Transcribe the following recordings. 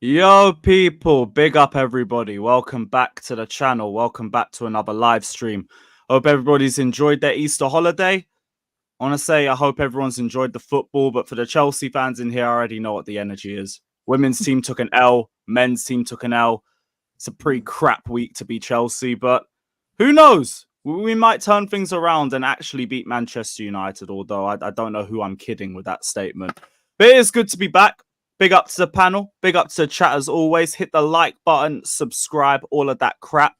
Yo, people, big up everybody. Welcome back to the channel. Welcome back to another live stream. Hope everybody's enjoyed their Easter holiday. I want to say I hope everyone's enjoyed the football, but for the Chelsea fans in here, I already know what the energy is. Women's team took an L, men's team took an L. It's a pretty crap week to be Chelsea, but who knows? We might turn things around and actually beat Manchester United, although I don't know who I'm kidding with that statement. But it is good to be back. Big up to the panel. Big up to the chat as always. Hit the like button, subscribe, all of that crap.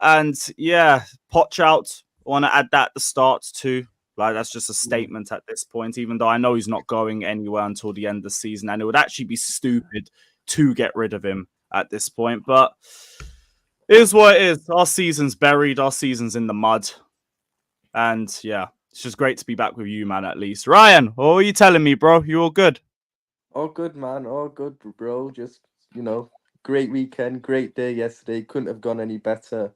And yeah, Potch out. I want to add that at the start too. Like, that's just a statement at this point, even though I know he's not going anywhere until the end of the season. And it would actually be stupid to get rid of him at this point. But it is what it is. Our season's buried. Our season's in the mud. And yeah, it's just great to be back with you, man, at least. Ryan, what are you telling me, bro? You all good? All good, man. All good, bro. Just, great weekend, great day yesterday. Couldn't have gone any better.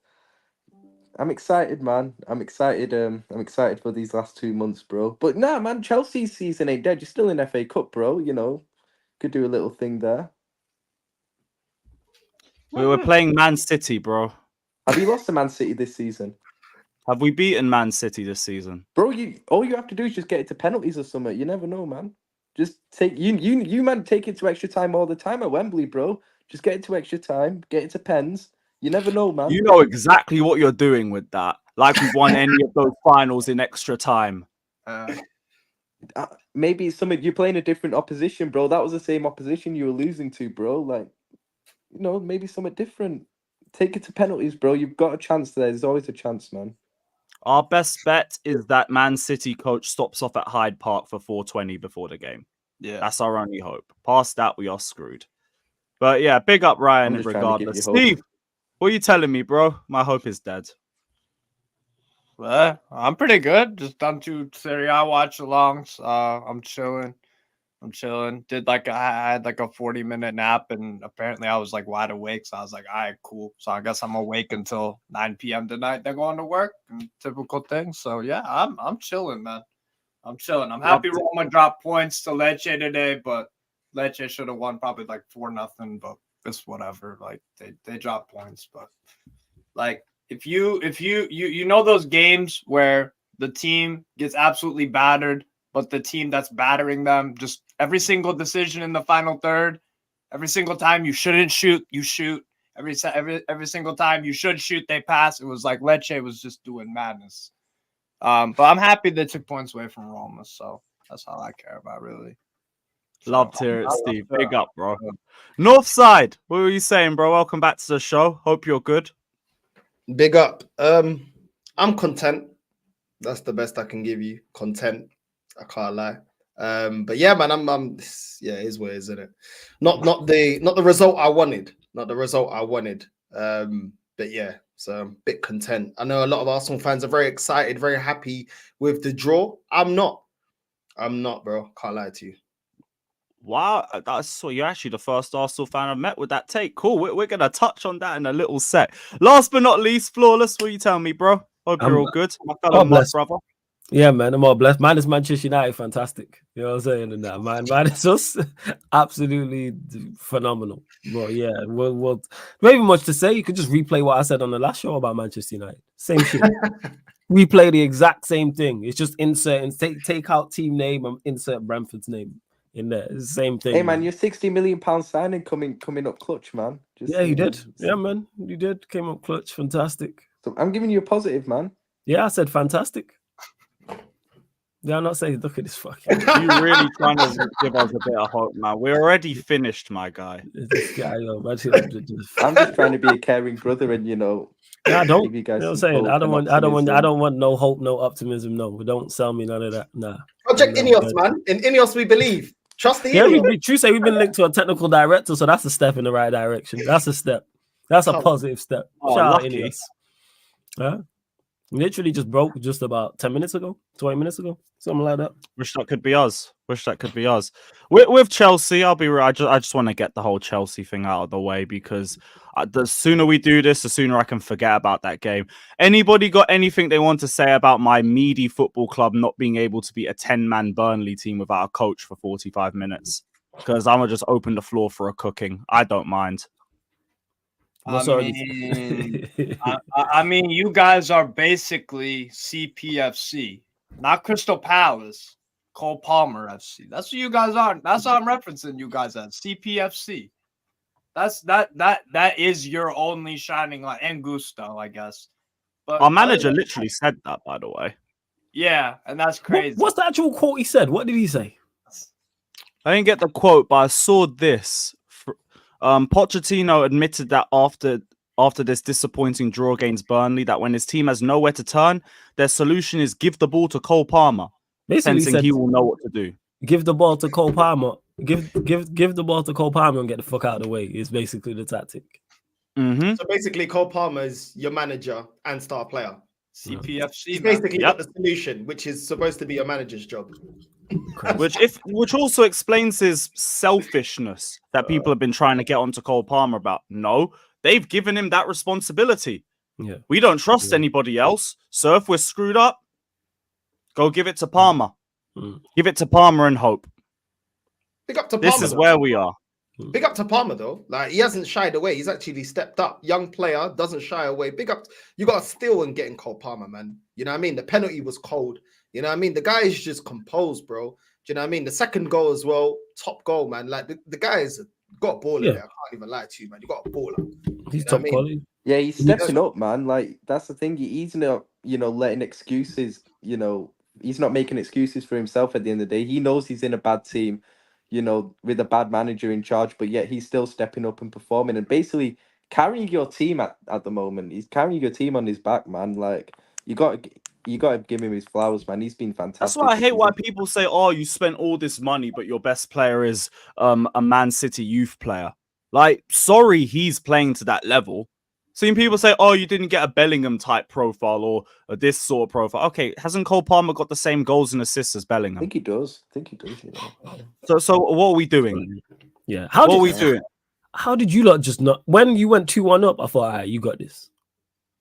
I'm excited, man. I'm excited. I'm excited for these last 2 months, bro. But nah, man, Chelsea's season ain't dead. You're still in FA Cup, bro. Could do a little thing there. We were playing Man City, bro. Have you lost to Man City this season? Have we beaten Man City this season? Bro, all you have to do is just get it to penalties or something. You never know, man. Just take man, take it to extra time all the time at Wembley, bro. Just get it to extra time, get it to pens. You never know, man. You know exactly what you're doing with that. Like we've won any of those finals in extra time. Maybe it's something you're playing a different opposition, bro. That was the same opposition you were losing to, bro. Like, maybe something different. Take it to penalties, bro. You've got a chance there. There's always a chance, man. Our best bet is that Man City coach stops off at Hyde Park for 4:20 before the game. Yeah, that's our only hope. Past that, we are screwed. But yeah, big up Ryan regardless. Steve, what are you telling me, bro? My hope is dead. Well, I'm pretty good. Just done 2 Serie A watch alongs. I'm chilling. I had like a 40-minute nap, and apparently I was like wide awake. So I was like, all right, cool. So I guess I'm awake until 9 p.m. tonight. They're going to work, typical thing. So yeah, I'm chilling, man. I'm chilling. I'm happy Roma dropped points to Lecce today, but Lecce should have won probably like 4-0. But it's whatever. Like they dropped points, but like if you those games where the team gets absolutely battered, but the team that's battering them, just every single decision in the final third, every single time you shouldn't shoot, you shoot. Every single time you should shoot, they pass. It was like Lecce was just doing madness. But I'm happy they took points away from Roma, so that's all I care about, really. Love to hear it, Steve. Big up, bro. Northside, what were you saying, bro? Welcome back to the show. Hope you're good. Big up. I'm content. That's the best I can give you. Content. I can't lie. But yeah, man, yeah, it is what it is, isn't it? Not the result I wanted. Not the result I wanted. But yeah, so I'm a bit content. I know a lot of Arsenal fans are very excited, very happy with the draw. I'm not, bro. Can't lie to you. Wow, you're actually the first Arsenal fan I've met with that take. Cool. We're gonna touch on that in a little sec. Last but not least, Flawless, what are you telling me, bro? Hope you're all good. My fellow brother. Yeah, man, I'm all blessed. Mine is Manchester United, fantastic. You know what I'm saying? And that, man, is just absolutely phenomenal. But yeah, well, not even much to say. You could just replay what I said on the last show about Manchester United. Same shit. Replay the exact same thing. It's just insert and take out team name and insert Brentford's name in there. It's the same thing. Hey, man, your £60 million signing coming up clutch, man. Yeah, he did. Yeah, man, he did. Came up clutch. Fantastic. So I'm giving you a positive, man. Yeah, I said fantastic. Yeah, I'm not saying look at this fucking. You really trying to give us a bit of hope, man. We're already finished, my guy. This guy, I'm just trying to be a caring brother, and Yeah, I don't. You know what I'm saying? I don't want no hope, no optimism. No, don't sell me none of that. Nah. Project Ineos, man. In Ineos, we believe. Trust the Ineos. True say we've been linked to a technical director, so that's a step in the right direction. That's a step. That's a positive step. Oh, shout out lucky. Ineos. Huh? Literally just broke just about 10 minutes ago, 20 minutes ago, something like that. Wish that could be us. With Chelsea, I'll be real. I just want to get the whole Chelsea thing out of the way because the sooner we do this, the sooner I can forget about that game. Anybody got anything they want to say about my meaty football club not being able to beat a 10-man Burnley team without a coach for 45 minutes? because I'm gonna just open the floor for a cooking. I don't mind. I Sorry. mean, I mean, you guys are basically CPFC, not Crystal Palace, Cole Palmer FC. That's what you guys are. That's what I'm referencing you guys as CPFC. That is your only shining light, and Gusto, I guess. But Our manager literally said that, by the way. yeah, and that's crazy. What's the actual quote he said? What did he say? I didn't get the quote, but I saw this. Pochettino admitted that after this disappointing draw against Burnley, that when his team has nowhere to turn, their solution is give the ball to Cole Palmer, Basically, sensing he will know what to do. Give the ball to Cole Palmer. Give the ball to Cole Palmer and get the fuck out of the way. Is basically the tactic. Mm-hmm. So basically, Cole Palmer is your manager and star player. CPFC, He's man. basically got the solution, which is supposed to be your manager's job. Which also explains his selfishness that people have been trying to get onto Cole Palmer about. No, they've given him that responsibility. Yeah, We don't trust anybody else. So if we're screwed up, go give it to Palmer. Give it to Palmer and hope. Big up to Palmer. This is where we are. Big up to Palmer though. Like he hasn't shied away. He's actually stepped up. Young player doesn't shy away. Big up. You got to steal and getting Cole Palmer, man. You know what I mean? The penalty was cold. You know what I mean? The guy is just composed, bro. Do you know what I mean? The second goal as well, top goal, man. Like the guy's got a baller there. I can't even lie to you, man. You got a baller. he's top quality. Yeah, he's stepping up, man. Like that's the thing. He's not, letting excuses. He's not making excuses for himself. At the end of the day, he knows he's in a bad team. With a bad manager in charge, but yet he's still stepping up and performing and basically carrying your team at the moment. He's carrying your team on his back, man. Like you got to give him his flowers, man. He's been fantastic. That's why I hate why people say, "Oh, you spent all this money, but your best player is a Man City youth player." Like, sorry, he's playing to that level. Seeing people say, "Oh, you didn't get a Bellingham type profile or this sort of profile." Okay, hasn't Cole Palmer got the same goals and assists as Bellingham? I think he does. So what are we doing? Yeah. What are we doing? How did you lot just not? When you went 2-1 up, I thought, all right, you got this.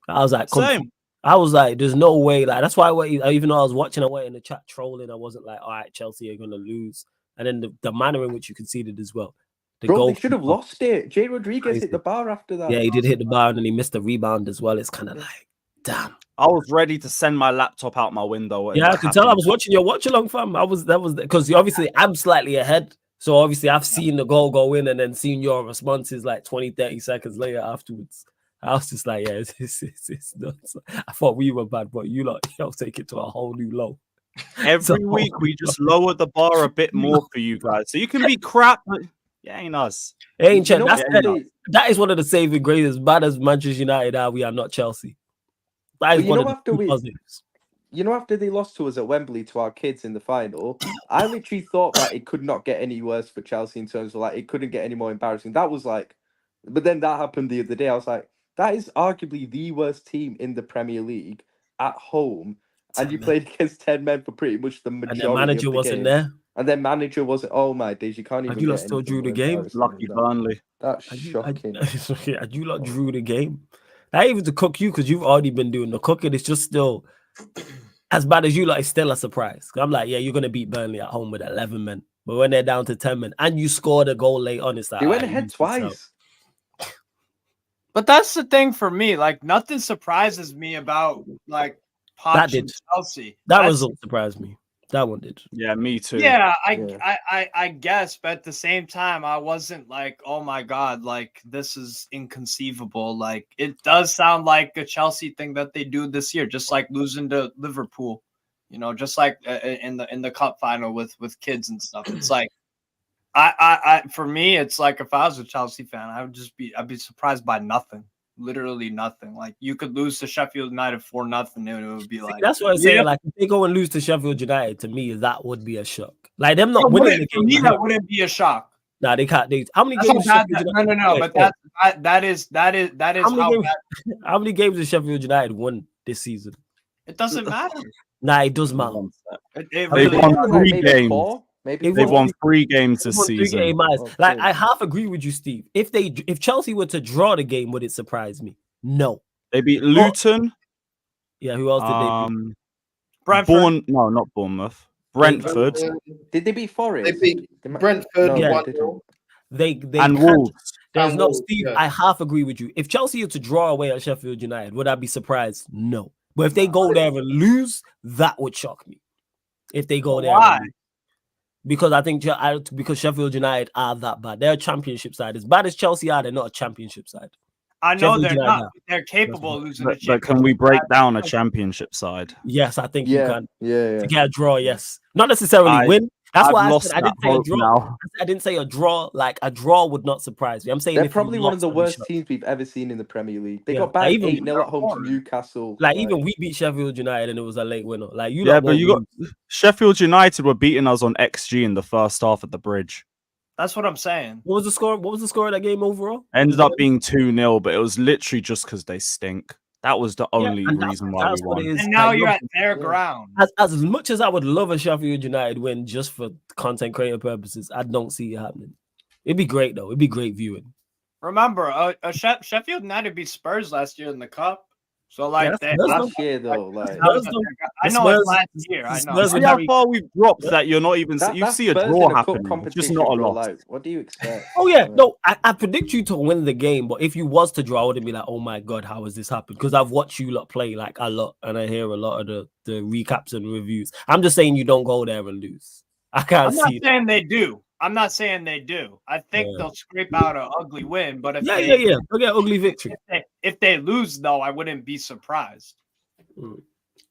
I was like, Same. I was like, there's no way. Like that's why even though I was watching, I went in the chat trolling. I wasn't like, all right, Chelsea are gonna lose. And then the manner in which you conceded as well. They should have lost it. Jay Rodriguez hit the bar after that. Yeah, he did hit the bar and then he missed the rebound as well. It's kind of like, damn. I was ready to send my laptop out my window. Yeah, I could tell. I was watching your watch along, fam. That was because obviously I'm slightly ahead. So obviously I've seen the goal go in and then seen your responses like 20, 30 seconds later afterwards. I was just like, yeah, it's nuts. I thought we were bad, but you take it to a whole new low. Every week we just lower the bar a bit more for you guys. So you can be crap, but yeah, ain't us. It ain't Chelsea. That is one of the saving graces. As bad as Manchester United are, we are not Chelsea. That is one of the positives. After they lost to us at Wembley to our kids in the final, I literally thought that it could not get any worse for Chelsea in terms of like it couldn't get any more embarrassing. That was like, but then that happened the other day. I was like, that is arguably the worst team in the Premier League at home, and you played against 10 men for pretty much the majority. And the manager wasn't there. And then manager wasn't. Oh my days, you can't even. You lot still drew the game. Lucky Burnley. That's shocking. And you lot drew the game. Not even to cook you because you've already been doing the cooking. It's just still as bad as you lot. It's still a surprise. I'm like, yeah, you're gonna beat Burnley at home with 11 men, but when they're down to 10 men and you scored a goal late on, it's like they went ahead twice. But that's the thing for me. Like nothing surprises me about like Poch and Chelsea. That result surprised me. That one did. Yeah, me too. Yeah, I guess, but at the same time, I wasn't like, oh my god, like this is inconceivable. Like it does sound like a Chelsea thing that they do this year, just like losing to Liverpool. Just like in the cup final with kids and stuff. It's like I for me, it's like if I was a Chelsea fan, I'd be surprised by nothing. Literally nothing. Like you could lose to Sheffield United 4-0, and it would be like that's what I'm saying. Like if they go and lose to Sheffield United, to me, that would be a shock. Like them not winning the game. Me, that wouldn't be a shock. Nah, they can't. How many games? No. But that is how many games has Sheffield United won this season? It doesn't matter. Nah, it does matter. They won 3 games. Maybe they've won 3 games this season. Like I half agree with you, Steve. If Chelsea were to draw the game, would it surprise me? No. They beat Luton. Yeah, who else did they beat? Brentford. No, not Bournemouth. Brentford, Did they beat Forest? They beat Brentford No, Yeah. they 1-0. didn't. They and can't. Wolves. There's And no Wolves, Steve. yeah. I half agree with you. If Chelsea are to draw away at Sheffield United, would I be surprised? No. But if they go there and lose, that would shock me. If they go But there, why? and lose. Because I think because Sheffield United are that bad. They're a championship side. As bad as Chelsea are, they're not a championship side. I know Sheffield they're United not. now. They're capable of losing the But can we championship. break down a championship side? Yes, I think you Yeah, can. yeah. To get a draw, yes. Not necessarily I- win. That's I've why I lost said I that didn't say a hope draw. now. I didn't say a draw. Like a draw would not surprise me. I'm saying They're if you probably one of lost, the I'd be worst shocked. teams we've ever seen in the Premier League. They Yeah, got like battered even- 8-0 at home to Newcastle. Like even we beat Sheffield United and it was a late winner. Like you Yeah, lot but won't you got lose. Sheffield United were beating us on XG in the first half at the Bridge. That's what I'm saying. What was the score? What was the score of that game overall? Ended up being 2-0, but it was literally just because they stink. That was the Yeah, only and that's- reason why we that's what won. it is. And now Like, you're look, at their ground. as much as I would love a Sheffield United win just for content creator purposes, I don't see it happening. It'd be great though. It'd be great viewing. Remember, Sheffield United beat Spurs last year in the cup. So like Yeah, they, that's Last year, though, like that was Spurs I know Spurs- it's last year. I know. Spurs See would how have- far we've dropped Yeah. that you're not even. You that's see a Spurs draw in a cup happening. It's just competition, not a bro. loss. Like, what do you expect? Oh yeah, Like, no, I predict you to win the game, but if you was to draw, I wouldn't be like, oh my god, how has this happened? Because I've watched you lot play like a lot, and I hear a lot of the recaps and reviews. I'm just saying you don't go there and lose. I can't I'm not see that. saying they do. I'm not saying they do. I think Yeah. they'll scrape out an ugly win. But if Yeah, they, yeah. They'll get ugly victory. if they lose, though, I wouldn't be surprised. Mm.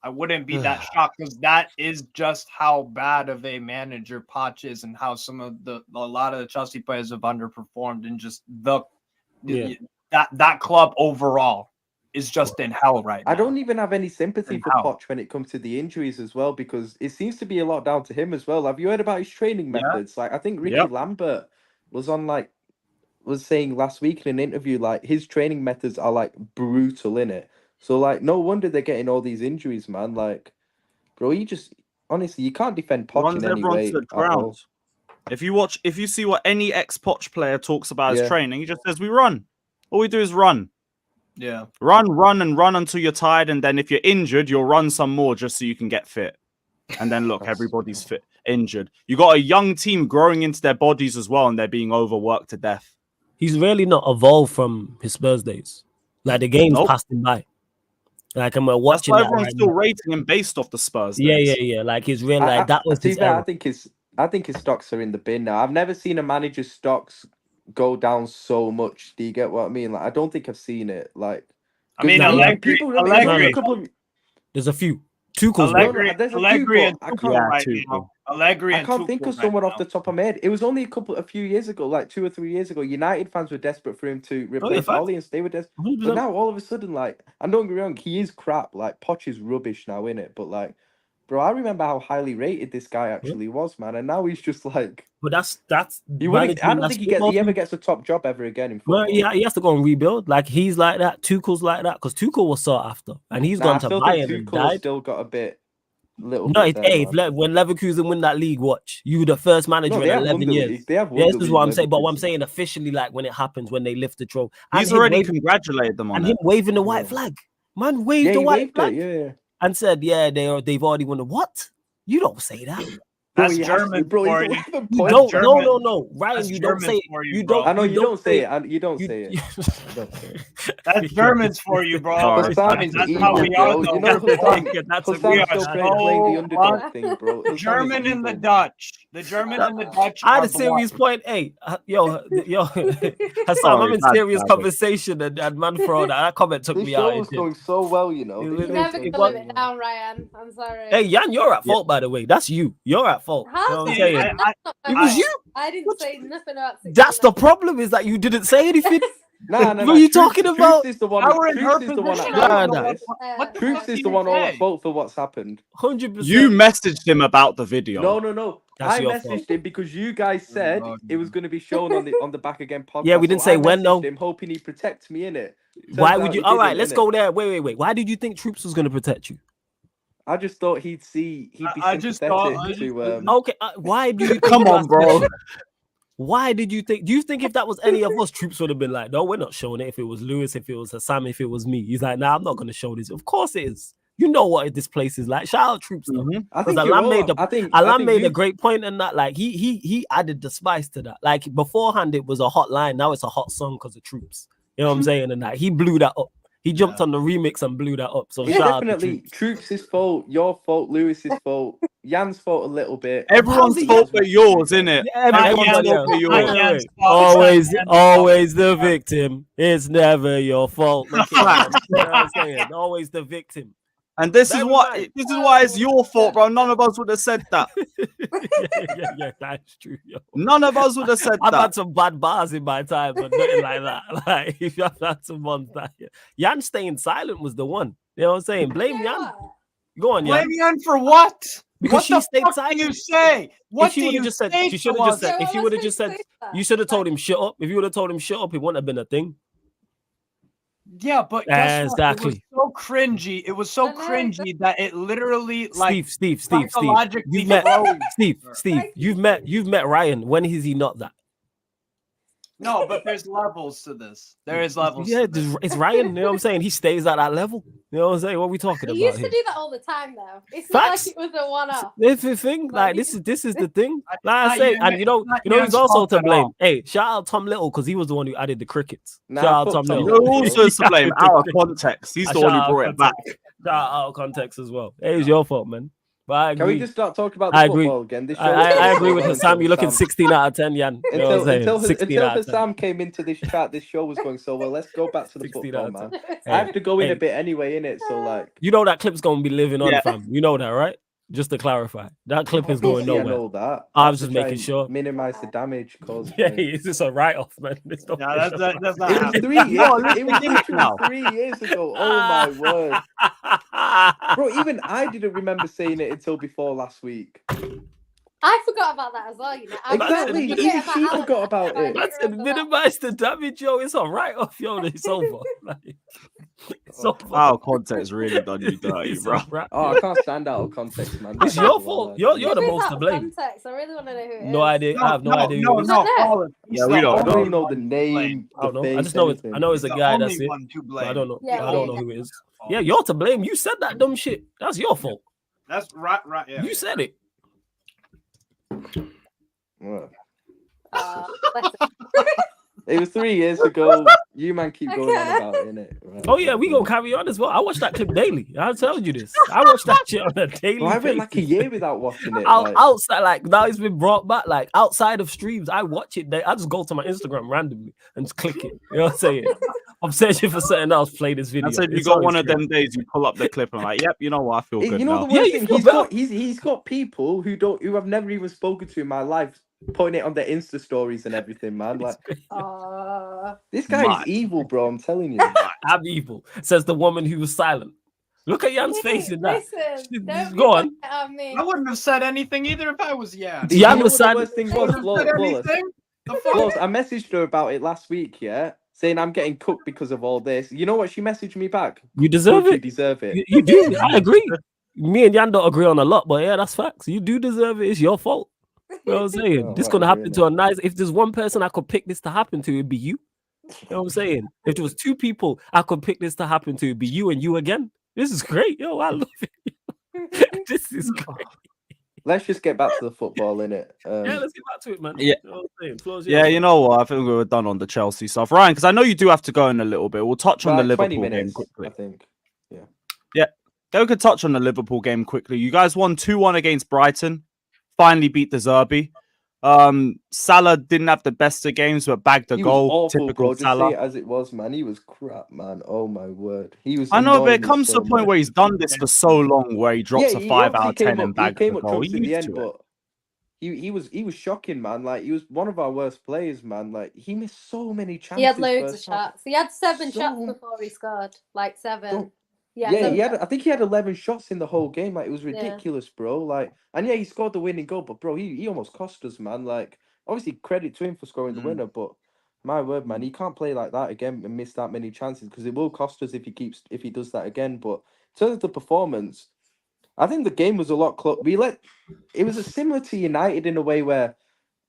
I wouldn't be that shocked because that is just how bad of a manager Poch is, and how a lot of the Chelsea players have underperformed, and just Yeah. that club overall is just in hell right now. I don't even have any sympathy And for how? Poch when it comes to the injuries as well, because it seems to be a lot down to him as well. Have you heard about his training Yeah. methods? Like, I think Ricky Yep. Lambert was saying last week in an interview, like his training methods are like brutal in it. So like, no wonder they're getting all these injuries, man. Like, bro, honestly, you can't defend Poch Runs in any everyone way to the at all. ground. If you see what any ex-Poch player talks about Yeah. his training, he just says we run. All we do is run. Yeah. Run until you're tired, and then if you're injured, you'll run some more just so you can get fit. And then look, That's- everybody's injured. You got a young team growing into their bodies as well, and they're being overworked to death. He's really not evolved from his Spurs days. Like the game's Nope. passed him by. Like I'm That's watching why that everyone's right still now. rating him based off the Spurs. Yeah, days. yeah. Like he's real. Like that was to be his fair, era. I think his stocks are in the bin now. I've never seen a manager's stocks go down so much. Do you get what I mean? Like, I don't think I've seen it. Like, I mean, No, Allegri, there's only a Allegri, couple of- There's a few. Tuchel's Alleg- Allegri, there's a few, Allegri and but I Tuchel can't- Yeah, right Tuchel. now. Allegri I and can't think Tuchel of someone right off the top of my head. It was only a few years ago, like 2 or 3 years ago. United fans were desperate for him to replace facts. Ollie, and they were desperate. 100%. But now all of a sudden, like, and don't get me wrong, he is crap. Like, Poch is rubbish now, innit? But like, bro, I remember how highly rated this guy actually was, man. And now he's just like, But that's he wouldn't. I management, don't that's think football he ever too. gets a top job ever again in Well, football. yeah, he has to go and rebuild. Like he's like that. Tuchel's like that because Tuchel was sought after, and he's Nah, gone I to still think Bayern and Tuchel died. still got a little No, bit if, there, hey, man. when Leverkusen win that league, watch you the first manager No, in they have won 11 the years. league. They have won Yeah, the this is league, what I'm saying. But what I'm Leverkusen. saying officially, like when it happens, when they lift the trophy, and He's him already waving, congratulated them on and it. him waving the white Yeah. flag. Man waved Yeah, the he white waved flag it. Yeah. and said, "Yeah, they've already won." What? You don't say that. Bro, That's he has to, German bro. for He's you. 11 You points. don't. German. No, Ryan. That's You don't German say it. for you, You bro. don't. I know you don't say it. it. You don't You- say it. you- You don't say it. That's Germans for you, bro. Sorry. Hassan I mean, is that's evil, how we bro. are, You though. know Hassan, That's a we Hassan's are still so playing the underdog what? thing, bro. Hassan is German and the evil. Dutch. The German and the Dutch. I had are a serious blood. point. Hey, yo, Hassan, Sorry, I'm in bad, serious bad. conversation, and man, for that comment took This me show out. was It did. going so well, you know. It This was- show Never was it gonna going was- live it down, Ryan. I'm sorry. Hey, Jan, you're at Yeah. fault, by the way. That's you. You're at fault. You know How's what I'm that? saying? I- That's not It my was fault. you. I didn't say nothing about 69. That's the problem. Is that you didn't say anything. Nah, What are you talking about? Truth is the one. How are in her Truth is the one position? that Nah, I votes don't for nah. know this. what the Truth fuck is do the you one all say? at fault for what's happened. 100%. You messaged him about the video. No. That's I your messaged fault. him because you guys said God, it was going to be shown on the Back Again podcast. Yeah, we didn't so say I when, though. messaged him hoping he'd protect me in it. Why would you? All right, let's go there. Wait. Why did you think Troops was going to protect you? I just thought he'd be I just thought- sympathetic I to. just- Okay, why do you? Think Come on, that's- bro. Why did you think? Do you think if that was any of us, Troops would have been like, no, we're not showing it. If it was Lewis, if it was Hassan, if it was me, he's like, nah, I'm not going to show this. Of course it is. You know what this place is like. Shout out Troops though. Mhm. I Because think you're Alan made all, the I think Alan made a you- great point in that. Like he added the spice to that. Like beforehand, it was a hot line. Now it's a hot song because of Troops. You know what I'm saying? And that he blew that up. He jumped on the remix and blew that up. So It's shout out to definitely Troops. Troops' fault, your fault, Lewis's fault, Jan's fault a little bit. Everyone's How's it fault but yours, innit? Yeah, everybody Everyone's else. fault but Wait, yours. wait, Jan's wait. fault. It's not Always, Jan's always fault. the victim. It's never your fault. Make it rhyme. You know what I'm saying? Always the victim. And this That is was what right. this is why it's your fault, bro. None of us would have said that. yeah, that's true. Yo. None of us would have said I've that. had some bad bars in my time, but nothing like that. Like if you have had some ones that Jan staying silent was the one. You know what I'm saying? Blame You know Jan. what? Go on, Jan. Blame Yan for what? Because What she the stayed fuck silent. do you say? What If she do would you have just said, say she should to have just us? said, Yeah, if she well, would have let's just said, fix that. you should have told Like, him shut up. If you would have told him shut up, it wouldn't have been a thing. Yeah, but guess what? It was Exactly. so cringy. It was so I know, cringy that it literally like Steve. psychologically You've met froze. Steve. You've met Ryan. When is he not that? No, but there's levels to this. There is levels. Yeah, to this. it's Ryan. You know what I'm saying? He stays at that level. You know what I'm saying? What are we talking He about used here? to do that all the time, though. It's Facts. not like it was a one-off. It's the thing, Like, like he this is the thing. Like I not say, Jan- and you know not who's Jan's also fault to at blame. all. Hey, shout out Tom Little because he was the one who added the crickets. Nah, Shout out fuck Tom Tom You're Little. Little. also to blame out of context. He's the one who Shout out brought it back. context. Shout out context as well. It was your fault, man. But I Can we agree. just start talking about the I agree. football again? This show I is agree with going the so Sam. You're looking Sam. 16 out of 10, Jan. You know what I'm saying? Until 16 out of 10. Sam came into this chat, this show was going so well. Let's go back to the 16 football, out of man. 10. I have to go in Hey. a bit anyway, innit? So like, You know that clip's gonna be living on, Yeah. fam. You know that, right? Just to clarify, that clip is going obviously I nowhere. know that. I have was to just try making and sure. minimize the damage caused. Yeah, by- it's just a write-off, man. It's not Yeah, that's not It was happening. 3 years. No, It was listen literally now. 3 years ago. Oh my word, bro! Even I didn't remember saying it until before last week. I forgot about that as well, you know. I Exactly, forget even about she Alan, forgot about but I it. didn't That's remember that. minimize the damage, yo. It's a write-off, yo. It's over. Like, it's over. Our context really done you dirty, It's bro. a wrap, Oh, yo. I can't stand out of context, man. It's your fault. You're Who the is most out to of blame. Context? I really want to know who it is. No idea. I have no idea who it is. No, No. Colin. He's Yeah, we the don't I don't only even know the one to name, blame. I don't the know. I face, just know anything. I know it's He's a the guy. only That's it. one to But blame. I don't know. Yeah, I don't know who it is. Yeah, you're to blame. You said that dumb shit. That's your fault. That's right. Yeah. You said it. Well, Bless him. it was 3 years ago. You man keep going on about it, innit? Right. Oh yeah, we gonna carry on as well. I watch that clip daily. I told you this. I watch that shit on a daily Bro, I went like a basis. year without watching it. Out, Like, outside, like now it's been brought back. Like outside of streams, I watch it. I just go to my Instagram randomly and just click it. You know what I'm saying? I'm searching for something else. Play this video. I said you It's got always one of great. them days you pull up the clip and like, yep, you know what, I feel good you know now. the Yeah, worst you thing? feel He's got people who I've never even spoken to in my life putting it on their Insta stories and everything, man. Like, this guy Mad. is evil, bro. I'm telling you. I'm evil, says the woman who was silent. Look at Jan's face in that. Listen, don't Go on. be on me. I wouldn't have said anything either if I was Yeah, You I'm know the what side- the worst thing I was, wouldn't have said Flawless? anything. The fuck? Flawless, I messaged her about it last week, yeah? Saying I'm getting cooked because of all this. You know what? She messaged me back. You deserve You it. deserve it. You do. I agree. Me and Jan don't agree on a lot, but yeah, that's facts. You do deserve it. It's your fault. You know what I'm saying? Oh, This gonna whatever, happen to a nice. If there's one person I could pick this to happen to, it'd be you. You know what I'm saying? If there was two people I could pick this to happen to, it'd be you and you again. This is great, yo. I love it. This is great. Let's just get back to the football, innit? Yeah, let's get back to it, man. Yeah. You know what I'm saying? Floor's Yeah, yours, you man. know what? I think we were done on the Chelsea stuff. Ryan, because I know you do have to go in a little bit. We'll touch on the about 20 Liverpool game minutes, quickly. I think. We could touch on the Liverpool game quickly. You guys won 2-1 against Brighton. Finally beat the Zerbi. Salah didn't have the best of games, but bagged a He goal. was awful, Typical bro. Just Salah. say it as it was, man. He was crap, man. Oh my word. He was. I know, but annoying it me comes so to a point much. where he's done this for so long, where he drops a he 5 obviously out of 10 came and up- bags He came the up goal. trumps in the Used end, to it. but he was shocking, man. Like, he was one of our worst players, man. Like, he missed so many chances. He had loads of first half. shots. He had 7 So- shots before he scored. Like 7. Don't- Yeah, Yeah, so- he had. I think he had 11 shots in the whole game. Like, it was Yeah. ridiculous, bro. Like, and yeah, he scored the winning goal, but bro, he almost cost us, man. Like, obviously credit to him for scoring the winner, but my word, man, he can't play like that again and miss that many chances because it will cost us if he does that again. But in terms of the performance, I think the game was a lot close. It was similar to United in a way where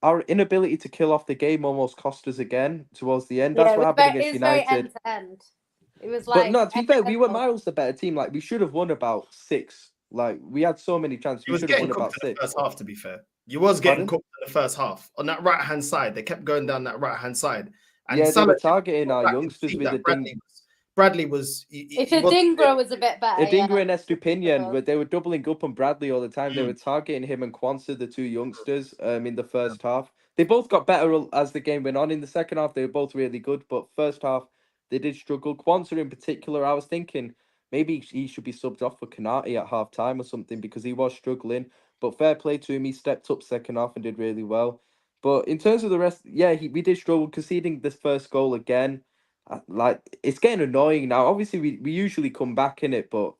our inability to kill off the game almost cost us again towards the end. That's yeah, what it happened was against very United. end to end. It was But like, no, to be fair, we were miles the better team. Like we should have won about 6. Like we had so many chances. He We was should have getting won about cooked in the 6. first half, to be fair. You was getting Pardon? cooked in the first half. On that right-hand side, they kept going down that right-hand side. And Yeah, they Salah were targeting our back and youngsters see with that the ding. Bradley was... if he wasn't Adingra was a bit better, Adingra and yeah. Estupinian, but they were doubling up on Bradley all the time. They Mm. were targeting him and Kwanzaa, the 2 youngsters, in the first half. They both got better as the game went on. In the second half, they were both really good, but first half, they did struggle. Kwanzaa in particular, I was thinking maybe he should be subbed off for Kanate at half time or something because he was struggling. But fair play to him, he stepped up second half and did really well. But in terms of the rest, yeah, we did struggle conceding this first goal again. Like it's getting annoying now. Obviously, we usually come back in it, but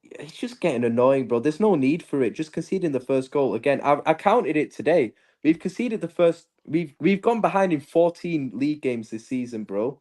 it's just getting annoying, bro. There's no need for it. Just conceding the first goal again. I counted it today. We've conceded the first. We've gone behind in 14 league games this season, bro.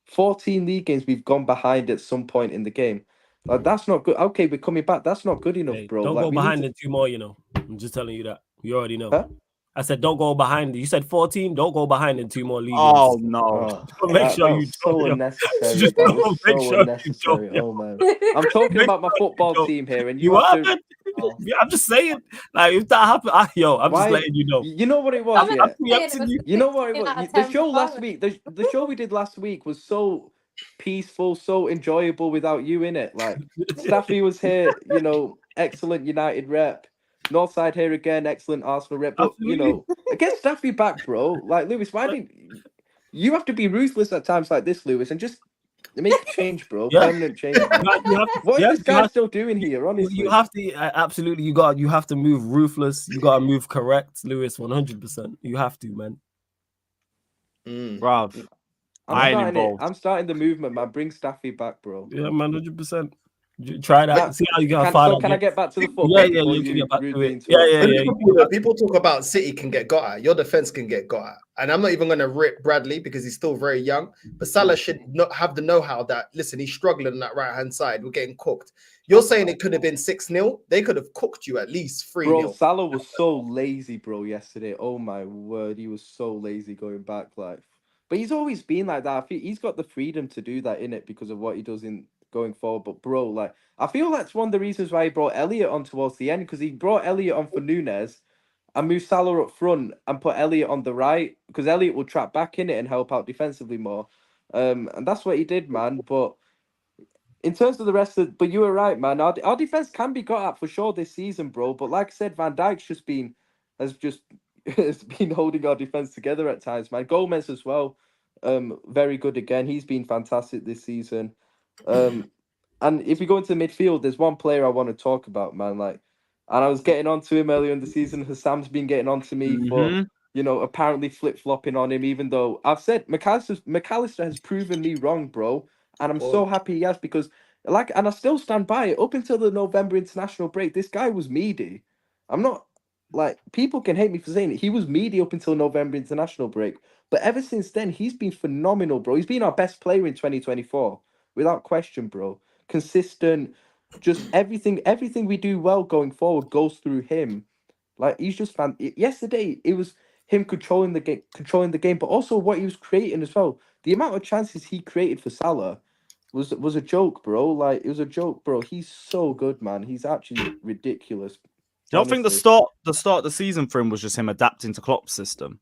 14 league games we've gone behind at some point in the game. Like that's not good. Okay, we're coming back. That's not good enough, Hey, bro. don't Like go we need behind to. in 2 more, you know. I'm just telling you that. You already know. Huh? I said don't go behind. You said 14. Don't go behind in 2 more leagues. Oh no! Oh, Make sure you was so don't, you know. unnecessary. Just That was make so sure you unnecessary. don't, Oh man, I'm talking Make about my sure you football don't. team here, and You have to. haven't. Oh. Yeah, I'm just saying. Like if that happened, I'm just Why? letting you know. You know what it was, I'm yeah. saying it was You know what it 16 was. out of The 10 show last performance. week, the show we did last week was so peaceful, so enjoyable without you in it. Like Staffy was here, you know, excellent United rep. Northside here again, excellent Arsenal rep. But you know, get Staffy back, bro. Like Lewis, why didn't you have to be ruthless at times like this, Lewis, and just make change, bro. Yeah. Permanent change. Bro. You have, What is yeah, this you guy have- still doing here? Honestly, You have to absolutely. You have to move ruthless. You got to move correct, Lewis. 100%. You have to, man. Bruv, I ain't involved. I'm starting the movement, man. Bring Staffy back, bro. Yeah, man. 100%. Try that. Now, See how you can Can, find so out. can I get back to the football Yeah, before you can you get back to rudely it. Yeah, interrupt? yeah. Liverpool, people talk about City can get got at. Your defense can get got at. And I'm not even going to rip Bradley because he's still very young. But Salah should not have the know-how that, listen, he's struggling on that right-hand side. We're getting cooked. You're saying it could have been 6-0. They could have cooked you at least 3-0. Bro, Salah was so lazy, bro, yesterday. Oh my word, he was so lazy going back. Like, but he's always been like that. I feel he's got the freedom to do that in it because of what he does in going forward. But bro, like, I feel that's one of the reasons why he brought Elliot on towards the end because he brought Elliot on for Nunes and moved Salah up front and put Elliot on the right because Elliot will trap back in it and help out defensively more. And that's what he did, man. But in terms of the rest of, but you were right, man. Our defense can be got at for sure this season, bro. But like I said, Van Dijk's has been holding our defense together at times, man. Gomez as well, very good again. He's been fantastic this season. And if we go into midfield, there's one player I want to talk about, man. Like, and I was getting onto him earlier in the season. Hassam's been getting onto me for, you know, apparently flip-flopping on him, even though I've said McAllister has proven me wrong, bro. And I'm so happy he has because, like, and I still stand by it. Up until the November international break, this guy was meaty. I'm not, like, people can hate me for saying it. He was meaty up until November international break. But ever since then, he's been phenomenal, bro. He's been our best player in 2024, without question, bro. Consistent, just everything we do well going forward goes through him. Like, he's just yesterday it was him controlling the game, but also what he was creating as well. The amount of chances he created for Salah was a joke, bro. Like, it was a joke, bro. He's so good, man. He's actually ridiculous. You don't think the start of the season for him was just him adapting to Klopp's system?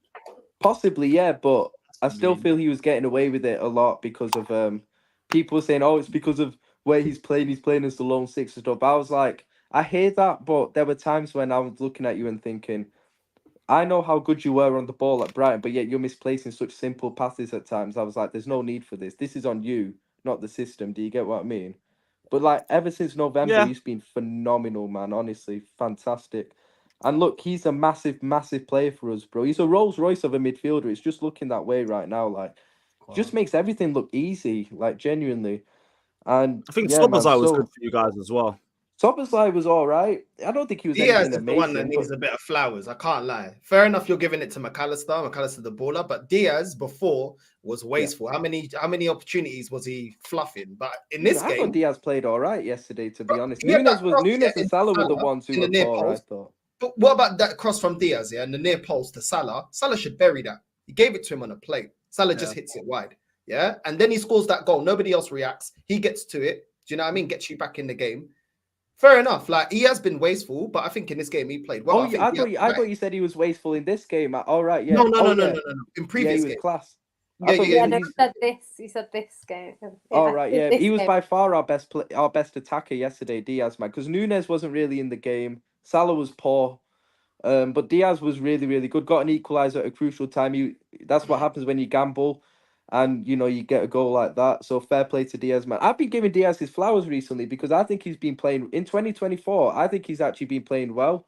Possibly, yeah, but I still feel he was getting away with it a lot because of people saying, "Oh, it's because of where he's playing. He's playing as the lone six and stuff." I was like, I hear that, but there were times when I was looking at you and thinking, I know how good you were on the ball at Brighton, but yet you're misplacing such simple passes at times. I was like, there's no need for this. This is on you, not the system. Do you get what I mean? But like ever since November, he's been phenomenal, man. Honestly, fantastic. And look, he's a massive, massive player for us, bro. He's a Rolls Royce of a midfielder. It's just looking that way right now. Like, just makes everything look easy, like genuinely. And I think yeah, Szoboszlai was good for you guys as well. Szoboszlai was all right. I don't think he was Diaz anything is the one that amazing. needs a bit of flowers. I can't lie. Fair enough, you're giving it to McAllister the baller, but Diaz before was wasteful. How many opportunities was he fluffing? But in this I game, thought Diaz played all right yesterday, to be honest. Yeah, Nunes and Salah were the ones who were poor, I thought. But what about that cross from Diaz, and the near post to Salah? Salah should bury that. He gave it to him on a plate. Salah just hits it wide. yeah, and then he scores that goal. Nobody else reacts. He gets to it. Do you know what I mean? Gets you back in the game. Fair enough. Like, he has been wasteful, but I think in this game he played well. Oh, yeah, I thought you said he was wasteful in this game. All right, yeah. No. Yeah. In Yeah, previous he was games. class. Yeah, I thought Yeah, he no, was- he said this game. All right, yeah. this He was game. by far our best attacker yesterday, Diaz, man. Because Nunes wasn't really in the game. Salah was poor. But Diaz was really, really good. Got an equaliser at a crucial time. That's what happens when you gamble, and you get a goal like that. So fair play to Diaz, man. I've been giving Diaz his flowers recently because I think he's been playing in 2024. I think he's actually been playing well,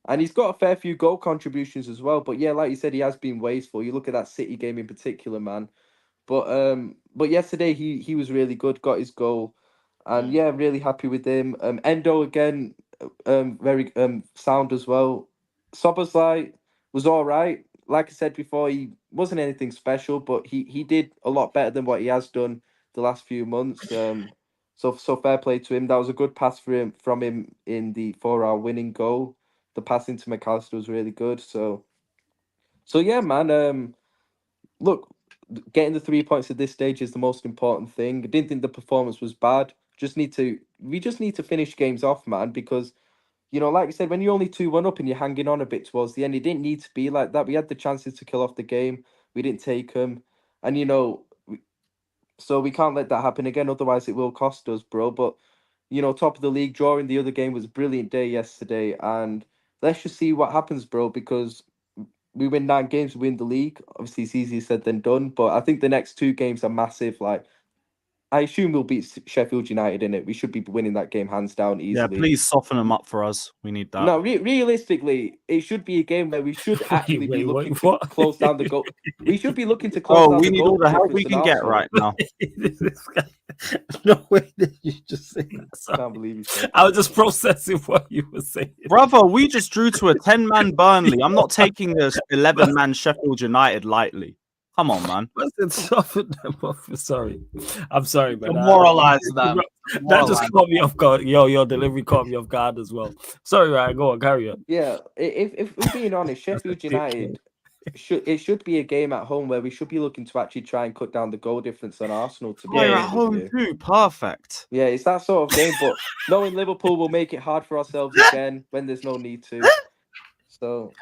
and he's got a fair few goal contributions as well. But yeah, like you said, he has been wasteful. You look at that City game in particular, man. But yesterday he was really good. Got his goal, and yeah, really happy with him. Endo again, very sound as well. Szoboszlai was all right. Like I said before, he wasn't anything special, but he did a lot better than what he has done the last few months. So fair play to him. That was a good pass from him in the 4-hour winning goal. The passing to McAllister was really good. So yeah, man. Look, getting the 3 points at this stage is the most important thing. I didn't think the performance was bad. We just need to finish games off, man, because like I said, when you're only 2-1 up and you're hanging on a bit towards the end, it didn't need to be like that. We had the chances to kill off the game. We didn't take them. And, so we can't let that happen again. Otherwise, it will cost us, bro. But, top of the league, drawing the other game was a brilliant day yesterday. And let's just see what happens, bro, because we win 9 games, we win the league. Obviously, it's easier said than done. But I think the next 2 games are massive. Like, I assume we'll beat Sheffield United in it. We should be winning that game hands down easily. Yeah, please soften them up for us. We need that. No, realistically, it should be a game where we should actually be looking to close down the goal. We should be looking to close down the goal. We need all the help we can get right now. No way did you just say that. I can't believe you said that. I was just processing what you were saying. Brother, we just drew to a 10-man Burnley. I'm not taking this 11-man Sheffield United lightly. Come on, man. Listen, soften them up. Sorry. I'm sorry, man. Demoralize them. That just caught me off guard. Your delivery caught me off guard as well. Sorry, Ryan. Go on, carry on. Yeah, if we're being honest, Sheffield United should be a game at home where we should be looking to actually try and cut down the goal difference on Arsenal. To be We're honest at with home you. too. Perfect. Yeah, it's that sort of game. But knowing Liverpool will make it hard for ourselves again when there's no need to. So.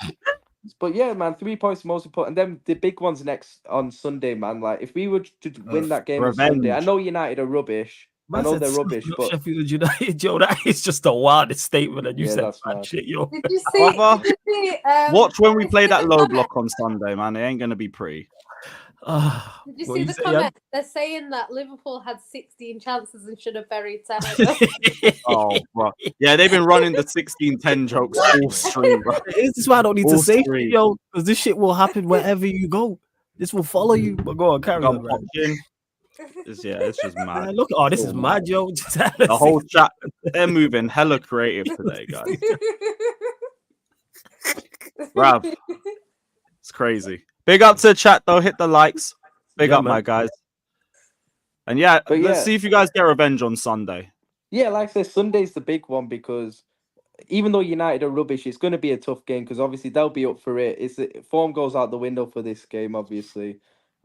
But yeah, man, 3 points is most important. And then the big ones next on Sunday, man. Like, if we were to win that game on Sunday, I know United are rubbish. I know they're rubbish, but Sheffield United, yo, that is just the wildest statement. And you Yeah, said that's that mad. shit, yo. Did you see? Brother, Did you see Watch when we did you play see that the low comment? block on Sunday, man. It ain't gonna be pretty. Did you What see you the say, comment? They're saying that Liverpool had 16 chances and should have buried 10 of them. Oh, bro. Yeah, they've been running the 16-10 jokes all stream, bro. This is why I don't need to All say three. shit, yo, because this shit will happen wherever you go. This will follow you. But go on, carry Got on, man. popped in. It's just mad. Look, oh, this So is mad, yo. The whole chat, they're moving hella creative today, guys. Rav, it's crazy. Big up to the chat, though. Hit the likes. Big Yeah, up, man. my guys. And yeah, But let's yeah. see if you guys get revenge on Sunday. yeah, like I said, Sunday's the big one because even though United are rubbish, it's going to be a tough game because obviously they'll be up for it. Form goes out the window for this game, obviously.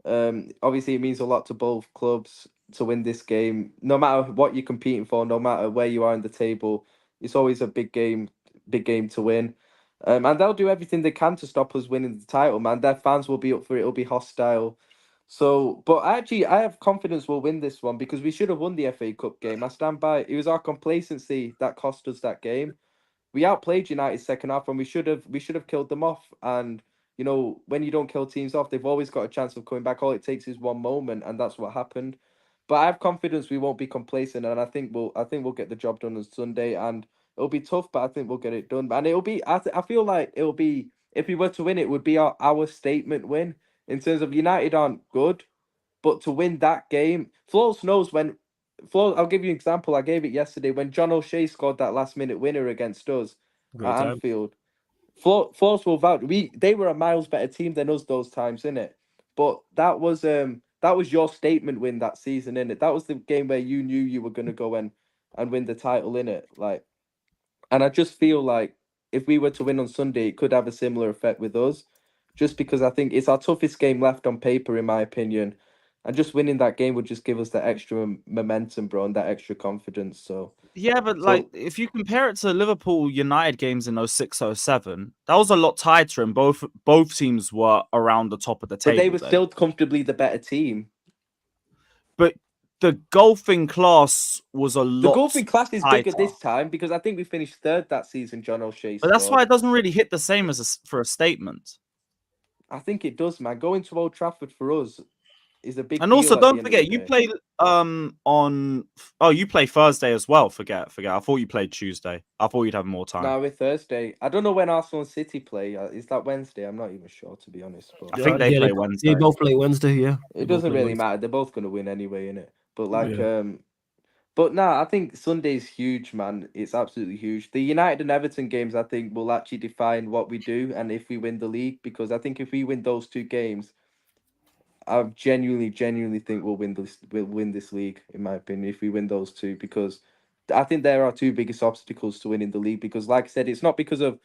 Obviously, it means a lot to both clubs to win this game. No matter what you're competing for, no matter where you are in the table, it's always a big game to win. And they'll do everything they can to stop us winning the title, man. Their fans will be up for it. It'll be hostile. So, but actually, I have confidence we'll win this one because we should have won the FA Cup game. I stand by. It was our complacency that cost us that game. We outplayed United second half, and we should have killed them off. And when you don't kill teams off, they've always got a chance of coming back. All it takes is one moment, and that's what happened. But I have confidence we won't be complacent, and I think we'll get the job done on Sunday. And it'll be tough, but I think we'll get it done. And it'll be. I feel like it'll be. If we were to win, it would be our statement win. In terms of United aren't good, but to win that game, Flores knows when. I'll give you an example. I gave it yesterday when John O'Shea scored that last-minute winner against us Great at time. Anfield. Flores will vouch. They were a miles better team than us those times, innit? But that was your statement win that season, innit? That was the game where you knew you were gonna go and win the title, innit? Like, and I just feel like if we were to win on Sunday, it could have a similar effect with us. Just because I think it's our toughest game left on paper, in my opinion. And just winning that game would just give us that extra momentum, bro, and that extra confidence. So Yeah, but like if you compare it to Liverpool United games in 06-07, that was a lot tighter, and both teams were around the top of the but table. they were still comfortably the better team. But the golfing class was a lot. The golfing class is tighter. bigger this time because I think we finished third that season, John O'Shea. But that's why it doesn't really hit the same as for a statement. I think it does, man. Going to Old Trafford for us is a big. And deal also, at don't the end of forget the you day. played on. Oh, you play Thursday as well. Forget. I thought you played Tuesday. I thought you'd have more time. No, we're Thursday. I don't know when Arsenal and City play. Is that Wednesday? I'm not even sure, to be honest. But I think they play Wednesday. They both play Wednesday. Yeah, it doesn't really matter. They're both going to win anyway, innit? But but nah, I think Sunday's huge, man. It's absolutely huge. The United and Everton games, I think, will actually define what we do and if we win the league. Because I think if we win those two games, I genuinely think we'll win this league, in my opinion, if we win those two. Because I think there are two biggest obstacles to winning the league. Because, like I said, it's not because of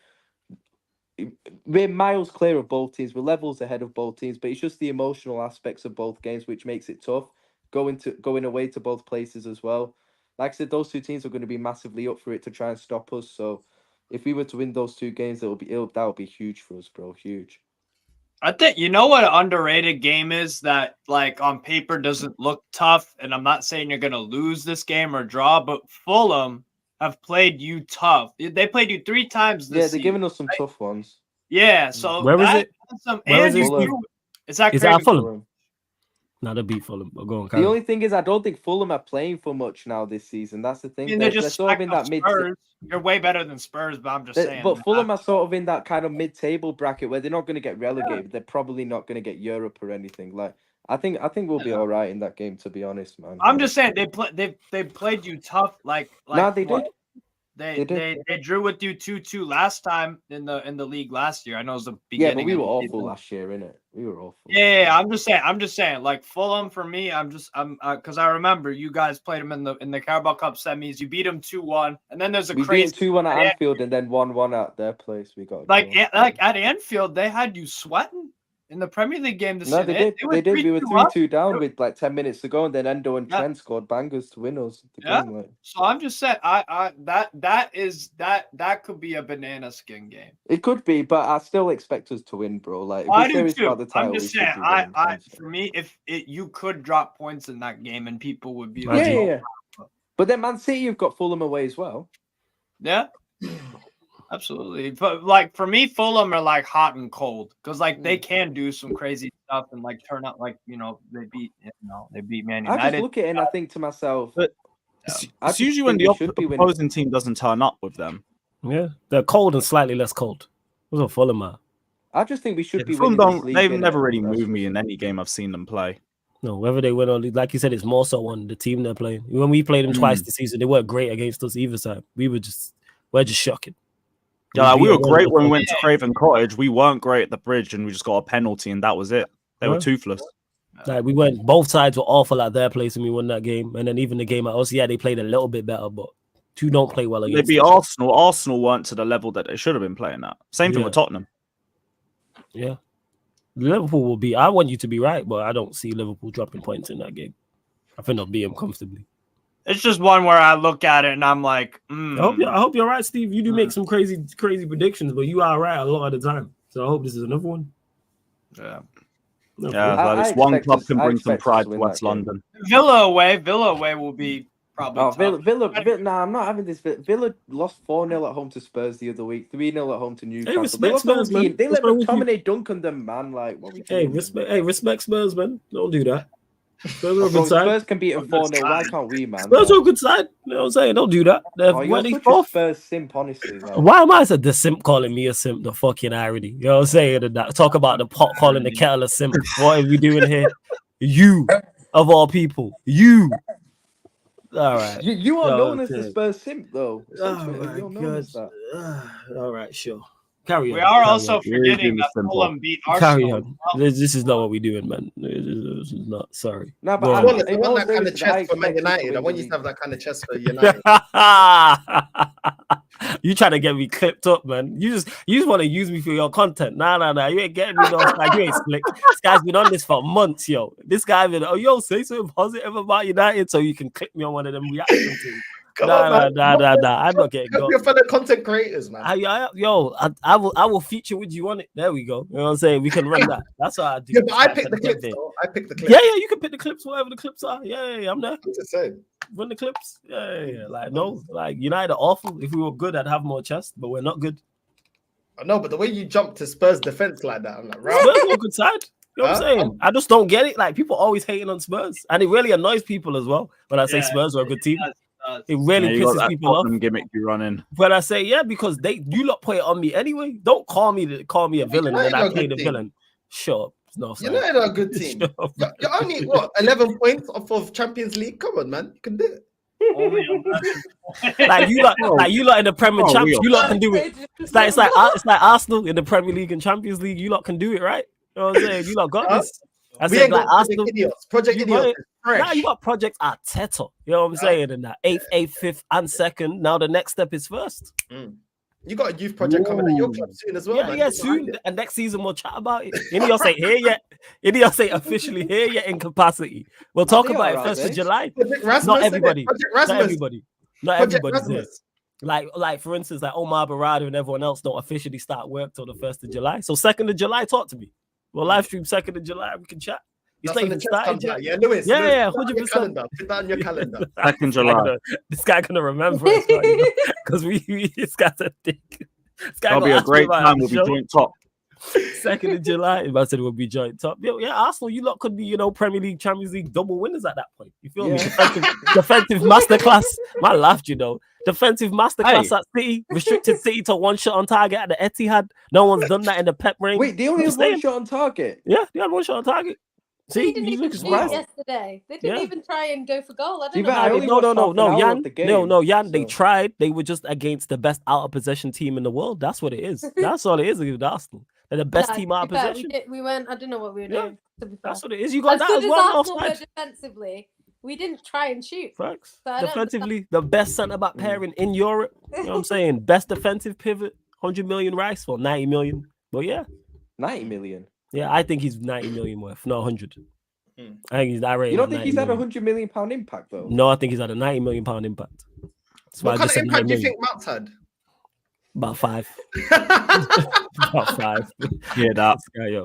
we're miles clear of both teams. We're levels ahead of both teams, but it's just the emotional aspects of both games which makes it tough. Going away to both places as well. Like I said, those two teams are going to be massively up for it to try and stop us. So if we were to win those two games, that would be huge for us, bro. Huge. I think you know what an underrated game is that like on paper doesn't look tough, and I'm not saying you're gonna lose this game or draw, but Fulham have played you tough. They played you 3 times this season. They're giving us some tough ones. Yeah, so where is it? Where is it? It's at Fulham. Now they beat Fulham. Go on, the only thing is, I don't think Fulham are playing for much now this season. That's the thing. I mean, they're just sort of in that mid. You're way better than Spurs, but I'm just saying. But Fulham are sort of in that kind of mid-table bracket where they're not going to get relegated. They're probably not going to get Europe or anything. Like I think we'll be all right in that game. To be honest, man. I'm just saying they played you tough. Like no, they did. They drew with you 2-2 last time in the league last year. I know it was the beginning. Yeah, but we were awful last year, innit? We were awful. Yeah, I'm just saying. Like Fulham for me, I'm because I remember you guys played them in the Carabao Cup semis. You beat them 2-1, and then there's we beat 2-1 at Anfield, and then 1-1 at their place. We got like at Anfield, they had you sweating. In the Premier League game this year. They did. We were 3-2 down with like 10 minutes to go, and then Endo and Trent scored bangers to win us the game. Like. So I'm just saying, that could be a banana skin game. It could be, but I still expect us to win, bro. Like, if I we're do serious too. about the title, I'm just saying, for me, if you could drop points in that game, and people would be like, yeah. But then Man City, you've got Fulham away as well. Yeah. Absolutely. But like for me, Fulham are like hot and cold because like they can do some crazy stuff and like turn out like they beat Man United. I just look at it and I think to myself, but it's usually when the opposing team doesn't turn up with them. Yeah, they're cold and slightly less cold. What's what Fulham are? I just think we should be winning this league. They've never really moved me in any game I've seen them play. No, whether they win or lose, like you said, it's more so on the team they're playing. When we played them twice this season, they weren't great against us either side. We're just shocking. Yeah, we were great when we went to Craven Cottage. We weren't great at the Bridge, and we just got a penalty, and that was it. They were toothless. Like we went, both sides were awful at their place, and we won that game. And then even the game at us, yeah, they played a little bit better, but two don't play well against. They beat Arsenal. Arsenal weren't to the level that they should have been playing at. Same thing with Tottenham. Yeah, Liverpool will be. I want you to be right, but I don't see Liverpool dropping points in that game. I think they'll beat them comfortably. It's just one where I look at it and I'm like, I hope you're right, Steve. You do make some crazy predictions, but you are right a lot of the time. So I hope this is another one. Yeah. Well, this one club can bring some pride to West London. Villa away will be probably Villa. Nah, I'm not having this. Villa lost 4-0 at home to Spurs the other week, 3-0 at home to Newcastle. Hey, respect Spurs, man. They let McTominay dunk on them, man. Like, what we doing? Respect Spurs, man. Don't do that. Spurs can beat them 4-0. Why can't we, man? Spurs are a good side. You know what I'm saying? Don't do that. You're such a Spurs simp, honestly. Like. Why am I the simp calling me a simp? The fucking irony. You know what I'm saying? Talk about the pot calling the kettle a simp. What are we doing here? You, of all people. You. All right. You are known as the Spurs simp, though. Oh, my God. All right, sure. Carry on. We are also forgetting that Fulham beat Arsenal. Carry on. This is not what we're doing, man. This is not. Sorry. No, but I want that kind of chest for Man United. I want you to have that kind of chest for United. You trying to get me clipped up, man. You just want to use me for your content. Nah. You ain't getting me, no. Like, you ain't slick. This guy's been on this for months, yo. This guy been, say something positive about United so you can click me on one of them reaction things. Nah. I'm not getting got. Your fellow content creators, man. I will feature with you on it. There we go. You know what I'm saying? We can run that. That's what I do. Yeah, but I pick the clips, though. I pick the clips. Yeah, you can pick the clips, whatever the clips are. Yeah, I'm there. It's the same. Run the clips. Yeah. Like, no, like United are awful. If we were good, I'd have more chest, but we're not good. I know, but the way you jump to Spurs defense like that, I'm like, right. Spurs are a good side. You know what I'm saying? I just don't get it. Like, people always hating on Spurs, and it really annoys people as well when I say Spurs are a good team. It really pisses people off. Gimmick you running. When I say because you lot put it on me anyway. Don't call me a villain when I play the villain. Shut up. No, United are a good team. You're only 11 points off of Champions League. Come on, man, you can do it. like you lot in the Premier Champions, you lot can do it. It's like Arsenal in the Premier League and Champions League. You lot can do it, right? You know what I'm saying? You lot got this. I said like Arsenal. Project Idiots. Now you got Project Arteta. You know what I'm saying? In that 8th, 5th, and 2nd. Now the next step is 1st. You got a youth project coming at your club soon as well. Yeah, soon. And next season we'll chat about it. Ineos ain't here yet. Ineos ain't officially here yet in capacity. We'll talk about it 1st of July. Not everybody. Not everybody's here. Like for instance, like Omar Barada and everyone else don't officially start work till the 1st of July. So 2nd of July, talk to me. We'll live stream 2nd of July. We can chat. It's not even started yet. Yeah, Lewis. Yeah, 100%. Put that on your calendar. 2nd July. This guy gonna remember us because this guy's a dick. That'll be a great time. We'll be joint top. 2nd of July. I said we'll be joint top. Yeah, Arsenal, you lot could be, Premier League, Champions League double winners at that point. You feel me? Defensive masterclass. Man laughed, Defensive masterclass at City. Restricted City to one shot on target at the Etihad. No one's done that in the Pep reign. Wait, they only have one shot on target? Yeah, they had one shot on target. See, they didn't even shoot yesterday. They didn't even try and go for goal. I don't know. No, Jan. They tried. They were just against the best out of possession team in the world. That's what it is. That's all it is with Arsenal. They're the best team out of possession. We weren't. I don't know what we were doing. That's what it is. You got that as well. Arsenal defensively, we didn't try and shoot. Facts. Defensively, the best centre back pairing in Europe. You know what I'm saying? Best defensive pivot. 100 million Rice for 90 million. Well, yeah. 90 million. Yeah, I think he's 90 million worth, not 100. I think he's that rate. You don't think he's had a £100 million impact though? No, I think he's had a £90 million impact. What kind of impact do you think Mount's had? About 5. About 5. Yeah, that. Hey,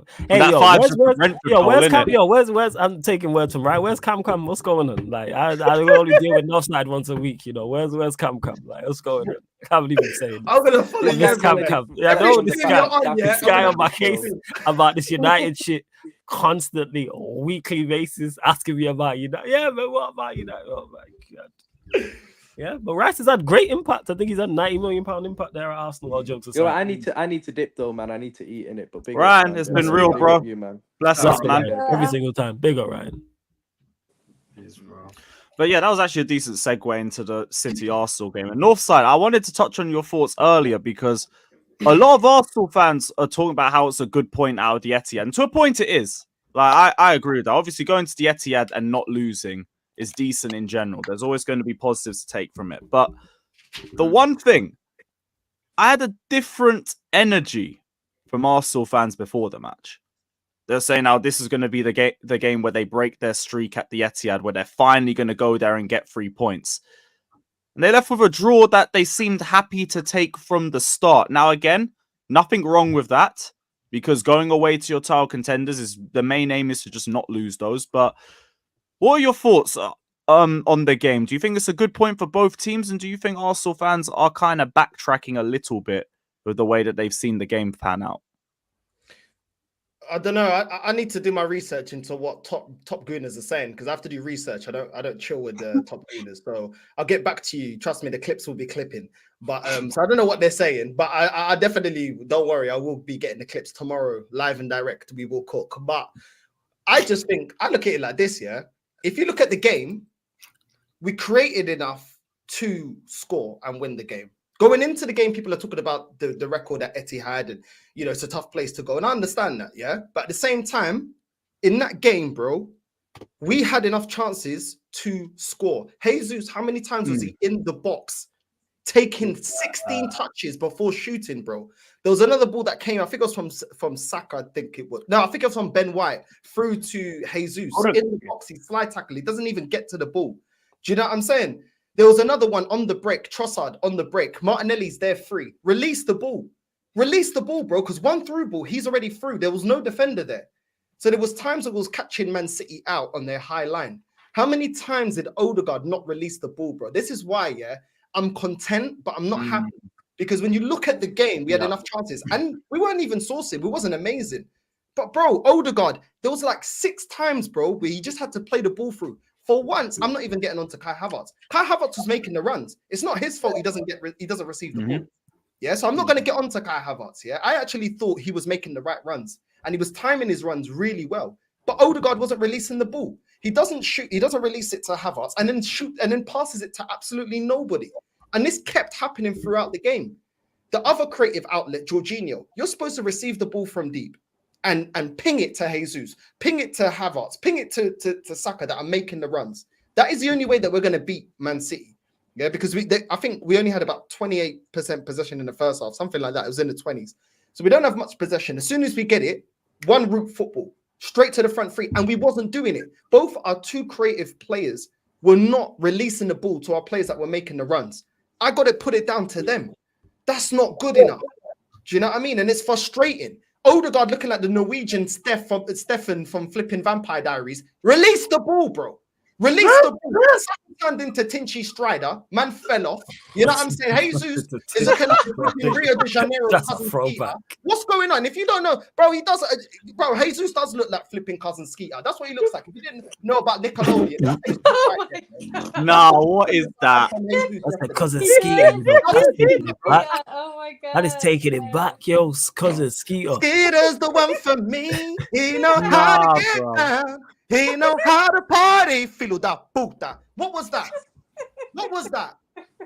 where's I'm taking words from right. Where's Cam? What's going on? Like, I only deal with Northside once a week. Where's Cam? Like, what's going on? I can't even say it. I'm gonna follow this Cam. Yeah, I know this guy on my case about this United shit constantly, weekly basis, asking me about United. Yeah, but what about United? Oh my god. Yeah, but Rice has had great impact. I think he's had £90 million impact there at Arsenal. All jokes aside. I need to dip though, man. I need to eat in it. But big Ryan, it's been real, bro. Bless us, man. Every single time. Big up, Ryan. But yeah, that was actually a decent segue into the City Arsenal game. And Northside, I wanted to touch on your thoughts earlier because a lot of Arsenal fans are talking about how it's a good point out of the Etihad. And to a point it is. Like I agree with that. Obviously going to the Etihad and not losing is decent in general. There's always going to be positives to take from it. But the one thing, I had a different energy from Arsenal fans before the match. They're saying now this is going to be the game where they break their streak at the Etihad, where they're finally going to go there and get 3 points. And they left with a draw that they seemed happy to take from the start. Now, again, nothing wrong with that, because going away to your title contenders is the main aim is to just not lose those. But what are your thoughts on the game? Do you think it's a good point for both teams? And do you think Arsenal fans are kind of backtracking a little bit with the way that they've seen the game pan out? I don't know. I need to do my research into what top gooners are saying, because I have to do research. I don't chill with the top gooners. So I'll get back to you. Trust me, the clips will be clipping. But so I don't know what they're saying. But I definitely, don't worry, I will be getting the clips tomorrow, live and direct. We will cook. But I just think, I look at it like this, yeah. If you look at the game, we created enough to score and win the game. Going into the game, people are talking about the record at Etihad and, it's a tough place to go. And I understand that, yeah? But at the same time, in that game, bro, we had enough chances to score. Jesus, how many times was he in the box taking 16 touches before shooting, bro. There was another ball that came, I think it was from Saka, I think it was. No, I think it was from Ben White through to Jesus in the box. He slide tackle. He doesn't even get to the ball. Do you know what I'm saying? There was another one on the break, Trossard on the break. Martinelli's there free. Release the ball. Release the ball, bro, because one through ball, he's already through. There was no defender there. So there was times it was catching Man City out on their high line. How many times did Odegaard not release the ball, bro? This is why, yeah, I'm content, but I'm not happy. Because when you look at the game, we had enough chances. And we weren't even sourcing. We wasn't amazing. But, bro, Odegaard, there was like 6 times, bro, where he just had to play the ball through. For once, I'm not even getting on to Kai Havertz. Kai Havertz was making the runs. It's not his fault he doesn't receive the ball. Yeah, so I'm not going to get on to Kai Havertz, yeah? I actually thought he was making the right runs. And he was timing his runs really well. But Odegaard wasn't releasing the ball. He doesn't shoot. He doesn't release it to Havertz and then passes it to absolutely nobody. And this kept happening throughout the game. The other creative outlet, Jorginho, you're supposed to receive the ball from deep and ping it to Jesus, ping it to Havertz, ping it to Saka that are making the runs. That is the only way that we're going to beat Man City. Yeah, because I think we only had about 28% possession in the first half, something like that. It was in the 20s. So we don't have much possession. As soon as we get it, one route football, straight to the front three, and we wasn't doing it. Both our 2 creative players were not releasing the ball to our players that were making the runs. I got to put it down to them. That's not good enough. Do you know what I mean? And it's frustrating. Odegaard looking like the Norwegian Stefan from flipping Vampire Diaries. Release the ball, bro. Release the ball. Turned into Tinchy Strider. Man fell off. You know what I'm saying? Jesus is looking like Rio de Janeiro. That's a throwback. What's going on? If you don't know, bro, Jesus does look like flipping cousin Skeeter. That's what he looks like. If you didn't know about Nickelodeon, Nah, what is that? That's the cousin Skeeter. Oh my god. That is taking it back, yo. Cousin Skeeter. Skeeter's the one for me. He know how to get down. He know how to party. Filo da puta. What was that? What was that?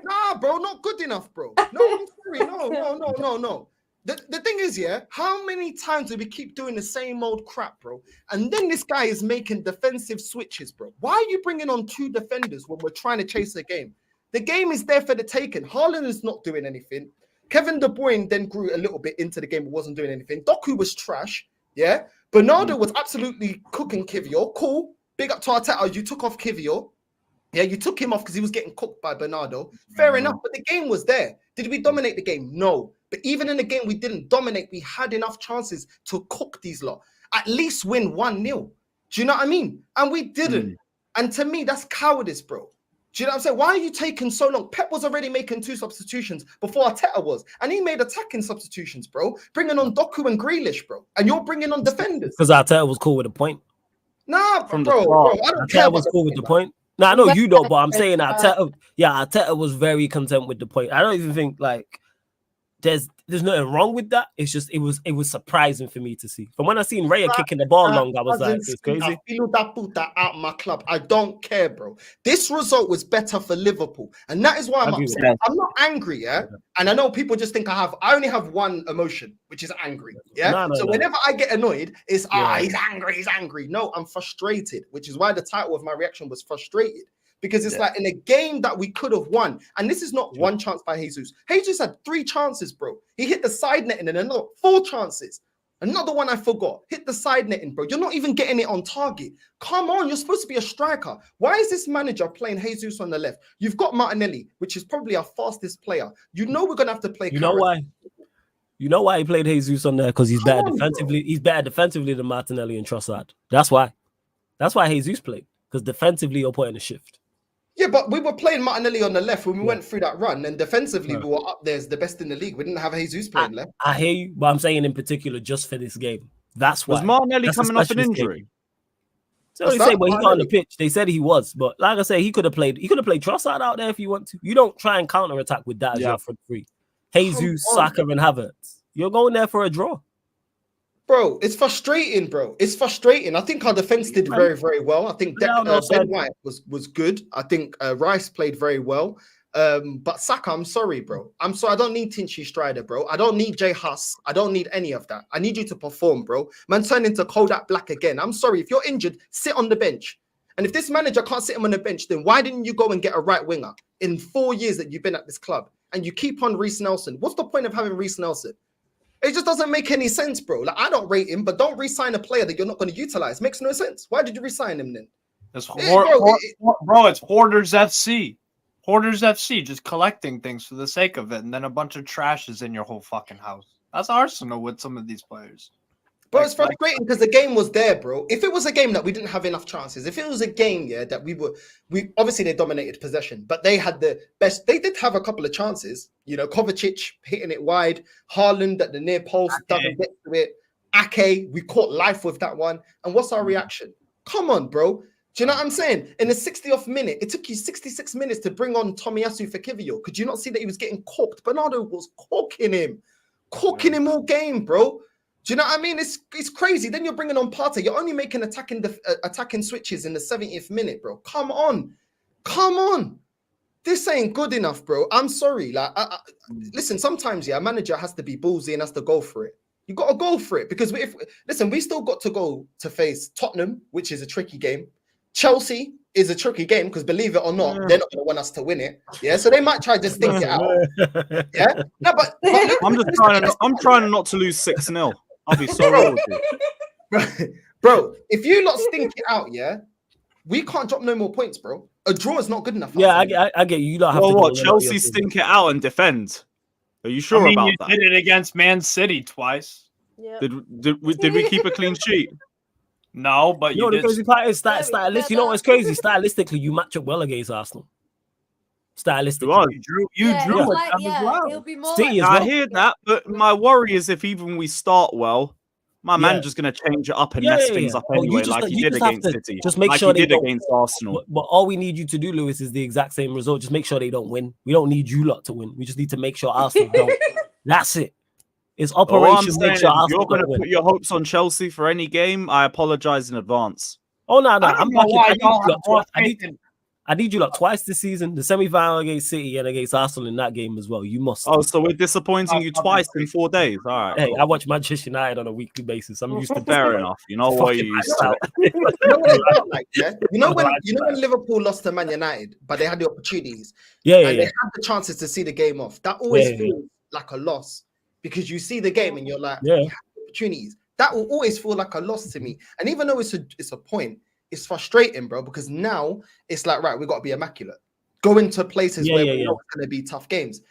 Nah, bro, not good enough, bro. No, I'm sorry. No. The thing is, yeah, how many times do we keep doing the same old crap, bro? And then this guy is making defensive switches, bro. Why are you bringing on 2 defenders when we're trying to chase the game? The game is there for the taking. Haaland is not doing anything. Kevin De Bruyne then grew a little bit into the game but wasn't doing anything. Doku was trash, yeah? Bernardo was absolutely cooking Kivior. Cool. Big up to Arteta. You took off Kivior. Yeah, you took him off because he was getting cooked by Bernardo. Fair enough, but the game was there. Did we dominate the game? No. But even in the game we didn't dominate, we had enough chances to cook these lot. At least win 1-0. Do you know what I mean? And we didn't. And to me, that's cowardice, bro. Do you know what I'm saying? Why are you taking so long? Pep was already making 2 substitutions before Arteta was. And he made attacking substitutions, bro. Bringing on Doku and Grealish, bro. And you're bringing on defenders. Because Arteta was cool with the point. Nah, bro. I don't care. Arteta was cool with the point. Nah, I know you don't, but I'm saying Arteta was very content with the point. I don't even think like there's nothing wrong with that. It's just it was surprising for me to see. From when I seen Raya kicking the ball long, I was like, it's crazy. I feel that put that out my club. I don't care, bro. This result was better for Liverpool, and that is why I'm upset. I'm not angry, yeah. And I know people just think I only have one emotion, which is angry, yeah. So whenever I get annoyed, it's he's angry. No, I'm frustrated, which is why the title of my reaction was frustrated. Because it's like in a game that we could have won. And this is not one chance by Jesus. Jesus had 3 chances, bro. He hit the side netting and another 4 chances. Another one I forgot. Hit the side netting, bro. You're not even getting it on target. Come on, you're supposed to be a striker. Why is this manager playing Jesus on the left? You've got Martinelli, which is probably our fastest player. You know we're going to have to play. You know why? You know why he played Jesus on there? Because he's better defensively. Bro. He's better defensively than Martinelli and Trossard. That's why. That's why Jesus played. Because defensively, you're putting a shift. Yeah, but we were playing Martinelli on the left when we went through that run, and defensively we were up there as the best in the league. We didn't have Jesus playing left. I hear you, but I'm saying in particular just for this game. That's why. Was Martinelli coming off an injury? So they say, but he got on the pitch. They said he was, but like I say, he could have played. He could have played Trossard out there if you want to. You don't try and counter attack with that as your front three. Jesus, Saka, and Havertz. You're going there for a draw. Bro, it's frustrating, bro. It's frustrating. I think our defense did very, very well. I think Ben White was good. I think Rice played very well. But Saka, I'm sorry, bro. I'm sorry. I don't need Tinchy Strider, bro. I don't need Jay Huss. I don't need any of that. I need you to perform, bro. Man, turn into Kodak Black again. I'm sorry. If you're injured, sit on the bench. And if this manager can't sit him on the bench, then why didn't you go and get a right winger in 4 years that you've been at this club? and you keep on Reece Nelson. What's the point of having Reece Nelson? It just doesn't make any sense, bro. Like, I don't rate him, but don't re-sign a player that you're not going to utilize. Makes no sense. Why did you re-sign him then? It's bro, it's Hoarders FC. Hoarders FC, just collecting things for the sake of it, and then a bunch of trash is in your whole fucking house. That's Arsenal with some of these players. Bro, it's frustrating because the game was there, bro. If it was a game that we didn't have enough chances, if it was a game, that we obviously they dominated possession, but they had the best. They did have a couple of chances, Kovacic hitting it wide, Haaland at the near post doesn't get to it. Ake, we caught life with that one. And what's our reaction? Come on, bro. Do you know what I'm saying? In the 60th minute, it took you 66 minutes to bring on Tomiyasu for Kiwior. Could you not see that he was getting cooked? Bernardo was cooking him all game, bro. Do you know what I mean? It's crazy. Then you're bringing on Partey. You're only making attacking switches in the 70th minute, bro. Come on. This ain't good enough, bro. I'm sorry. Like, listen. Sometimes, a manager has to be ballsy and has to go for it. You got to go for it because we still got to go to face Tottenham, which is a tricky game. Chelsea is a tricky game because, believe it or not, they're not going to want us to win it. Yeah, so they might try to stink it out. Yeah, no, but I'm trying not to lose 6-0. I'll be so real with you. Bro, if you lot stink it out, we can't drop no more points, bro. A draw is not good enough. Yeah, I get you. You don't have to. What? Chelsea stink it out and defend. Are you sure about that? You did it against Man City twice. Yeah. Did we keep a clean sheet? No, but you the did. crazy part is stylistically. You know what's crazy? Stylistically, you match up well against Arsenal. Stylistically, you drew it as well. It'll be more City like as well. I hear that, but my worry is if even we start well, my manager's going to change it up and mess things up anyway, like he did against City. Just make like sure he they did don't, against Arsenal. But all we need you to do, Lewis, is the exact same result. Just make sure they don't win. We don't need you lot to win. We just need to make sure Arsenal don't. That's it. It's Operation Make Sure Arsenal you're going to win. put your hopes on Chelsea for any game. I apologize in advance. Oh no! I need you lot twice this season. The semi-final against City and against Arsenal in that game as well. You must. Oh, so we're disappointing you twice in 4 days. All right. Hey, I watch Manchester United on a weekly basis. I'm used to fair enough. You know what you used to. You know what it felt like, You know when Liverpool lost to Man United, but they had the opportunities. They had the chances to see the game off. That always feels like a loss because you see the game and you're like, you have opportunities. That will always feel like a loss to me. And even though it's a point, it's frustrating, bro, because now it's like, right, we've got to be immaculate. Go into places where we know it's going to be tough games.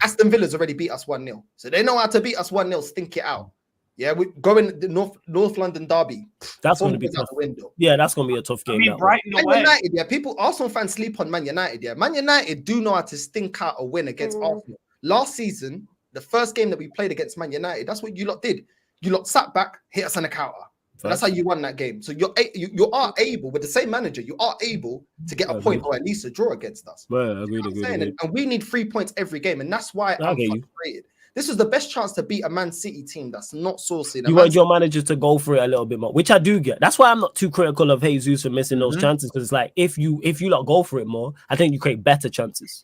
Aston Villa's already beat us 1-0. So they know how to beat us 1-0, stink it out. Yeah, we go in the North London derby. That's going to be tough. Yeah, that's going to be a tough game. Brighton Man United, Arsenal fans sleep on Man United. Yeah, Man United do know how to stink out a win against Arsenal. Last season, the first game that we played against Man United, that's what you lot did. You lot sat back, hit us on a counter. That's how you won that game. So you are able, with the same manager, you are able to get a point or at least a draw against us. Well, agreed. And we need 3 points every game, and that's why I'm frustrated. This is the best chance to beat a Man City team that's not sourcing. You want your manager to go for it a little bit more, which I do get. That's why I'm not too critical of Jesus for missing those chances, because it's like if you lot go for it more, I think you create better chances.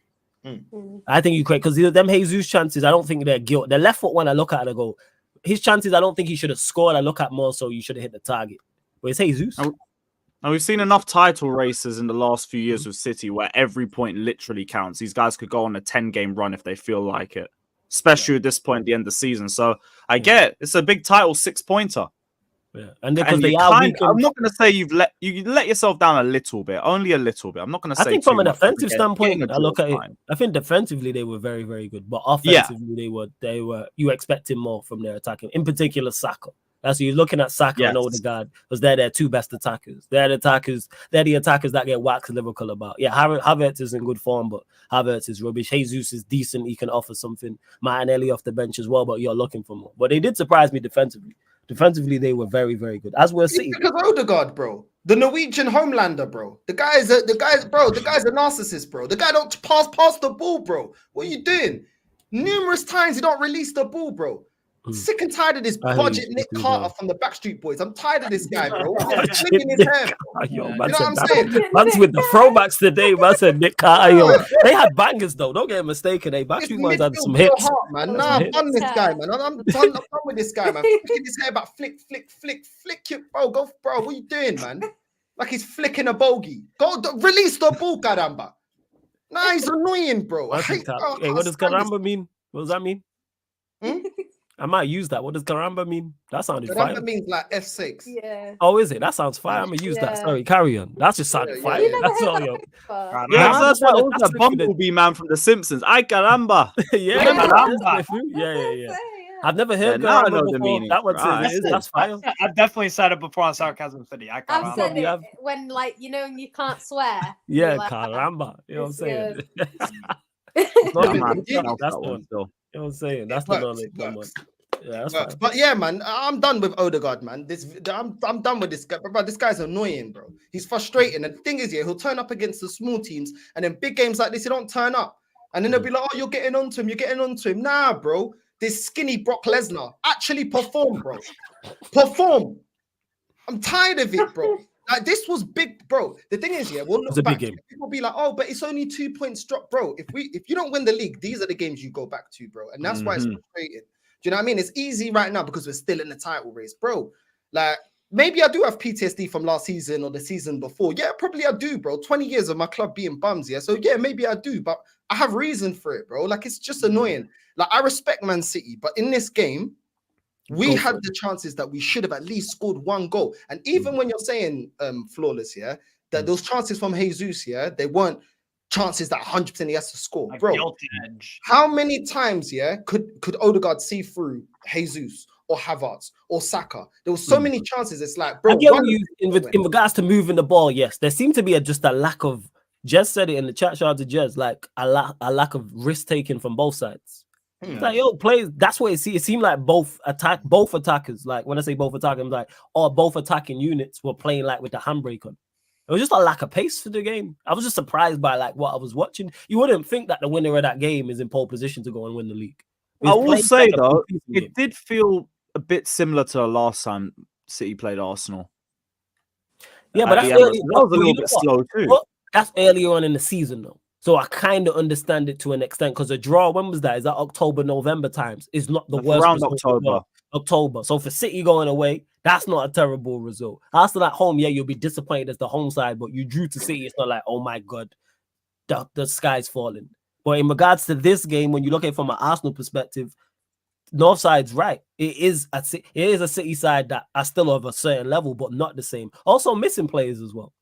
I think you create, because them Jesus chances, I don't think they're guilt. The left foot one, I look at and I go, his chances, I don't think he should have scored. I look at more so you should have hit the target. But it's Jesus. And we've seen enough title races in the last few years with City where every point literally counts. These guys could go on a 10-game run if they feel like it, especially at this point at the end of the season. So I get it. It's a big title 6-pointer. Yeah, and because they are weak. I'm not going to say you let yourself down a little bit, only a little bit. I'm not going to say. I think from an offensive standpoint, I look at it. I think defensively they were very, very good, but offensively they were. You expecting more from their attacking, in particular Saka. That's you're looking at Saka and Odegaard because they're their two best attackers. They're the attackers that get waxed Liverpool about. Yeah, Havertz is in good form, but Havertz is rubbish. Jesus is decent. He can offer something. Martinelli off the bench as well, but you're looking for more. But they did surprise me defensively. Defensively, they were very, very good. As we're seeing, because Odegaard, bro, the Norwegian Homelander, bro, the guy's a narcissist, bro. The guy don't pass the ball, bro. What are you doing? Numerous times he don't release the ball, bro. Sick and tired of this budget Nick Carter from the Backstreet Boys. I'm tired of this guy, bro. He's flicking his hair, bro. You know what I'm saying? Man's with the throwbacks today. Man said Nick Carter. Yo. They had bangers though. Don't get mistaken. Backstreet Boys had some hits. Heart, man. Nah, I'm done this guy, man. I'm done with this guy, man. Flicking his hair back, flick it, bro. Go, bro. What are you doing, man? Like he's flicking a bogey. Go release the ball, caramba. Nah, he's annoying, bro. Hey, what does Caramba mean? What does that mean? I might use that. What does Caramba mean? That sounded fire. Caramba means like F6. Yeah. Oh, is it? That sounds fire. I'm gonna use that. Sorry, carry on. That just sounded fire. You never That's heard all, that yo. before? Yeah, that's what was the Bumblebee man from The Simpsons. Ay caramba. Yeah. I've never heard now I Caramba know the before. meaning. That one says that's fire. I've definitely said it before on Sarcasm City. I've said it when, like, you know, you can't swear. Yeah, like, caramba. You know what I'm saying? That's the You one. know what I'm saying? That's the knowledge. Yeah, that's but yeah, man, I'm done with Odegaard, man. I'm done with this guy, bro. This guy's annoying, bro. He's frustrating. And the thing is, he'll turn up against the small teams, and then big games like this, he don't turn up. And then they'll be like, "Oh, you're getting onto him. Nah, bro. This skinny Brock Lesnar actually perform, bro. Perform. I'm tired of it, bro. Like, this was big, bro. The thing is, we'll look back. People be like, "Oh, but it's only 2 points drop, bro." If you don't win the league, these are the games you go back to, bro. And that's why it's frustrating. Do you know what I mean? It's easy right now because we're still in the title race, bro. Like, maybe I do have PTSD from last season or the season before. Yeah, probably I do, bro. 20 years of my club being bums, yeah. So yeah, maybe I do, but I have reason for it, bro. Like, it's just annoying. Like, I respect Man City, but in this game, we had the chances that we should have at least scored one goal. And even when you're saying flawless, yeah, that those chances from Jesus, yeah, they weren't chances that 100% he has to score, like, bro. How many times, yeah, could Odegaard see through Jesus or Havertz or Saka? There were so many chances. It's like, bro, I get what you in regards to moving the ball. Yes, there seemed to be just a lack of. Jez said it in the chat. Shout out to Jez, like a lack of risk taking from both sides. It's like, yo, plays. That's what it seemed like both attackers. Like, when I say both attackers, I'm like, both attacking units were playing like with the handbrake on. It was just a lack of pace for the game. I was just surprised by like what I was watching. You wouldn't think that the winner of that game is in pole position to go and win the league. I will say though, it did feel a bit similar to the last time City played Arsenal. Yeah, but that was a little bit slow too. Well, that's earlier on in the season though. So I kind of understand it to an extent because the draw, when was that? Is that October, November times? Is not the worst. Around October. So for City going away, that's not a terrible result. Arsenal at home, yeah, you'll be disappointed as the home side, but you drew to City. It's not like, oh my God, the sky's falling. But in regards to this game, when you look at it from an Arsenal perspective, Northside's right. It is a City side that are still of a certain level, but not the same. Also missing players as well.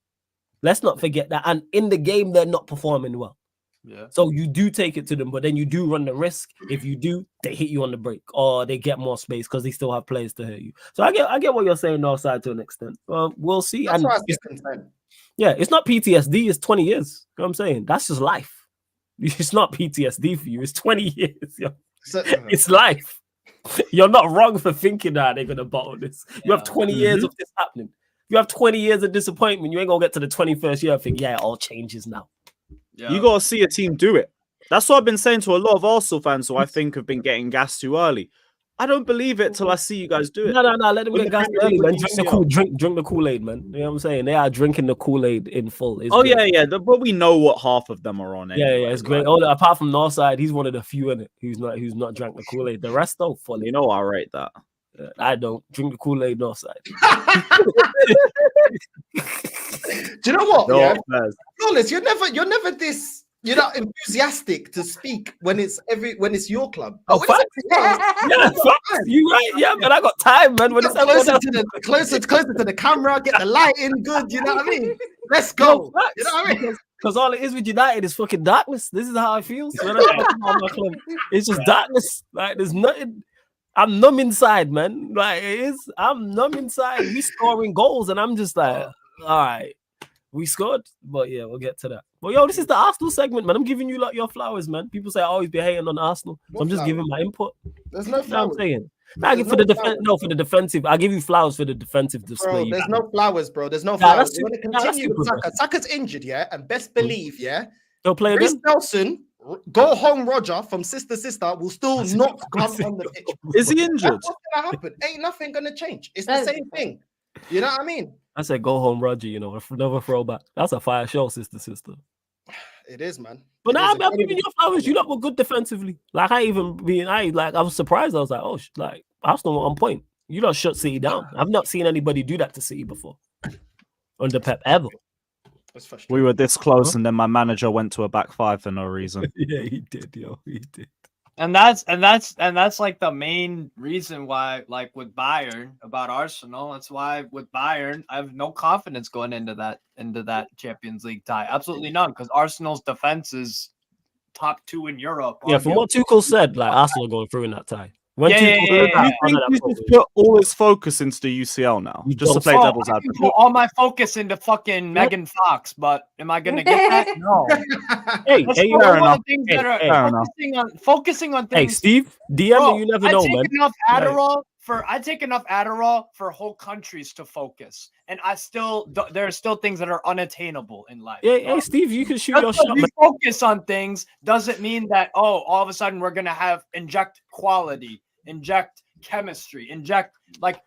Let's not forget that. And in the game, they're not performing well. Yeah. So you do take it to them, but then you do run the risk. If you do, they hit you on the break or they get more space because they still have players to hurt you. So I get what you're saying, Northside, to an extent. We'll see. That's and it's not PTSD. It's 20 years. You know what I'm saying? That's just life. It's not PTSD for you. It's 20 years. Yo. It's life. You're not wrong for thinking that they're gonna bottle this. You have 20 years of this happening. You have 20 years of disappointment. You ain't gonna get to the 21st year and think, yeah, it all changes now. Yeah. You got to see a team do it. That's what I've been saying to a lot of Arsenal fans who I think have been getting gassed too early. I don't believe it till I see you guys do it. No. Let them get gassed early, man. Drink the Kool-Aid, man. You know what I'm saying? They are drinking the Kool-Aid in full. It's great. Yeah. But we know what half of them are on it. Yeah, it's great. Apart from Northside, he's one of the few in it who's not drank the Kool-Aid. The rest, though, fully. You know, I rate that. I don't drink the Kool-Aid Northside. Do you know what? No, yeah, Flawless, you're never this. You're not enthusiastic to speak when it's your club. Oh, you right? Yeah, man. I got time, man. When it's closer to the camera, get the lighting good. You know what I mean? Let's go. You know what I mean? Because all it is with United is fucking darkness. This is how I feel. When my club. It's just darkness. Like there's nothing. I'm numb inside, man. Like it is. I'm numb inside. We scoring goals, and I'm just like, all right, we scored. But yeah, we'll get to that. But yo, this is the Arsenal segment, man. I'm giving you like your flowers, man. People say I always be hating on Arsenal, so I'm just giving my input. There's no flowers. I'm saying. I give for the defense. No, for the defensive. I give you flowers for the defensive display. Bro, there's no flowers, bro. There's no flowers. You want to continue with Saka. Saka's injured, yeah, and best believe, yeah. They'll play again. Nelson. Go home, Roger from Sister will still not come on the pitch. Is he injured? What's gonna happen? Ain't nothing gonna change. It's the same thing. You know what I mean? I said go home, Roger. You know, another throwback. That's a fire show, Sister. It is, man. But now I'm giving you flowers. You lot were good defensively. Like I was surprised. I was like, oh, like Arsenal on point. You lot shut City down. I've not seen anybody do that to City before under Pep ever. We were this close, and then my manager went to a back five for no reason. Yeah, he did, yo. He did. And that's like the main reason why, like with Bayern about Arsenal, that's why with Bayern I have no confidence going into that Champions League tie. Absolutely none, because Arsenal's defense is top 2 in Europe. Yeah, from what Tuchel said, like Arsenal are going through in that tie. When Do you think he's just put all his focus into the UCL now, just to play devil's advocate? Put all my focus into fucking Megan Fox, but am I gonna get that? No. Hey, fair enough. Focusing on things. Hey, Steve, DM, you never know, man. I take enough Adderall for whole countries to focus, and there are still things that are unattainable in life. Yeah, hey, Steve, you can shoot your shot. We focus on things doesn't mean that all of a sudden we're gonna inject quality, inject chemistry, inject like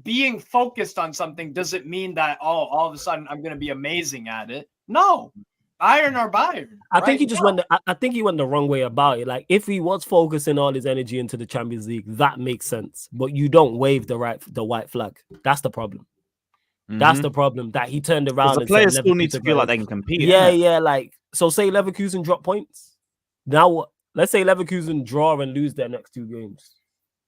being focused on something doesn't mean that all of a sudden I'm gonna be amazing at it. No. Bayern or Bayern. I think he just went. I think he went the wrong way about it. Like if he was focusing all his energy into the Champions League, that makes sense. But you don't wave the white flag. That's the problem. That's the problem. That he turned around. The and players said, still need to feel like they can compete. Yeah. Like so, say Leverkusen drop points. Now what? Let's say Leverkusen draw and lose their next 2 games.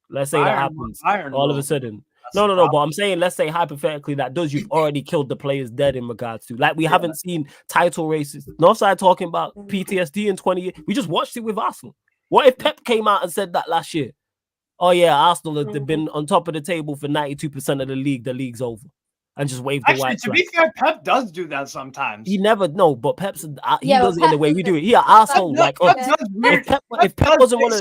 Let's say that happens. All of a sudden. No. But I'm saying, let's say hypothetically that you've already killed the players dead in regards to like we haven't seen title races. Northside talking about PTSD in 20 years. We just watched it with Arsenal. What if Pep came out and said that last year? Oh yeah, Arsenal have been on top of the table for 92% of the league. The league's over. And just wave the white flag. To be fair, Pep does do that sometimes. He never but Pep's he does it in the way we do it. He an asshole like if Pep wasn't one of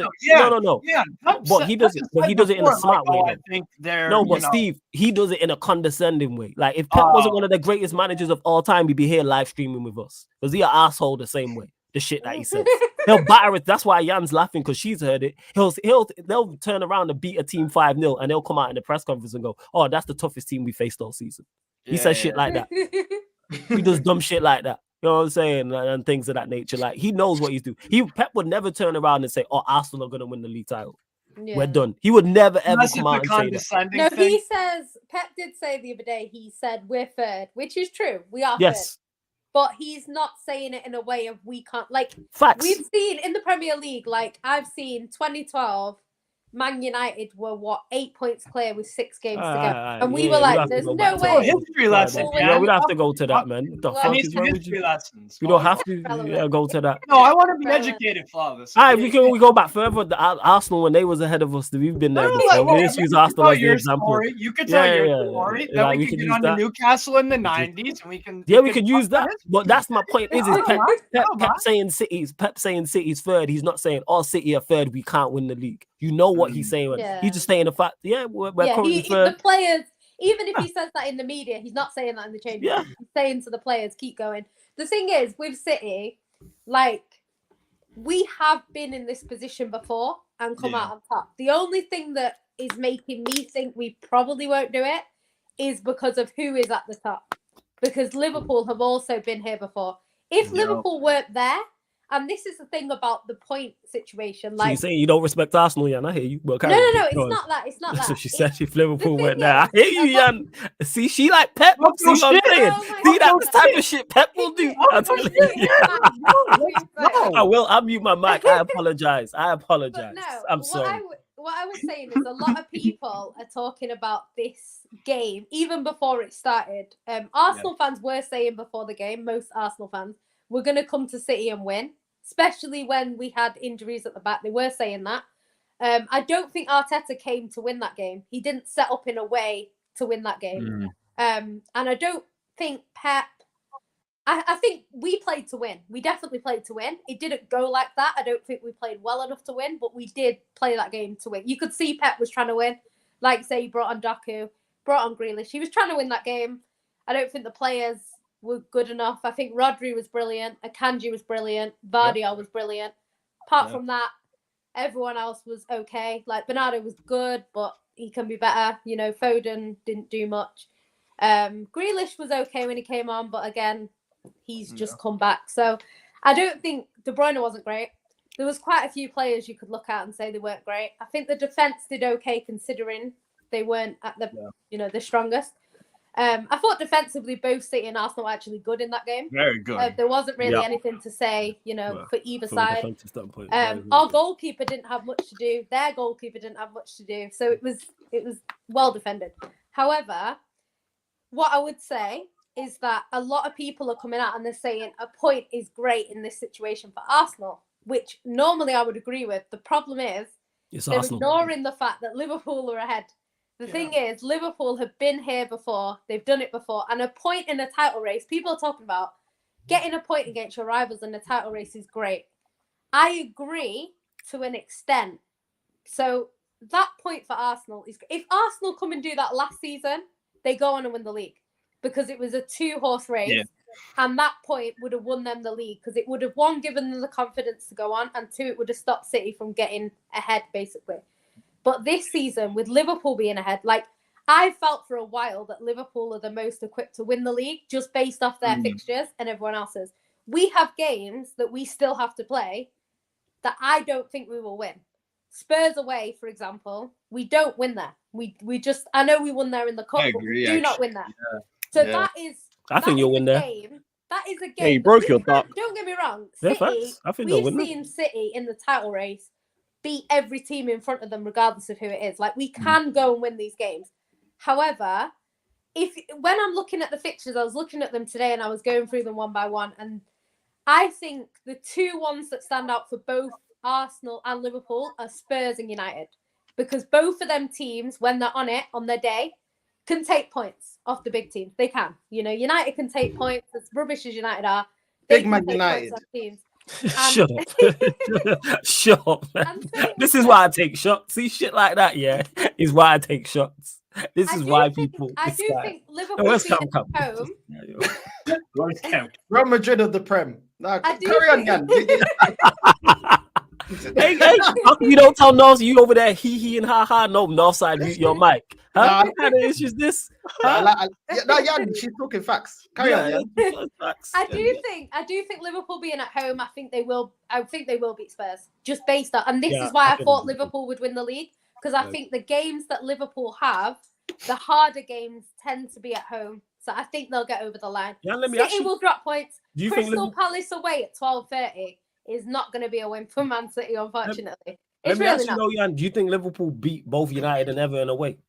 no. Yeah, but he does it. But he does it in a smart way. I think they're Steve, he does it in a condescending way. Like if Pep wasn't one of the greatest managers of all time, he'd be here live streaming with us. Because he an asshole the same way. The shit that he says. He'll batter it. That's why Jan's laughing because she's heard it. They'll turn around and beat a team 5-0 and they'll come out in the press conference and go, "Oh, that's the toughest team we faced all season." He says shit like that. He does dumb shit like that. You know what I'm saying? And things of that nature. Like he knows what he's doing. Pep would never turn around and say, "Oh, Arsenal are gonna win the league title. We're done." He would never ever come out and say that. No, he says Pep did say the other day. He said we're third, which is true. We are third. But he's not saying it in a way of we can't. Like, facts. We've seen in the Premier League, like, I've seen 2012, Man United were, 8 points clear with 6 games to go. And we were like, there's no way. History lesson. Yeah, we'd have to go to that, man. The fuck is wrong with you? We don't have to go to that. No, I want to be educated, Flawless. All right, we go back further. The Arsenal, when they was ahead of us, we've been there before. We just use Arsenal as the example. You could tell your story. Then we can get on to Newcastle in the 90s. And we can use that. But that's my point. Is Pep saying City's third. He's not saying, "Oh, City are third. We can't win the league." You know what he's saying. He's just saying the fact, we're currently third. The players, even if he says that in the media, he's not saying that in the change room. He's saying to the players, keep going. The thing is, with City, like, we have been in this position before and come out on top. The only thing that is making me think we probably won't do it is because of who is at the top. Because Liverpool have also been here before. If Liverpool weren't there, and this is the thing about the point situation. Like, so you're saying you don't respect Arsenal, Jan? I hear you. No, it's not that. It's not that. So she said if Liverpool went there. I hear you, Jan. See, she like Pep. See what I'm saying? See, that's the type of shit Pep will do. I will. I'll mute my mic. I apologize. I'm sorry. What I was saying is a lot of people are talking about this game even before it started. Arsenal fans were saying before the game, most Arsenal fans, we're going to come to City and win, especially when we had injuries at the back. They were saying that. I don't think Arteta came to win that game. He didn't set up in a way to win that game. And I don't think Pep... I think we played to win. We definitely played to win. It didn't go like that. I don't think we played well enough to win, but we did play that game to win. You could see Pep was trying to win. Like, say, he brought on Doku, brought on Grealish. He was trying to win that game. I don't think the players were good enough. I think Rodri was brilliant. Akanji was brilliant. Vardiol was brilliant. Apart from that, everyone else was okay. Like, Bernardo was good, but he can be better. You know, Foden didn't do much. Grealish was okay when he came on, but again, he's just come back. So I don't think De Bruyne wasn't great. There was quite a few players you could look at and say they weren't great. I think the defense did okay considering they weren't at the the strongest. I thought defensively both City and Arsenal were actually good in that game. Very good. There wasn't really anything to say, for either side. Our goalkeeper didn't have much to do. Their goalkeeper didn't have much to do. So it was well defended. However, what I would say is that a lot of people are coming out and they're saying a point is great in this situation for Arsenal, which normally I would agree with. The problem is they're ignoring the fact that Liverpool are ahead. The thing is, Liverpool have been here before. They've done it before. And a point in a title race, people are talking about getting a point against your rivals in the title race is great. I agree to an extent. So that point for Arsenal is, if Arsenal come and do that last season, they go on and win the league because it was a 2-horse race. Yeah. And that point would have won them the league because it would have, one, given them the confidence to go on, and 2, it would have stopped City from getting ahead, basically. But this season, with Liverpool being ahead, I felt for a while that Liverpool are the most equipped to win the league just based off their fixtures and everyone else's. We have games that we still have to play that I don't think we will win. Spurs away, for example, we don't win there. We just, I know we won there in the cup, but we do not win there. Yeah. So that is, I think you'll win there. That is a game. Yeah, you broke your duck. Don't get me wrong. City, we've seen City in the title race beat every team in front of them, regardless of who it is. We can go and win these games. However, when I'm looking at the fixtures, I was looking at them today and I was going through them one by one. And I think the 2 ones that stand out for both Arsenal and Liverpool are Spurs and United. Because both of them teams, when they're on it, on their day, can take points off the big teams. They can. United can take points. As rubbish as United are. Big Man United. Shut up. Shut up, man. This is why I take shots. See, shit like that, is why I take shots. This is why people. I do think Liverpool being at home. Real Madrid of the Prem. No, carry on, Jan. Hey, you don't tell North you over there he and ha. No, Northside, mute your mic. Huh? What kind of issue is this? Jan, she's talking facts. Carry on, Jan. I do think Liverpool being at home, I think they will beat Spurs. Just based on, and this is why I thought Liverpool would win the league. Because I think the games that Liverpool have, the harder games tend to be at home. So I think they'll get over the line. City will drop points. Crystal Palace away at 12:30 is not going to be a win for Man City, unfortunately. It's really not. Jan, do you think Liverpool beat both United and Everton away?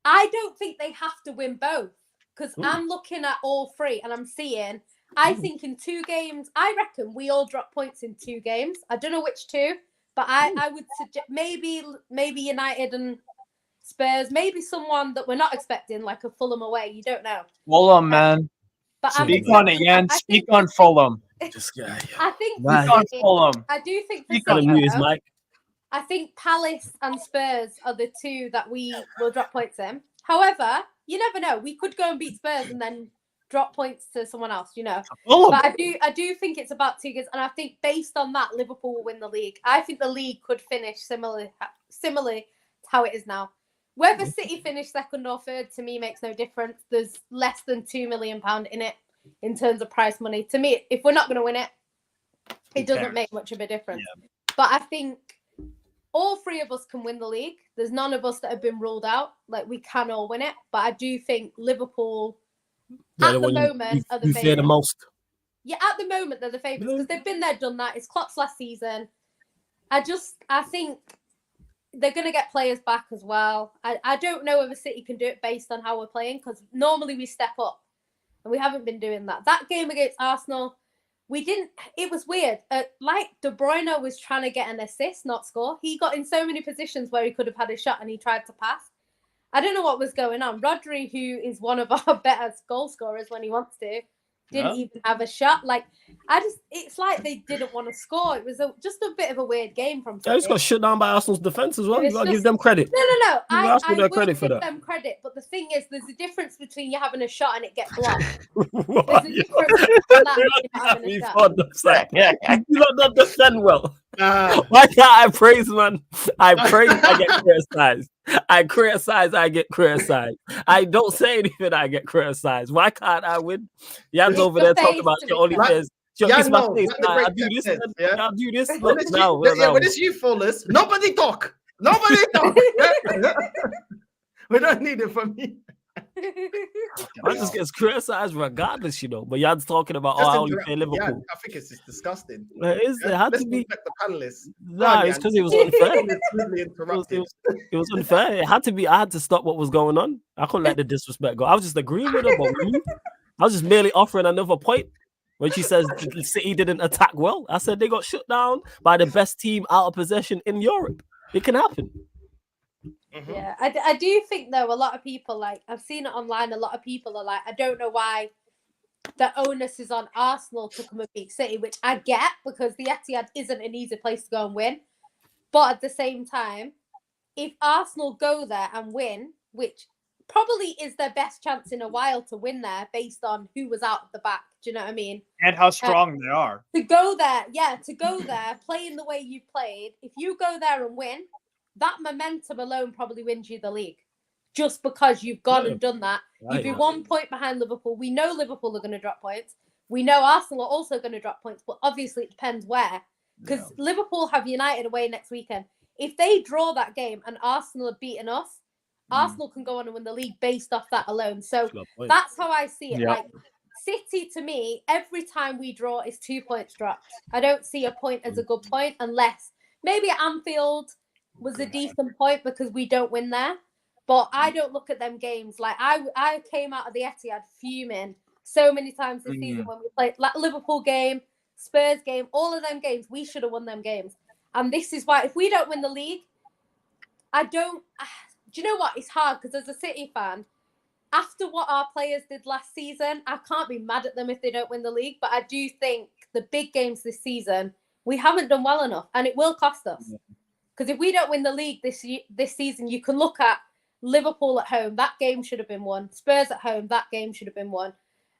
I don't think they have to win both. Because I'm looking at all 3 and I'm seeing, I think in 2 games, I reckon we all drop points in 2 games. I don't know which 2. But I would suggest maybe United and Spurs, maybe someone that we're not expecting, like a Fulham away. You don't know. Fulham, man. But speak on it, Jan. Speak on Fulham. I think on Fulham. I do think I think Palace and Spurs are the 2 that we will drop points in. However, you never know. We could go and beat Spurs and then drop points to someone else, But I do think it's about 2 games, and I think based on that, Liverpool will win the league. I think the league could finish similarly to how it is now. Whether City finish 2nd or 3rd, to me, makes no difference. There's less than £2 million in it in terms of prize money. To me, if we're not going to win it, it doesn't make much of a difference. Yeah. But I think all 3 of us can win the league. There's none of us that have been ruled out. We can all win it. But I do think Liverpool, at the moment, are the favourites. The most. Yeah, at the moment, they're the favourites because they've been there, done that. It's Klopp's last season. I think they're going to get players back as well. I don't know if a City can do it based on how we're playing because normally we step up and we haven't been doing that. That game against Arsenal, we didn't. It was weird. De Bruyne was trying to get an assist, not score. He got in so many positions where he could have had a shot and he tried to pass. I don't know what was going on. Rodri, who is one of our better goal scorers when he wants to, didn't even have a shot. It's like they didn't want to score. It was just a bit of a weird game from City. They just got shut down by Arsenal's defence as well. You got to give them credit. No. I will credit for give them credit. But the thing is, there's a difference between you having a shot and it gets blocked. There's a difference between that and you having a shot. You don't defend well. Why can't I praise, man? I praise, I get criticized. I criticize, I get criticized. I don't say anything, I get criticized. Why can't I win? Jan's over there talking about your only players. I'll do this. I'll do this. Look, when it's you, foolish. Nobody talk. We don't need it from me. I just gets criticized regardless, you know. But Jan's talking about, I only play Liverpool. Yeah, I think it's just disgusting. It had Let's to be. respect the panelists. Nah, it's because it was unfair. It was unfair. It had to be. I had to stop what was going on. I couldn't let the disrespect go. I was just agreeing with her, but I was just merely offering another point. When she says the City didn't attack well, I said they got shut down by the best team out of possession in Europe. It can happen. Yeah, I do think though a lot of people, like I've seen it online, a lot of people are like, I don't know why the onus is on Arsenal to come and beat City, which I get because the Etihad isn't an easy place to go and win. But at the same time, if Arsenal go there and win, which probably is their best chance in a while to win there based on who was out of the back. Do you know what I mean? And how strong they are. To go there, playing the way you played, if you go there and win, that momentum alone probably wins you the league. Just because you've gone and done that. You'd be 1 point behind Liverpool. We know Liverpool are going to drop points. We know Arsenal are also going to drop points, but obviously it depends where. Because Liverpool have United away next weekend. If they draw that game and Arsenal are beating us, Arsenal can go on and win the league based off that alone. So that's how I see it. Like City, to me, every time we draw is 2 points dropped. I don't see a point as a good point unless maybe Anfield was a decent point because we don't win there. But I don't look at them games. Like I came out of the Etihad fuming so many times this season when we played like Liverpool game, Spurs game, all of them games, we should have won them games. And this is why if we don't win the league, do you know what? It's hard because as a City fan, after what our players did last season, I can't be mad at them if they don't win the league. But I do think the big games this season, we haven't done well enough and it will cost us. Because if we don't win the league this season, you can look at Liverpool at home. That game should have been won. Spurs at home. That game should have been won.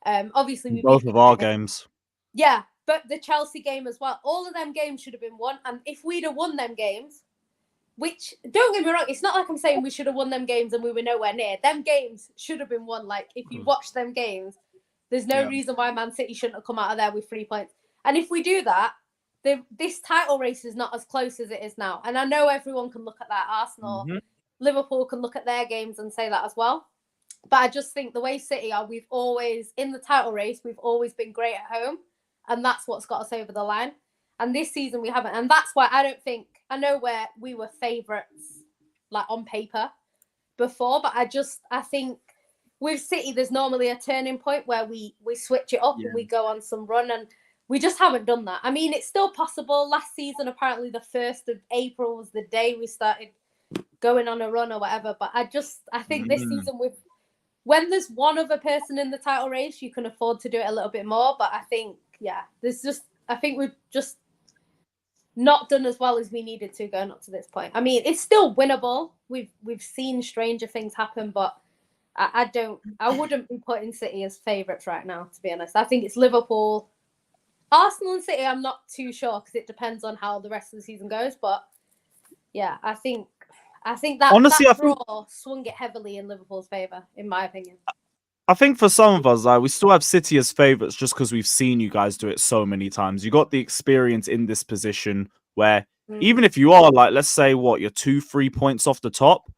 Obviously, we both of our games. Yeah, but the Chelsea game as well. All of them games should have been won. And if we'd have won them games, which, don't get me wrong, it's not like I'm saying we should have won them games and we were nowhere near. Them games should have been won. Like, if you watch them games, there's no reason why Man City shouldn't have come out of there with 3 points. And if we do that, this title race is not as close as it is now. And I know everyone can look at that. Arsenal, Liverpool can look at their games and say that as well. But I just think the way City are, we've always, in the title race, we've always been great at home. And that's what's got us over the line. And this season we haven't. And that's why I know where we were favourites, like on paper before, but I think with City, there's normally a turning point where we switch it up and we go on some run, and we just haven't done that. I mean, it's still possible. Last season, apparently the 1st of April was the day we started going on a run or whatever, but I think this season when there's one other person in the title race, you can afford to do it a little bit more, but I think, I think we've just not done as well as we needed to going up to this point. I mean, it's still winnable. We've seen stranger things happen, but I wouldn't be putting City as favourites right now, to be honest. I think it's Liverpool. Arsenal and City, I'm not too sure because it depends on how the rest of the season goes. But yeah, I think that honestly, that draw swung it heavily in Liverpool's favour, in my opinion. I think for some of us, we still have City as favourites just because we've seen you guys do it so many times. You got the experience in this position where even if you are like, let's say you're 2-3 points off the top,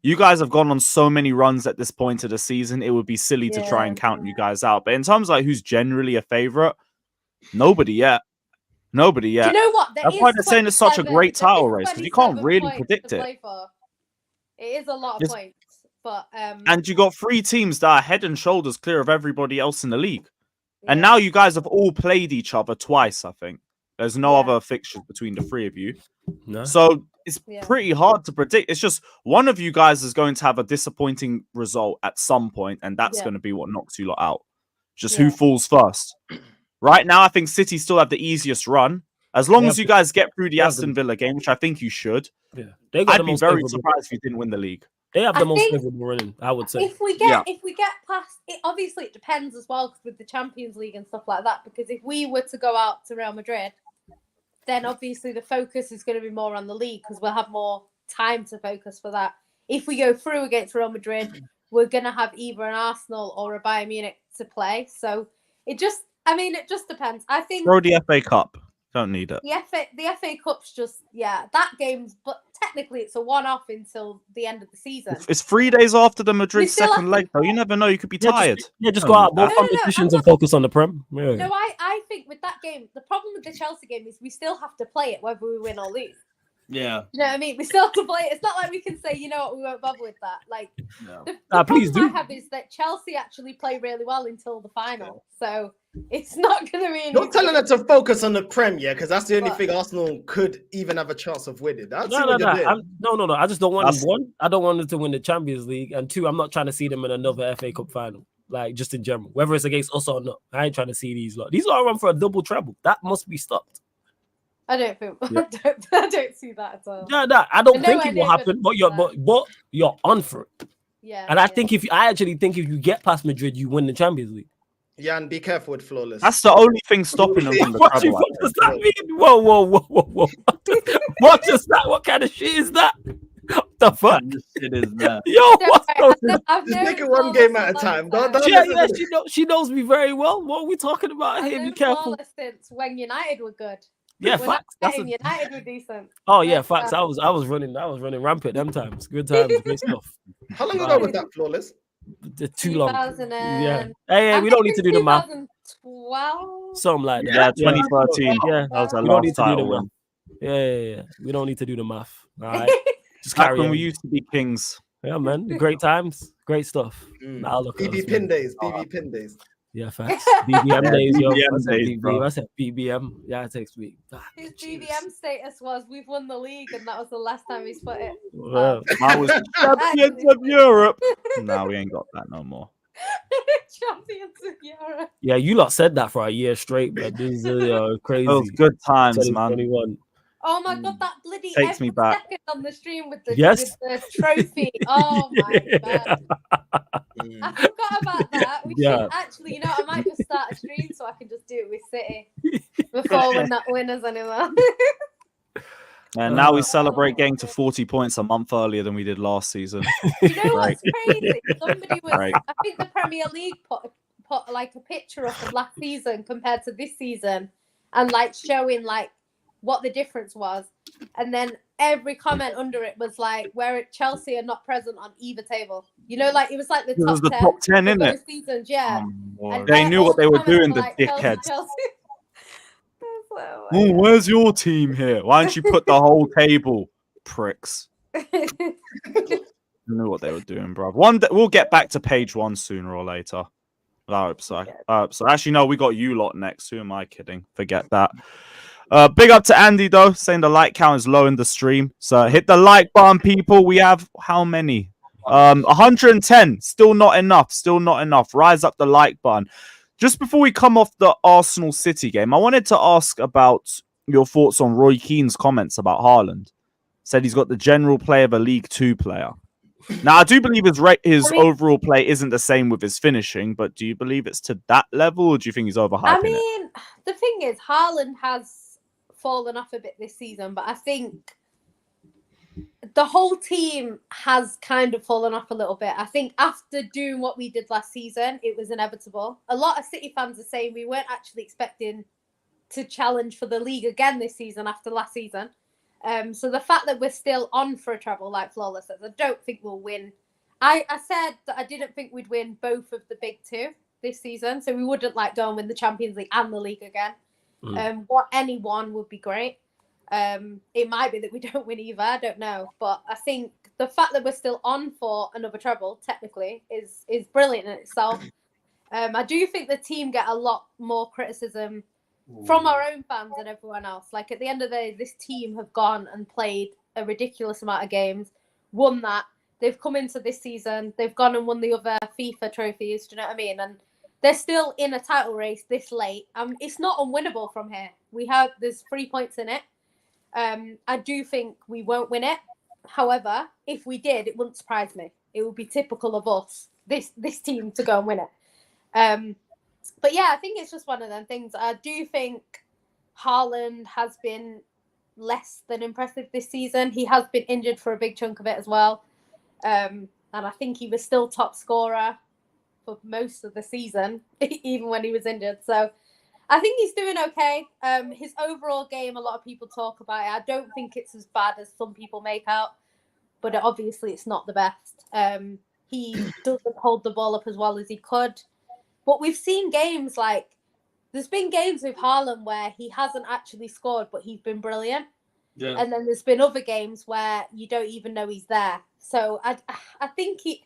you guys have gone on so many runs at this point of the season. It would be silly to try and count you guys out. But in terms of like who's generally a favourite, nobody yet. Nobody yet. Do you know what? That's why they're saying it's such a great title race because you can't really predict it. It is a lot of points. But, and you got 3 teams that are head and shoulders clear of everybody else in the league. And now you guys have all played each other twice, I think. There's no other fixtures between the 3 of you. No. So it's pretty hard to predict. It's just one of you guys is going to have a disappointing result at some point, and that's going to be what knocks you lot out. Just who falls first. Right now, I think City still have the easiest run. As long as you guys get through the Aston Villa game, which I think you should, I'd be very surprised if you didn't win the league. They have the most favorable running, I would say. If we get past it, obviously it depends as well with the Champions League and stuff like that. Because if we were to go out to Real Madrid, then obviously the focus is going to be more on the league because we'll have more time to focus for that. If we go through against Real Madrid, we're going to have either an Arsenal or a Bayern Munich to play. So it just depends. I think throw the FA Cup. Don't need it. The FA Cup's just that game's. But technically it's a one-off until the end of the season. It's 3 days after the Madrid second leg, though. You never know. You could be tired. Just go out both competitions and focus on the Prem. Yeah. No, I think with that game, the problem with the Chelsea game is we still have to play it whether we win or lose. Yeah. You know what I mean? We still have to play it. It's not like we can say, you know what, we won't bother with that. Like, the please problem do. I have is that Chelsea actually play really well until the final. So it's not going to be. You're telling her to focus on the Prem, yeah? Because that's the only thing Arsenal could even have a chance of winning. No. I just don't want them. One, I don't want them to win the Champions League, and two, I'm not trying to see them in another FA Cup final. Like, just in general, whether it's against us or not, I ain't trying to see these lot. These lot are run for a double treble. That must be stopped. I don't think. I don't see that at all. No, I don't think it will happen. But you're on for it. Yeah. And I actually think if you get past Madrid, you win the Champions League. Yeah, and be careful with flawless. That's the only thing stopping them from the What treble. does that mean? Whoa. What does that? What kind of shit is that? What the fuck? Shit is that. Yo, what's going on? Just make it one game at a time. She knows me very well. What are we talking about here? Be careful. Since when United were good. Yeah, When facts. United were decent. Oh yeah, facts. I was running rampant them times. Good times, great stuff. How long ago was that, flawless? Too long. 2000 Yeah. Hey, we don't need to do the math. 2012. Something like that. Yeah, 2013. Yeah, that was our we don't last need to do the title math. win. Yeah. We don't need to do the math. All right. Just Back carry when on. we used to be kings. Yeah, man. Great times, great stuff. Now look at us, BB man. pin days. BB pin days. Yeah, facts. BBM days, yo. BBM days, bro. I said BBM. Yeah, it takes me. His BBM status was we've won the league, and that was the last time he's put it. Well, I was champions of Europe. No, we ain't got that no more. Champions of Europe. yeah, you lot said that for a year straight, but this is crazy. Those good times, man. 2021. Oh my god, that bloody Takes me back. second on the stream with the, Yes. with the trophy. Oh my god. I forgot about that. We should actually, you know, I might just start a stream so I can just do it with City before we're not winners anymore. And now we celebrate getting to 40 points a month earlier than we did last season. You know what's crazy? Somebody was, I think the Premier League put like a picture up of last season compared to this season, and like showing like what the difference was, and then every comment under it was like, where Chelsea are not present on either table. You know, like it was like the top 10. Top 10, of innit? those seasons, yeah. And They knew what they were doing, the like, dickheads. Chelsea. Oh, where's your team here? Why don't you put the whole table, pricks? I knew what they were doing, bro. One day, we'll get back to page one sooner or later. I hope so. Actually, no, we got you lot next. Who am I kidding? Forget that. Big up to Andy, though, saying the like count is low in the stream. So hit the like button, people. We have how many? 110. Still not enough. Still not enough. Rise up the like button. Just before we come off the Arsenal City game, I wanted to ask about your thoughts on Roy Keane's comments about Haaland. Said he's got the general play of a League Two player. Now, I do believe his overall play isn't the same with his finishing, but do you believe it's to that level, or do you think he's overhyping I mean, the thing is, Haaland has fallen off a bit this season, but I think the whole team has kind of fallen off a little bit. I think after doing what we did last season, it was inevitable. A lot of City fans are saying we weren't actually expecting to challenge for the league again this season after last season. So the fact that we're still on for a treble, like Flawless says, I don't think we'll win. I said that I didn't think we'd win both of the big two this season, so we wouldn't like go and win the Champions League and the league again. Any one would be great. It might be that we don't win either, I don't know. But I think the fact that we're still on for another treble, technically, is brilliant in itself. I do think the team get a lot more criticism from our own fans and everyone else. Like, at the end of the day, this team have gone and played a ridiculous amount of games, won that. They've come into this season, they've gone and won the other FIFA trophies, do you know what I mean? And they're still in a title race this late. It's not unwinnable from here. There's 3 points in it. I do think we won't win it. However, if we did, it wouldn't surprise me. It would be typical of us, this team, to go and win it. But yeah, I think it's just one of them things. I do think Haaland has been less than impressive this season. He has been injured for a big chunk of it as well. And I think he was still top scorer for most of the season, even when he was injured. So I think he's doing okay. His overall game, a lot of people talk about it. I don't think it's as bad as some people make out, but obviously it's not the best. He doesn't hold the ball up as well as he could. But we've seen games like, there's been games with Haaland where he hasn't actually scored, but he's been brilliant. Yeah. And then there's been other games where you don't even know he's there. So I think he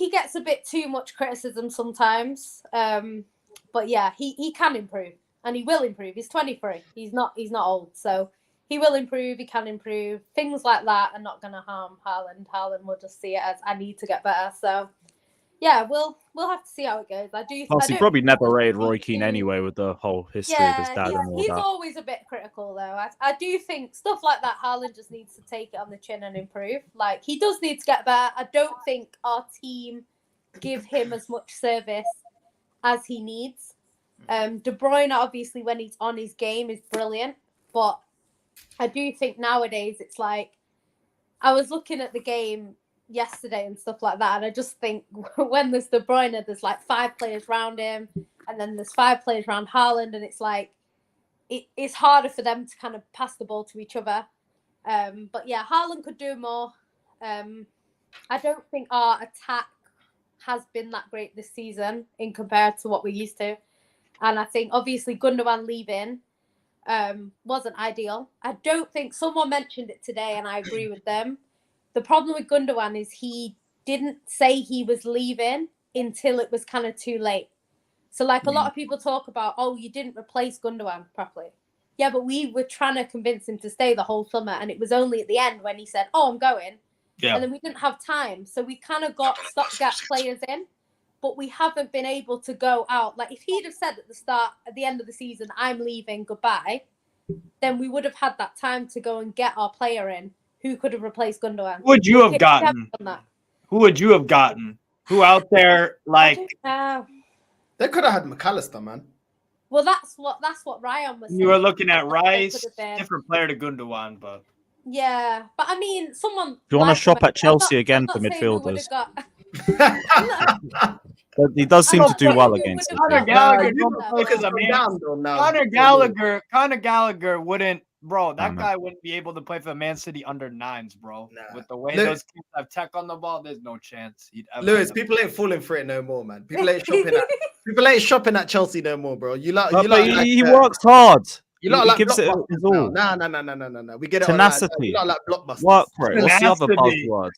gets a bit too much criticism sometimes. But yeah, he can improve, and he will improve. He's 23. He's not old, so he will improve. He can improve. Things like that are not going to harm Haaland. Haaland will just see it as, I need to get better. So yeah, we'll have to see how it goes. Plus, he probably never rated Roy Keane anyway, with the whole history of his dad and all he's that. always a bit critical though. I do think stuff like that, Haaland just needs to take it on the chin and improve. Like, he does need to get better. I don't think our team give him as much service as he needs. De Bruyne, obviously, when he's on his game, is brilliant, but I do think nowadays it's like, I was looking at the game yesterday and stuff like that, and I just think when there's De Bruyne, there's like 5 players around him, and then there's 5 players around Haaland, and it's like it's harder for them to kind of pass the ball to each other. But yeah, Haaland could do more. I don't think our attack has been that great this season in compared to what we're used to, and I think obviously Gundogan leaving wasn't ideal. I don't think, someone mentioned it today, and I agree with them. The problem with Gundogan is he didn't say he was leaving until it was kind of too late. So like a lot of people talk about, oh, you didn't replace Gundogan properly. Yeah, but we were trying to convince him to stay the whole summer, and it was only at the end when he said, oh, I'm going. Yeah. And then we didn't have time. So we kind of got stopgap players in, but we haven't been able to go out. Like, if he'd have said at the end of the season, I'm leaving, goodbye, then we would have had that time to go and get our player in who could have replaced Gundogan. Who would you have gotten? Who would you have gotten? Who out there, like... They could have had McAllister, man. Well, that's what Ryan was saying. You were looking at Rice, different player to Gundogan, but... Yeah, but I mean, someone... Do you want to shop at Chelsea again for midfielders? He does seem to do well against it. Conor Gallagher wouldn't... Bro, that guy wouldn't be able to play for Man City under 9s, bro. Nah. With the way those kids have tech on the ball, there's no chance he'd ever... Lewis, people ain't falling for it no more, man. People ain't shopping at Chelsea no more, bro. He works hard. He gives it his all. No. We get it. Tenacity. Like blockbusters. Work rate. What's the other buzzword?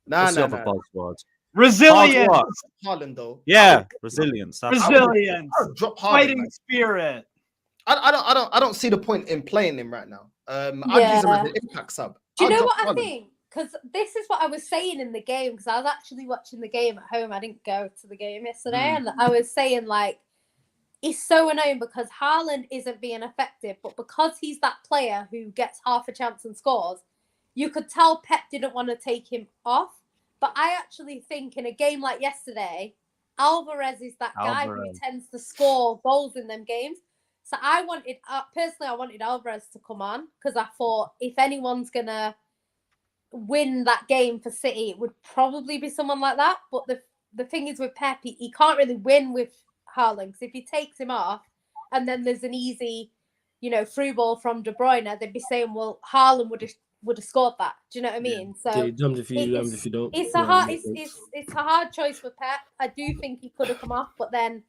Buzzword? Resilience. Haaland, though. Yeah, resilience. Resilience. Fighting spirit. I don't see the point in playing him right now. I'd use him as an impact sub. Do you know what I think? Because this is what I was saying in the game, because I was actually watching the game at home. I didn't go to the game yesterday, and I was saying, like, it's so annoying because Haaland isn't being effective, but because he's that player who gets half a chance and scores, you could tell Pep didn't want to take him off. But I actually think in a game like yesterday, Alvarez is that guy who tends to score goals in them games. So I wanted Alvarez to come on, because I thought if anyone's going to win that game for City, it would probably be someone like that. But the thing is with Pep, he can't really win with Haaland, because if he takes him off and then there's an easy, through ball from De Bruyne, they'd be saying, well, Haaland would have scored that. Do you know what I mean? So if you don't. It's a hard choice for Pep. I do think he could have come off, but then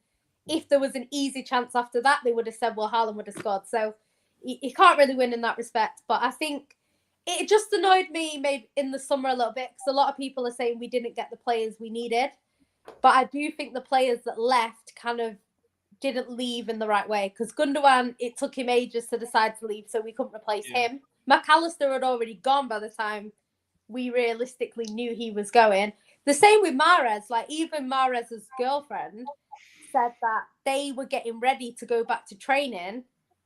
if there was an easy chance after that, they would have said, well, Haaland would have scored. So he can't really win in that respect. But I think it just annoyed me maybe in the summer a little bit, because a lot of people are saying we didn't get the players we needed. But I do think the players that left kind of didn't leave in the right way, because Gundogan, it took him ages to decide to leave, so we couldn't replace him. McAllister had already gone by the time we realistically knew he was going. The same with Mahrez. Like, even Mahrez's girlfriend said that they were getting ready to go back to training,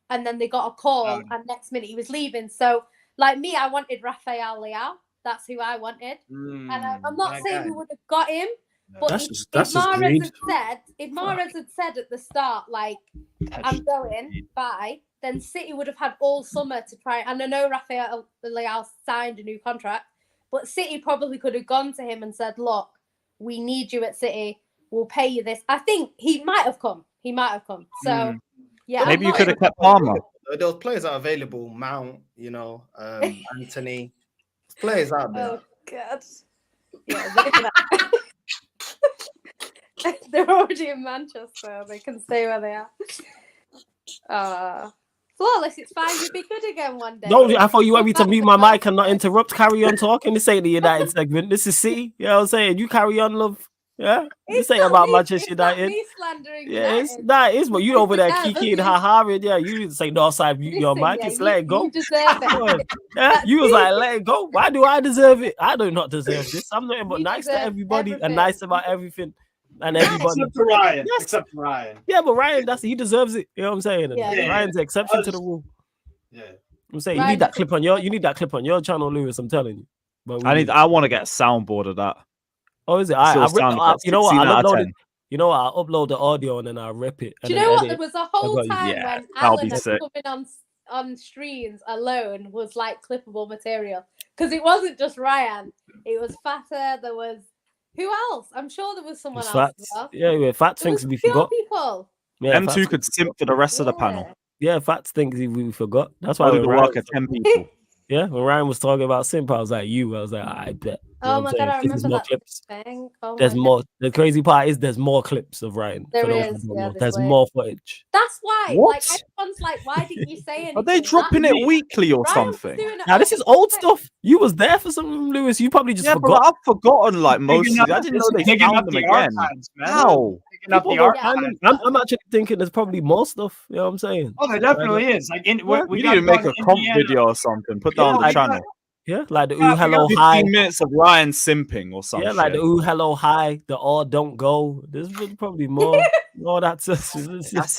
and then they got a call, and next minute he was leaving. So, like me, I wanted Rafael Leao. That's who I wanted. And I'm not saying we would have got him, but if Mahrez had said at the start, like, I'm going, bye, then City would have had all summer to try. And I know Rafael Leao signed a new contract, but City probably could have gone to him and said, look, we need you at City. We'll pay you this. I think he might have come. he might have come. So yeah, maybe you could have kept Palmer. There was players that are available. Mount, Anthony. Players out there. Oh God. Yeah, they're already in Manchester. They can stay where they are. Flawless, it's fine. You'll be good again one day. No, I thought you want me to mute my mic and not interrupt. Carry on talking. This ain't the United segment. This is City. You know what I'm saying? You carry on, love. Yeah, this ain't about Manchester United. Me slandering it's but you over there kicking, ha-ha-ing. Yeah, you didn't say Northside, mute your mic. Just let it go. You deserve it. Yeah, you was like, let it go. Why do I deserve it? I do not deserve this. I'm nothing but nice to everybody and nice about everything. And everybody except for Ryan. Yes. Except for Ryan. Yeah, but Ryan, he deserves it. You know what I'm saying? Yeah. Ryan's the exception to the rule. Yeah. I'm saying you need that clip on your channel, Lewis. I'm telling you. But I want to get a soundboard of that. Oh, is it? You know what? I'll upload the audio and then I'll rip it. Do you know what? There was a whole time when Alan was coming on streams alone was like clippable material because it wasn't just Ryan. It was Fata. There was who else? I'm sure there was someone else. Fats. Well. Yeah, Fats thinks we forgot. People. Yeah, M2 could simp for the rest of the panel. Yeah, Fats thinks we forgot. That's why we work at 10 people. Yeah, when Ryan was talking about simp, I was like, I bet. Oh my God, I remember that clips. thing. There's more. The crazy part is there's more clips of Ryan. There is. There's more footage. That's why. What? Like everyone's like, why didn't you say anything? Are they dropping it weekly or something? Now this is old stuff. You was there for something, Lewis. You probably just forgot. But I've forgotten like most. I didn't know they found them again. How? I'm actually thinking there's probably more stuff. You know what I'm saying? Oh, there definitely is. Like, we need to make a comp video or something. Put that on the channel. Yeah, like the ooh hello hi. 15 minutes of Ryan simping or something. Yeah, like the ooh hello hi, the all don't go. There's probably more. That's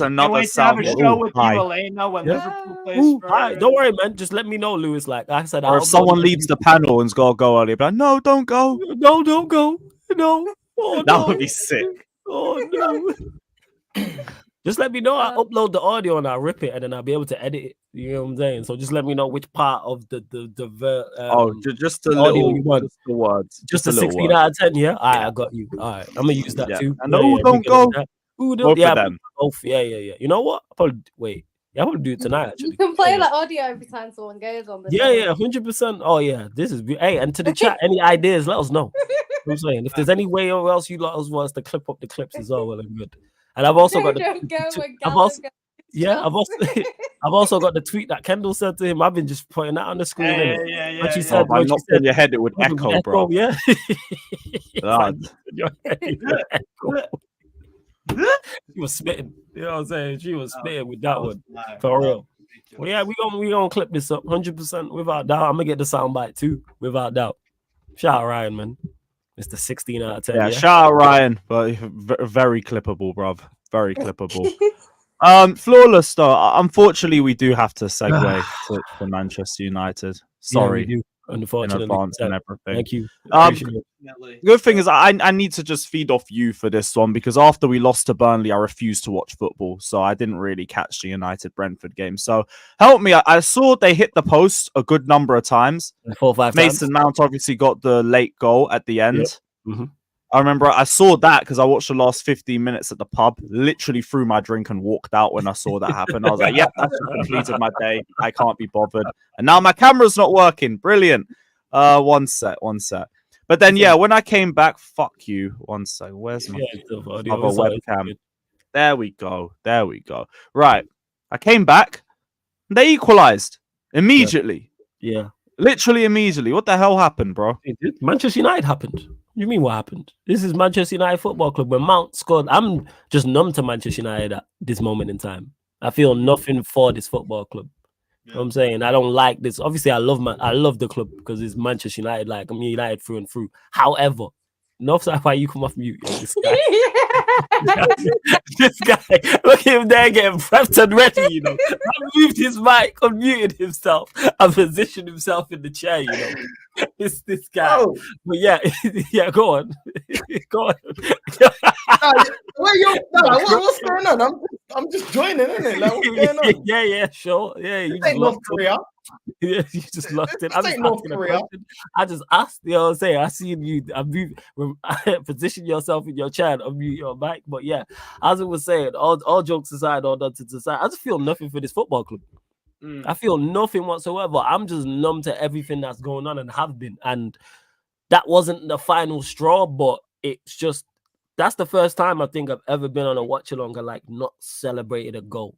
another sound. Have a show with you, Elena, when Liverpool plays. Hi. Don't worry, man. Just let me know, Lewis. Like I said, or if someone leaves the panel and's got to go early, but no, don't go. No, don't go. No. Oh, that would be sick. Oh no. Just let me know. I'll upload the audio and I'll rip it, and then I'll be able to edit it. You know what I'm saying? So just let me know which part of the just a little just the words, just a 16 out of 10. Yeah, I got you. All right, I'm gonna use that too. And don't go. Both of them. Both. Yeah. You know what? I'll probably do it tonight. Actually, you can play that audio every time someone goes on. 100%. Oh yeah, this is. Hey, and to the chat, any ideas? Let us know. I'm saying if there's any way or else you let us want us to clip up the clips as well. Well and good. And I've also got I've also got the tweet that Kendall said to him. I've been just putting that on the screen. Yeah. She said, "By not in your head, it would echo, bro." Yeah. She was spitting. You know what I'm saying? She was spitting with that one for real. Well, yeah, we gonna clip this up 100% without doubt. I'm gonna get the soundbite too, without doubt. Shout out Ryan, man. It's the 16 out of 10. Yeah, shout out Ryan, but very clippable, bruv. Very clippable. Flawless though. Unfortunately, we do have to segue to Manchester United. Sorry, yeah, unfortunately, in advance and everything. Thank you. Good thing is, I need to just feed off you for this one because after we lost to Burnley, I refused to watch football, so I didn't really catch the United Brentford game. So help me. I saw they hit the post a good number of times. 4 or 5 Mason times. Mount obviously got the late goal at the end. Yep. Mm-hmm. I remember I saw that because I watched the last 15 minutes at the pub, literally threw my drink and walked out when I saw that happen. I was like, yep, that's completed my day. I can't be bothered. And now my camera's not working. Brilliant. One set. But then, when I came back, fuck you. One sec. Where's my other webcam? There we go. Right. I came back. They equalized immediately. Yeah. Literally immediately. What the hell happened, bro? It did. Manchester United happened. You mean what happened? This is Manchester United Football Club. When Mount scored, I'm just numb to Manchester United at this moment in time. I feel nothing for this football club. You know what I'm saying? I don't like this. Obviously, I love the club because it's Manchester United. Like, I'm United through and through. However, Northside, why you come off mute? This guy. This guy, look at him there getting prepped and ready, I moved his mic, unmuted himself, and positioned himself in the chair, this guy. Oh. But yeah, yeah, go on. Go on. What's going on? I'm just joining, isn't it? Like, what's going on? Yeah, sure. Yeah, you just North Korea. Yeah, you just locked in. This ain't North Korea. I just asked, you know what I'm saying? I seen you position yourself in your chair, unmute your mic. But yeah, as I was saying, all jokes aside, all nonsense aside, I just feel nothing for this football club. I feel nothing whatsoever. I'm just numb to everything that's going on and have been. And that wasn't the final straw, but it's just, that's the first time I think I've ever been on a watch-along and like not celebrated a goal.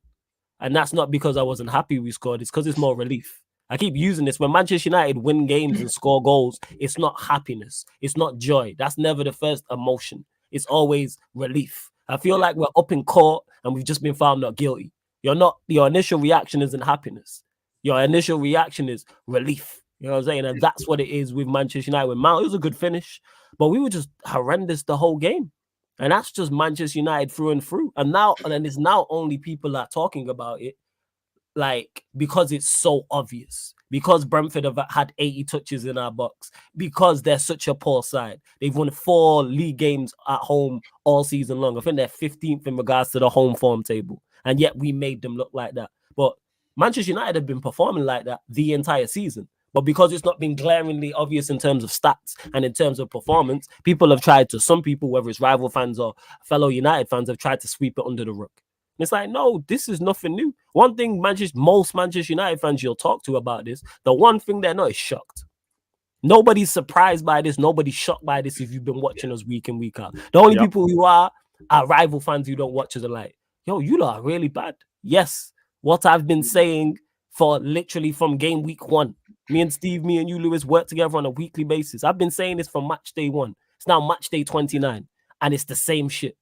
And that's not because I wasn't happy we scored. It's because it's more relief. I keep using this. When Manchester United win games and score goals, it's not happiness. It's not joy. That's never the first emotion. It's always relief. I feel like we're up in court and we've just been found not guilty. Your initial reaction isn't happiness. Your initial reaction is relief. You know what I'm saying? And that's what it is with Manchester United. With Mount, it was a good finish, but we were just horrendous the whole game. And that's just Manchester United through and through. And it's now only people are talking about it, like, because it's so obvious. Because Brentford have had 80 touches in our box. Because they're such a poor side. They've won 4 league games at home all season long. I think they're 15th in regards to the home form table. And yet we made them look like that. But Manchester United have been performing like that the entire season. But because it's not been glaringly obvious in terms of stats and in terms of performance, some people, whether it's rival fans or fellow United fans, have tried to sweep it under the rug. And it's like, no, this is nothing new. One thing most Manchester United fans you'll talk to about this, the one thing they're not is shocked. Nobody's surprised by this. Nobody's shocked by this if you've been watching us week in, week out. The only people who are rival fans who don't watch us are like, yo, you lot are really bad. Yes, what I've been saying for literally from game week 1. Me and Steve, me and you, Lewis, work together on a weekly basis. I've been saying this from match day 1. It's now match day 29. And it's the same shit.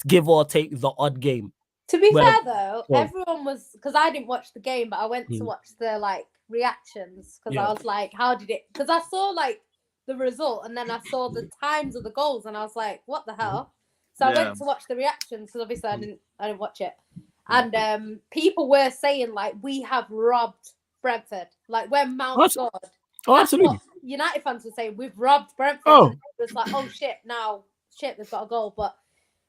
Give or take the odd game. To be fair, though, everyone was... Because I didn't watch the game, but I went to watch the, like, reactions. Because I was like, how did it... Because I saw, like, the result. And then I saw the times of the goals. And I was like, what the hell? So I went to watch the reactions. Because obviously I didn't watch it. And people were saying, like, we have robbed Brentford. Like, when Mount scored. Oh, absolutely. United fans were saying, we've robbed Brentford. Oh. And it was like, oh, shit, they've got a goal. But,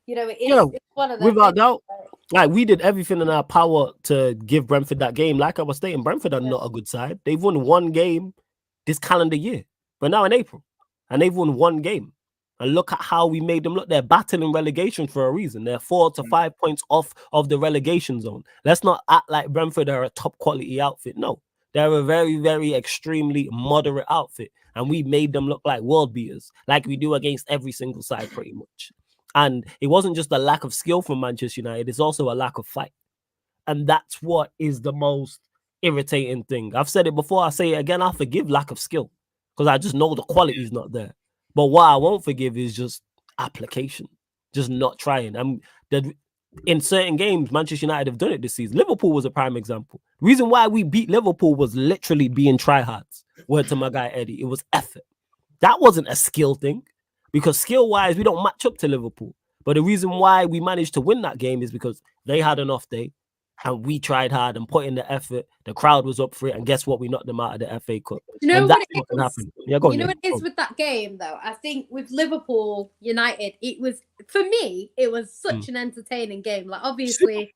you know, it's one of them. Without doubt. Like, we did everything in our power to give Brentford that game. Like I was stating, Brentford are not a good side. They've won 1 game this calendar year. But now in April. And they've won 1 game. And look at how we made them look. They're battling relegation for a reason. They're 4 to 5 points off of the relegation zone. Let's not act like Brentford are a top quality outfit. No, they're a very, very extremely moderate outfit. And we made them look like world beaters, like we do against every single side pretty much. And it wasn't just a lack of skill from Manchester United. It's also a lack of fight. And that's what is the most irritating thing. I've said it before. I say it again. I forgive lack of skill because I just know the quality is not there. But what I won't forgive is just application, just not trying. In certain games, Manchester United have done it this season. Liverpool was a prime example. The reason why we beat Liverpool was literally being tryhards. Word to my guy Eddie, it was effort. That wasn't a skill thing because skill-wise, we don't match up to Liverpool. But the reason why we managed to win that game is because they had an off day and we tried hard and put in the effort. The crowd was up for it, and guess what? We knocked them out of the FA Cup. You know what it is? Happened. Yeah, go on, what it is with that game, though? I think with Liverpool United, it was, for me, it was such an entertaining game. Like, obviously,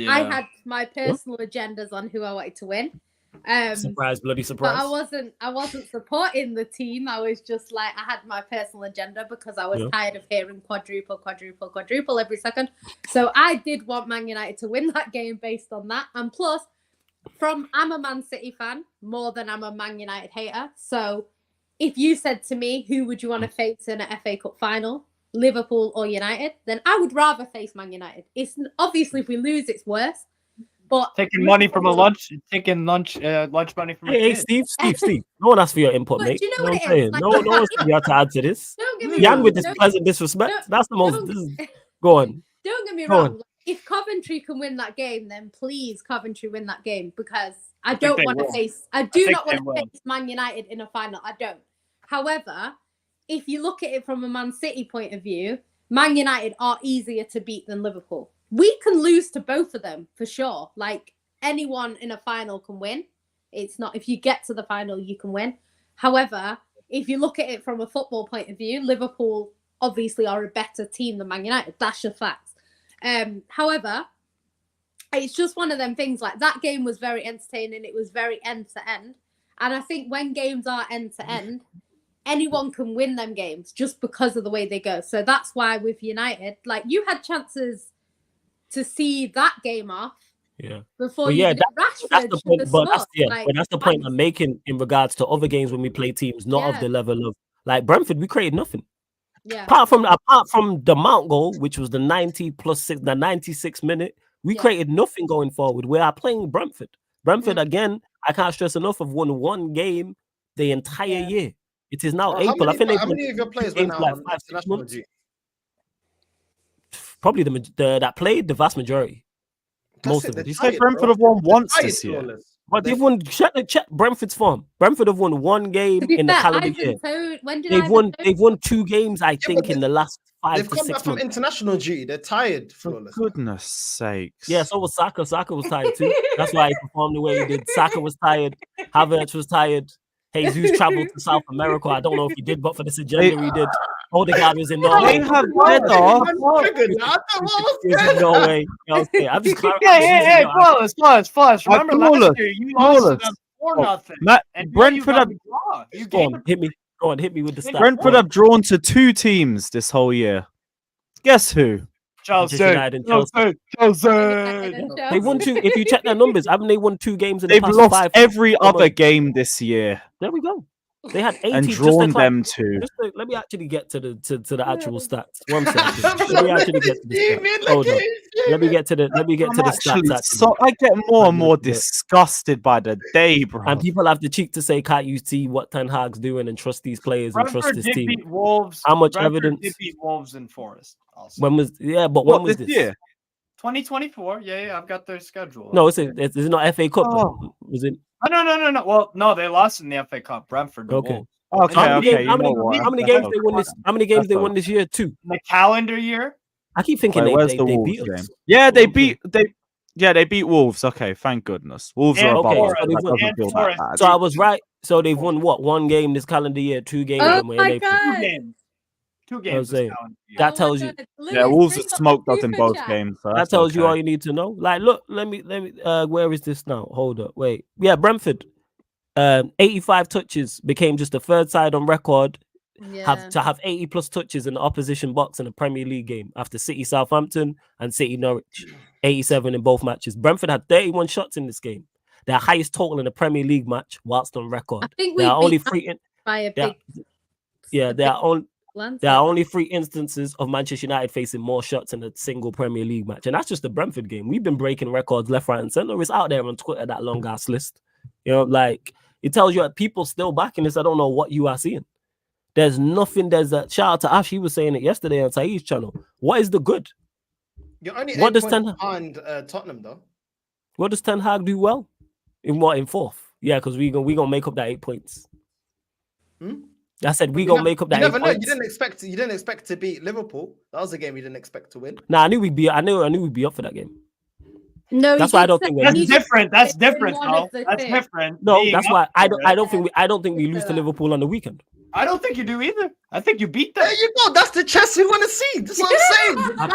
I had my personal agendas on who I wanted to win. Surprise, bloody surprise. But I wasn't supporting the team. I was just like, I had my personal agenda because I was tired of hearing quadruple every second. So I did want Man United to win that game based on that. And plus, I'm a Man City fan more than I'm a Man United hater. So if you said to me, who would you want to face in an FA Cup final, Liverpool or United, then I would rather face Man United. It's obviously, if we lose, it's worse. But taking money from a lunch, lunch money from Hey, Steve. No one asked for your input, mate. You know what I'm saying? Like, no one's going to have to add to this. Jan with this pleasant disrespect. That's the most. Go on. Don't get me wrong. Like, if Coventry can win that game, then please Coventry win that game because I don't want to face. I do not want to face Man United in a final. I don't. However, if you look at it from a Man City point of view, Man United are easier to beat than Liverpool. We can lose to both of them for sure. Like, anyone in a final can win. It's not, if you get to the final, you can win. However, if you look at it from a football point of view, Liverpool obviously are a better team than Man United. That's just facts. However, it's just one of them things. Like, that game was very entertaining. It was very end to end. And I think when games are end to end, anyone can win them games just because of the way they go. So that's why with United, like, you had chances to see that game off. Yeah. Before you did Rashford. That's the point. But Like, that's the point I'm making in regards to other games when we play teams not of the level of, like, Brentford. We created nothing. Yeah. Apart from the Mount goal, which was the 96th minute, we created nothing going forward. We are playing Brentford. Brentford again. I can't stress enough. Have won one game the entire year. It is now April. I think how many of your players went out on international duty? Probably that played the vast majority. Most of it. You say Brentford have won once this year. But they've won. Check Brentford's form. Brentford have won one game in the calendar year. They've won 2 games, I think, in the last 5 to 6 months. They've come back from international duty. They're tired. For goodness sakes. Yeah, so was Saka. Saka was tired too. That's why he performed the way he did. Saka was tired. Havertz was tired. Jesus traveled to South America. I don't know if he did, but for this agenda he did. Odegaard was in Norway. They have better. No way. Okay, I'm just hey, Flawless. Remember last year you lost them 4-0. Brentford have hit me. Go on, hit me with the stats. Brentford have drawn to 2 teams this whole year. Guess who? Chelsea. They won 2. If you check their numbers, haven't they won 2 games in the past 5? They've lost every other game this year. There we go. They had 80 and drawn them to. Let me actually get to the actual stats. 1 second. Let me actually get to the stats. Hold on. Let me get to the stats. Actually. So I get more and more disgusted by the day, bro. And people have the cheek to say, "Can't you see what Ten Hag's doing and trust these players and trust this team?" Beat Wolves. How much Brentford evidence? did beat Wolves and Forest. Also. When was when was this? Year? 2024. Yeah, I've got their schedule. No, it's not FA Cup. Was it? No. Well, no, they lost in the FA Cup. Brentford. Okay. Wolves. How many games they won this? How many games they won this year? 2. The calendar year. I keep thinking they beat us. Game? Yeah, they beat Wolves. Okay, thank goodness. Wolves are above us. So I was right. So they've won what? 1 game this calendar year, 2 games. Oh my God. 2 games. That tells you. Yeah, Wolves have smoked us in both games. So that tells you all you need to know. Like, look, let me. Where is this now? Hold up, wait. Yeah, Brentford. 85 touches, became just the 3rd side on record to have 80 plus touches in the opposition box in a Premier League game after City Southampton and City Norwich. 87 in both matches. Brentford had 31 shots in this game. Their highest total in a Premier League match whilst on record. I think there are only 3 there are only 3 instances of Manchester United facing more shots in a single Premier League match. And that's just the Brentford game. We've been breaking records left, right, and centre. It's out there on Twitter, that long ass list. You know, like, it tells you that people still backing this. I don't know what you are seeing. There's nothing. There's a shout out to Ash. He was saying it yesterday on Said's channel. What is the good? You're only 8 points behind Tottenham, though. What does Ten Hag do well? In 4th? Yeah, because we gonna make up that 8 points. I said we gonna make up that. You never know. You didn't expect to beat Liverpool. That was a game you didn't expect to win. Nah, I knew we'd be up for that game. No, that's why I don't think that's different. That's different, though. That's different. No, that's why I don't think we lose to Liverpool on the weekend. I don't think you do either. I think you beat them. There you go. That's the chess we want to see. That's what I'm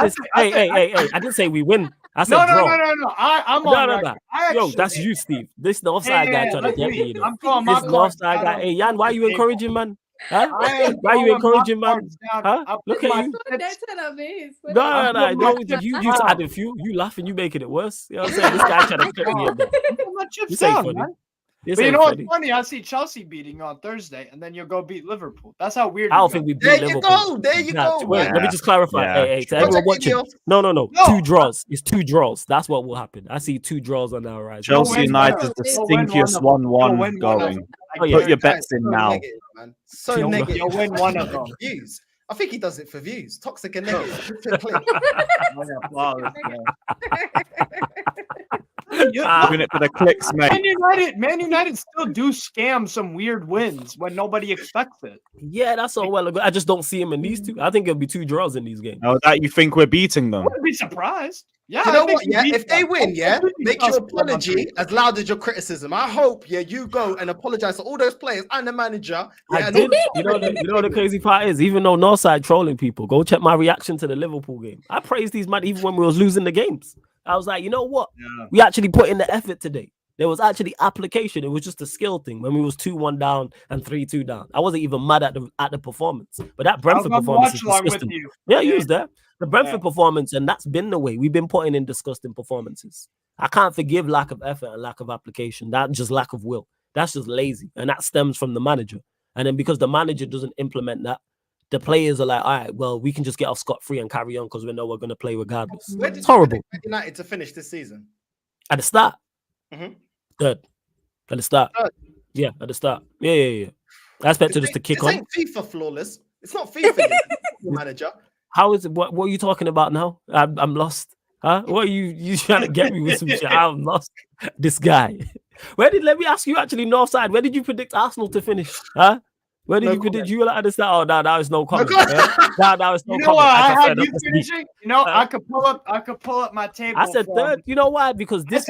saying. Hey, I didn't say we win. I said draw. No. I'm on. Yo, that's you, Steve. This Northside guy trying to get me. You know. This Northside guy. Hey, Jan, why are you encouraging, man? Huh? Why are you encouraging, man? Huh? Look at you. No. You adding fuel. You laughing. You making it worse. You know what I'm saying? This guy trying to get me. You say funny. But you know what's funny? I see Chelsea beating on Thursday, and then you'll go beat Liverpool. That's how weird. I don't think we beat Liverpool. There you go. Wait, let me just clarify. Hey, to everyone watching. No. 2 draws. It's 2 draws. That's what will happen. I see 2 draws on our rise. Chelsea United is the stinkiest 1-1 going. Put your bets in now. So negative. You'll win one of them. Views. I think he does it for views. Toxic and negative. Doing it for the clicks, mate. Man United still do scam some weird wins when nobody expects it. Yeah, that's all well. I just don't see him in these two. I think it'll be 2 draws in these games. Oh, that you think we're beating them? I wouldn't be surprised. Yeah, You know what? Yeah, if they win, make your apology as loud as your criticism. I hope, you go and apologize to all those players and the manager. I did. You know the crazy part is, even though Northside trolling people, go check my reaction to the Liverpool game. I praised these man even when we was losing the games. I was like, you know what? Yeah. We actually put in the effort today. There was actually application. It was just a skill thing when we was 2-1 down and 3-2 down. I wasn't even mad at the performance, but that Brentford performance is disgusting. Yeah, you was there. The Brentford performance, and that's been the way we've been putting in disgusting performances. I can't forgive lack of effort and lack of application. That's just lack of will. That's just lazy, and that stems from the manager. And then because the manager doesn't implement that, the players are like, all right, well, we can just get off scot-free and carry on because we know we're going to play regardless. It's horrible. United to finish this season at the start. Third. At the start. Third. Yeah, at the start. Yeah. I expected us to kick on. It ain't FIFA flawless. It's not FIFA, manager. How is it? What are you talking about now? I'm lost. Huh? What are you trying to get me with some shit? I'm lost. This guy. Let me ask you actually, Northside, where did you predict Arsenal to finish? Huh? Where did you predict you at the start? Oh, now it's no comment. Now it's no comment. You know what? I had you finishing. You know, I could pull up my table. I said third. You know why? Because this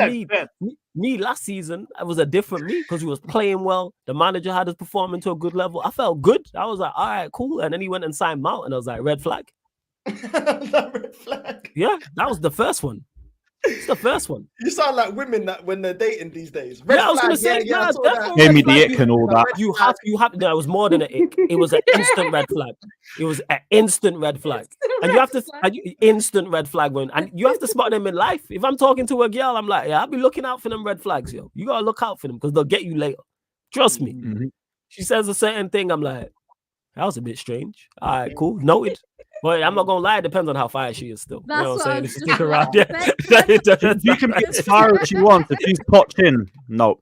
me last season, it was a different me because we was playing well. The manager had us performing to a good level. I felt good. I was like, all right, cool. And then he went and signed Mount, and I was like, red flag. Red flag. Yeah, that was the first one. It's the first one. You sound like women that when they're dating these days. I was gonna say, gave me the ick and all that. You have. No, it was more than an ick. It was an instant red flag. It was an instant red flag, and you have to instant red flag and you have to spot them in life. If I'm talking to a girl, I'm like, I'll be looking out for them red flags, yo. You gotta look out for them because they'll get you later. Trust me. Mm-hmm. She says a certain thing, I'm like, that was a bit strange. All right, cool, noted. But I'm not gonna lie, it depends on how fire she is still. That's you know what I'm saying? If she stick around, you can be as far as you want. If she's popped in, no.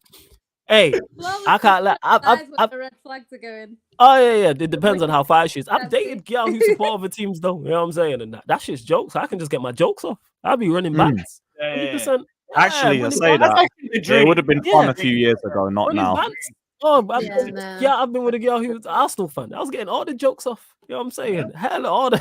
Hey, I can't let the red flags are going. Oh yeah. It depends on how fire she is. I've dated girls who support other teams though. You know what I'm saying? And that shit's jokes. I can just get my jokes off. I'll be running backs. 100%. Actually, I say that. It would have been fun a few years ago, not now. Oh, I've been with a girl who was an Arsenal fan. I was getting all the jokes off. You know what I'm saying? Hell, all the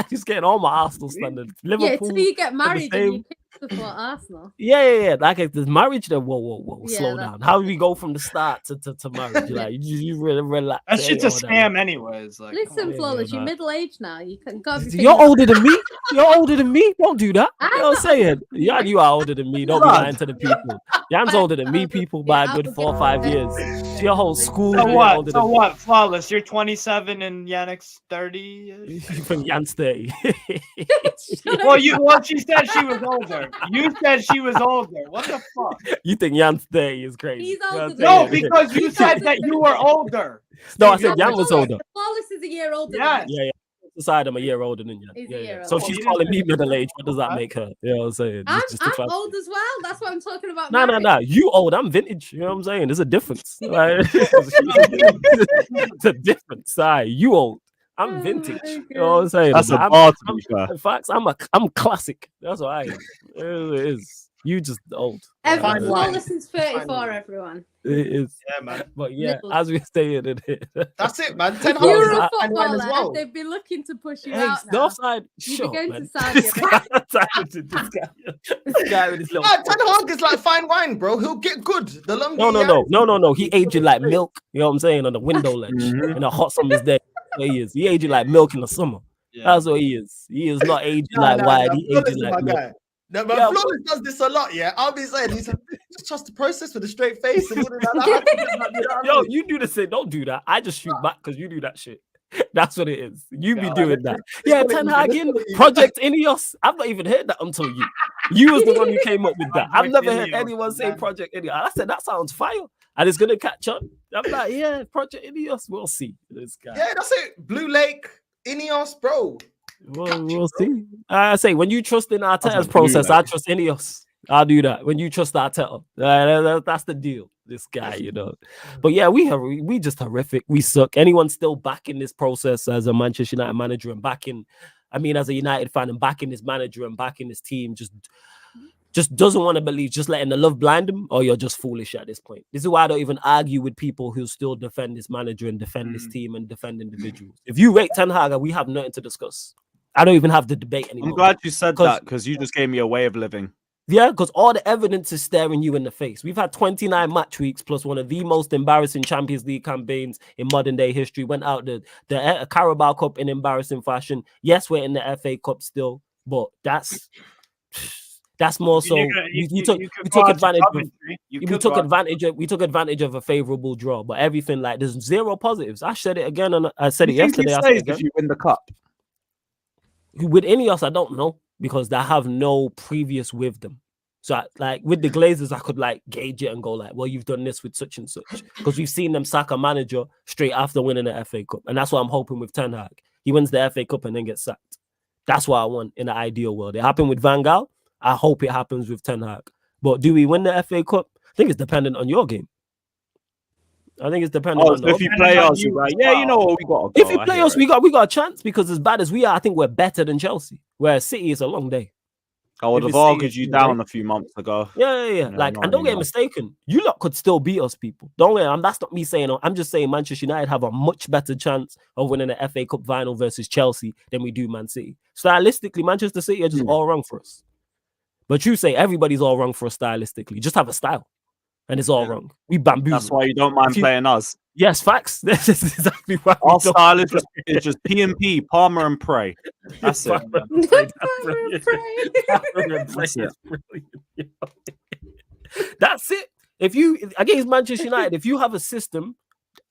just getting all my Arsenal standards. Liverpool. Yeah, till you get married and you pick support Arsenal. Yeah. Like if there's marriage, then whoa, slow down. How do we go from the start to marriage? Like you really relax. That shit's a scam, anyways. Like, listen, Flawless, you're middle aged now. You can go. You're older than me. You're older than me. Don't do that. You know what I'm saying? Yeah, you are older than me. Don't be lying to the people. Jan's older than me, people, by a good 4 or 5 years. Your whole school. So what? Flawless. You're 27 and Yannick's 30. From Jan's 30. Well, she said she was older. You said she was older. What the fuck? You think Jan's 30 is crazy? He's older. No, because you said that you were older. No, I said Jan was older. Flawless is a year older. Yes. Yeah. Aside, I'm a year older than you. Yeah. So she's calling me middle age. What does that make her? You know what I'm saying? I'm old as well. That's what I'm talking about. No. You old. I'm vintage. You know what I'm saying? There's a difference. Like, it's a difference. You old. I'm vintage. You know what I'm saying? That's a bar to be fair. In fact, I'm classic. That's what I am. It is. You just old. Flawless is 34, everyone. It is. Yeah, man. But as we stayed in it. That's it, man. 10 You're a footballer. As well. They've been looking to push you out now. Northside, you'll be going man. to Saudi. This guy with his little. Ten Hag is like fine wine, bro. He'll get good. The longer. No. He aging like milk. You know what I'm saying? On the window ledge in a hot summer's day. He is. He aging like milk in the summer. Yeah. That's what he is. He is not aging like wine. He aging like milk. No, but Flawless does this a lot, yeah. I'll be saying, he's just trust the process with a straight face. And Yo, you do the same. Don't do that. I just shoot back because you do that shit. That's what it is. You be doing that. Yeah, Ten Hag in Project Ineos. I've not even heard that until you. You was the one who came up with that. I've never heard anyone say Project Ineos. I said that sounds fire, and it's gonna catch on. I'm like, yeah, Project Ineos. We'll see. This guy. Yeah, that's it. Blue Lake, Ineos, bro. We'll see. I say when you trust in Arteta's process, I trust Ineos. I'll do that. When you trust Arteta, that's the deal. This guy, you know. But yeah, we just horrific. We suck. Anyone still backing this process as a Manchester United manager and backing, as a United fan and backing his manager and backing his team, just just doesn't want to believe, just letting the love blind him, or you're just foolish at this point. This is why I don't even argue with people who still defend this manager and defend this team and defend individuals. If you rate Ten Hag, we have nothing to discuss. I don't even have the debate anymore. I'm glad you said that, because you just gave me a way of living. Yeah, because all the evidence is staring you in the face. We've had 29 match weeks plus one of the most embarrassing Champions League campaigns in modern day history. Went out the Carabao Cup in embarrassing fashion. Yes, we're in the FA Cup still, but that's more so. We took advantage of a favorable draw, but everything like there's zero positives. I said it again, and I said it yesterday. I said it again. If you win the cup with Ineos, I don't know, because they have no previous with them. So like with the Glazers, I could like gauge it and go like, well, you've done this with such and such, because we've seen them sack a manager straight after winning the FA Cup, and that's what I'm hoping with Ten Hag. He wins the FA Cup and then gets sacked. That's what I want in the ideal world. It happened with Van Gaal. I hope it happens with Ten Hag. But do we win the FA Cup? I think it's dependent on your game. I think it's dependent on if you play us, you're right. Yeah, you know what, we got. If you play us, we got a chance, because as bad as we are, I think we're better than Chelsea. Whereas City is a long day. I would have argued you down a few months ago. Yeah. Like, and don't get mistaken, you lot could still beat us, people. Don't get. That's not me saying. I'm just saying Manchester United have a much better chance of winning the FA Cup final versus Chelsea than we do Man City. Stylistically, Manchester City are just all wrong for us. But you say everybody's all wrong for us stylistically. Just have a style. And it's all wrong. We bamboozle. That's why you don't mind playing us. Yes, facts. This is exactly why. Our style is just P&P, Palmer and Pray. That's it. That's it. If you, against Manchester United, if you have a system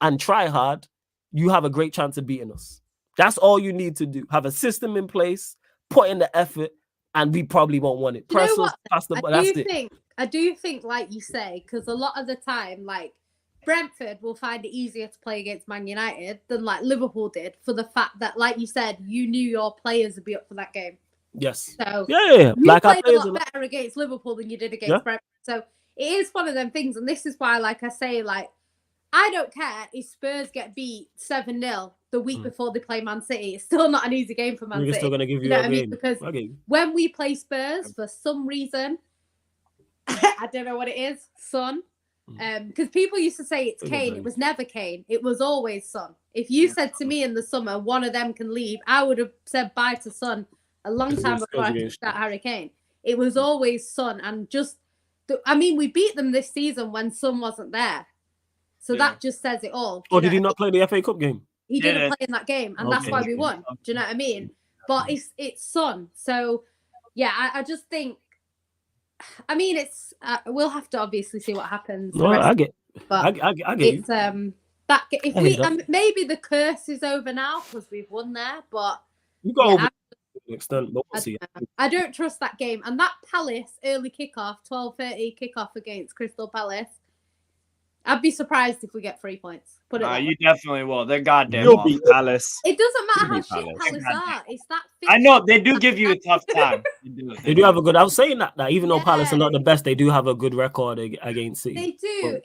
and try hard, you have a great chance of beating us. That's all you need to do. Have a system in place, put in the effort, and we probably won't want it. Press us, pass the ball. That's it. I do think, like you say, because a lot of the time, like Brentford will find it easier to play against Man United than like Liverpool did, for the fact that, like you said, you knew your players would be up for that game. Yes. So yeah. You like played a lot better against Liverpool than you did against Brentford. So it is one of them things, and this is why, like I say, like I don't care if Spurs get beat 7-0 the week before they play Man City. It's still not an easy game for Man City. We're still gonna give you know a game. Because when we play Spurs, for some reason, I don't know what it is, Son. Because people used to say it's Kane. It was never Kane. It was always Son. If you said to me in the summer, one of them can leave, I would have said bye to Son a long time before I picked that Harry Kane. It was always Son. And just, we beat them this season when Son wasn't there. So that just says it all. Or did he not play the FA Cup game? He didn't play in that game, and that's why we won. Do you know what I mean? But it's Son. So, yeah, I just think, it's we'll have to obviously see what happens. No, I get it's that if we maybe the curse is over now because we've won there, but you got over to an extent. But we'll see. I don't trust that game, and that Palace early kickoff, 12:30 kickoff against Crystal Palace. I'd be surprised if we get 3 points. You definitely will. They're goddamn. You'll beat Palace. It doesn't matter how shit Palace are. It's that. I know they do give you a tough time. They do have a good. I was saying that even though Palace are not the best, they do have a good record against City. They do.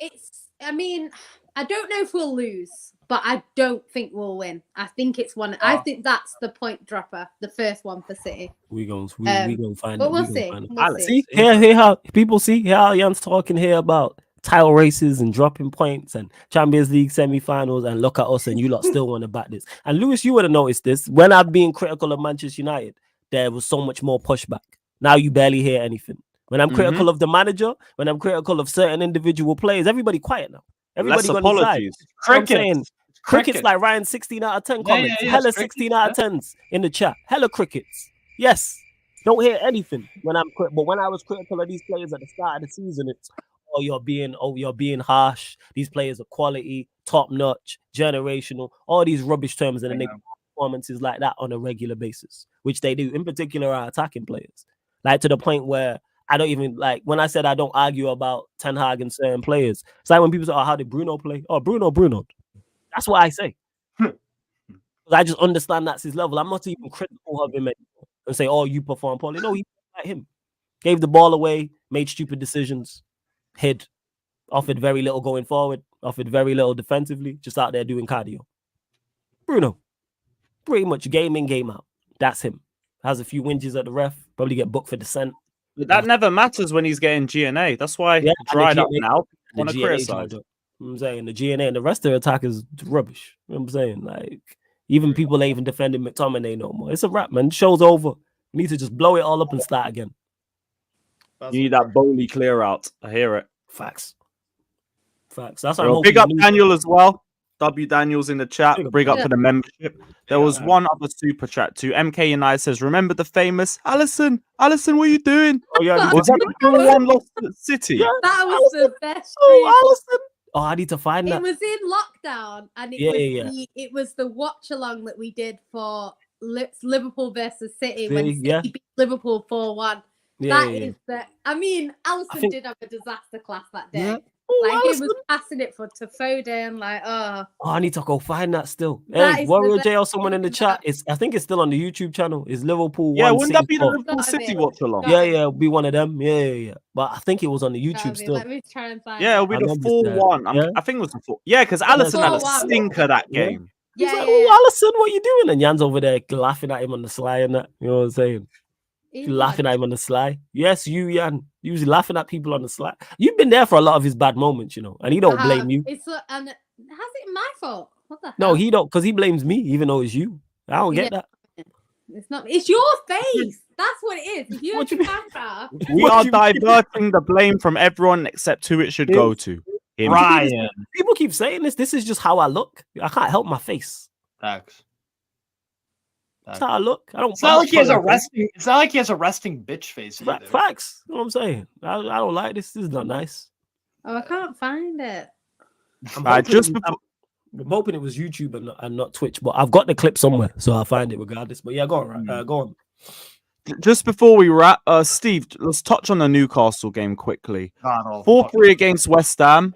I don't know if we'll lose, but I don't think we'll win. I think it's one. I think that's the point dropper, the first one for City. We gonna find. But we'll see. See here how people see how Jan's talking here about title races and dropping points and Champions League semi-finals, and look at us and you lot still want to back this. And Lewis, you would have noticed this when I've been critical of Manchester United, there was so much more pushback. Now you barely hear anything. When I'm critical of the manager, when I'm critical of certain individual players, everybody quiet now. Everybody got inside. Crickets like Ryan 16 out of 10 comments. Hella 16 out of 10s in the chat. Hella crickets. Yes. Don't hear anything when I'm but when I was critical of these players at the start of the season, it's you're being harsh. These players are quality, top notch, generational, all these rubbish terms, and then they performances like that on a regular basis, which they do. In particular, our attacking players, like to the point where I don't even like when I said I don't argue about Ten Hag and certain players. It's like when people say, "Oh, how did Bruno play?" Oh, Bruno. That's what I say. I just understand that's his level. I'm not even critical of him anymore and say, "Oh, you perform poorly." No, he like him. Gave the ball away, made stupid decisions. Hid, offered very little going forward, offered very little defensively, just out there doing cardio. Bruno, pretty much game in, game out. That's him. Has a few whinges at the ref, probably get booked for dissent. But that never matters when he's getting GNA. That's why dried up now. Want to criticize? I'm saying the GNA and the rest of the attack is rubbish. You know what I'm saying? Like, even people ain't even defending McTominay no more. It's a wrap, man. Show's over. You need to just blow it all up and start again. You need that Bowley clear out. I hear it. Facts. That's big up Daniel as well. W Daniels in the chat. Big up for the membership. There was one other super chat too. MK United says, "Remember the famous Alisson? Alisson, what are you doing? Oh yeah, was that the 4-1 lost to City? Yeah, that was the best. Oh, Alisson. Oh, I need to find that. It was in lockdown, and it was the watch along that we did for Liverpool versus City when City beat Liverpool 4-1. I mean, Alisson did have a disaster class that day. Yeah. Like, he was passing it to Foden, I need to go find that still. Hey, Warrior J or someone in the chat. I think it's still on the YouTube channel. It's Liverpool 1. Yeah, wouldn't that be the Liverpool City watch along? Yeah, it'll be one of them. Yeah. But I think it was on the YouTube still. Let me try and find it'll be the 4-1. I think it was the 4. Yeah, because Alisson had a stinker that game. He's like, oh, Alisson, what are you doing? And Jan's over there laughing at him on the sly and that. You know what I'm saying? Laughing at him on the sly. Yes, you, Jan. Usually laughing at people on the sly. You've been there for a lot of his bad moments, and he don't blame you. And has it my fault? What the hell? No, he don't, because he blames me, even though it's you. I don't get that. It's not. It's your face. That's what it is. If you have the camera, we are diverting the blame from everyone except who it should go to. Ryan. People keep saying this. This is just how I look. I can't help my face. Facts. That's how I look. I don't. It's not like he has a resting. It's not like he has a resting bitch face. Facts. You know what I'm saying? I don't like this. This is not nice. Oh, I can't find it. I'm hoping it was YouTube and not Twitch, but I've got the clip somewhere, so I'll find it regardless. But yeah, go on. Go on. Just before we wrap, Steve, let's touch on the Newcastle game quickly. 4-3 against West Ham.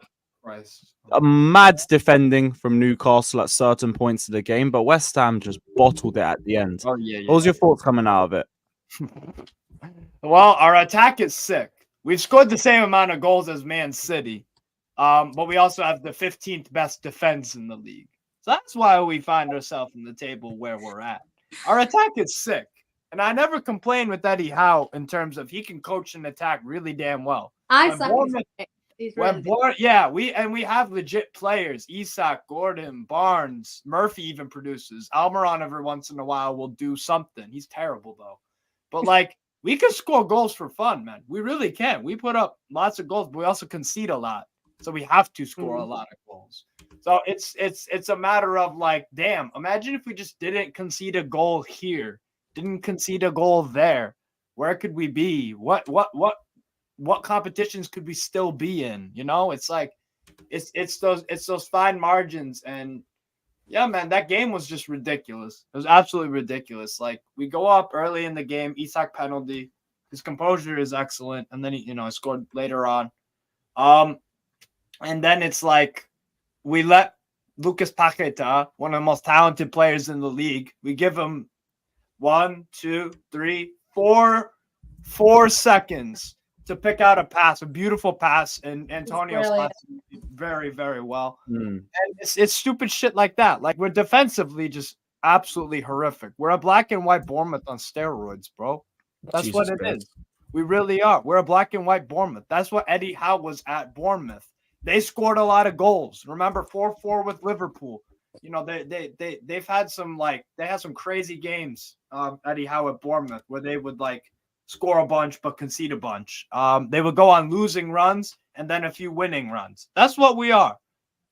A mad defending from Newcastle at certain points of the game, but West Ham just bottled it at the end. Oh, yeah. What was your thoughts coming out of it? Well, our attack is sick. We've scored the same amount of goals as Man City, but we also have the 15th best defense in the league. So that's why we find ourselves in the table where we're at. Our attack is sick, and I never complain with Eddie Howe in terms of he can coach an attack really damn well. We have legit players. Isak, Gordon, Barnes, Murphy even produces. Almiron every once in a while will do something. He's terrible though. But we can score goals for fun, man. We really can. We put up lots of goals, but we also concede a lot. So we have to score a lot of goals. So it's a matter of damn, imagine if we just didn't concede a goal here, didn't concede a goal there. Where could we be? What competitions could we still be in? It's those fine margins. And yeah, man, that game was just ridiculous. It was absolutely ridiculous. We go up early in the game, Isak penalty. His composure is excellent, and then he scored later on. And then it's we let Lucas Paqueta, one of the most talented players in the league, we give him 1, 2, 3, 4 seconds to pick out a pass, a beautiful pass, and Antonio's very, very well. And it's stupid shit like that. We're defensively just absolutely horrific. We're a black and white Bournemouth on steroids, bro. That's what it is. We really are. We're a black and white Bournemouth. That's what Eddie Howe was at Bournemouth. They scored a lot of goals. Remember 4-4 with Liverpool. They've had some they had some crazy games. Eddie Howe at Bournemouth where they would score a bunch but concede a bunch. They would go on losing runs and then a few winning runs. That's what we are.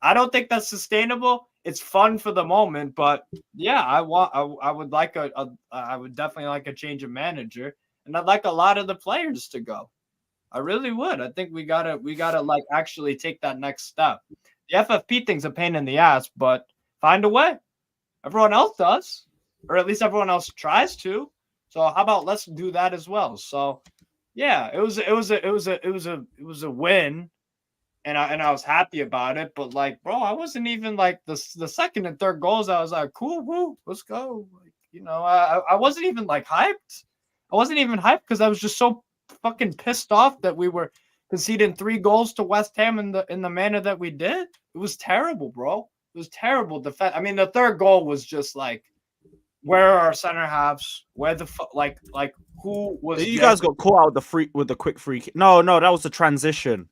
I don't think that's sustainable. It's fun for the moment, but yeah, I would definitely like a change of manager, and I'd like a lot of the players to go. I really would. I think we gotta actually take that next step. The FFP thing's a pain in the ass, but find a way. Everyone else does, or at least everyone else tries to. So how about let's do that as well? So yeah, it was a win, and I was happy about it. But bro, I wasn't even the second and third goals. I was cool, woo, let's go. I wasn't even hyped. I wasn't even hyped because I was just so fucking pissed off that we were conceding 3 goals to West Ham in the manner that we did. It was terrible, bro. It was terrible defense. I mean, the third goal was just Where are our center halves? Where the fuck? Like who was? You guys got caught out with the quick free kick. No, that was the transition.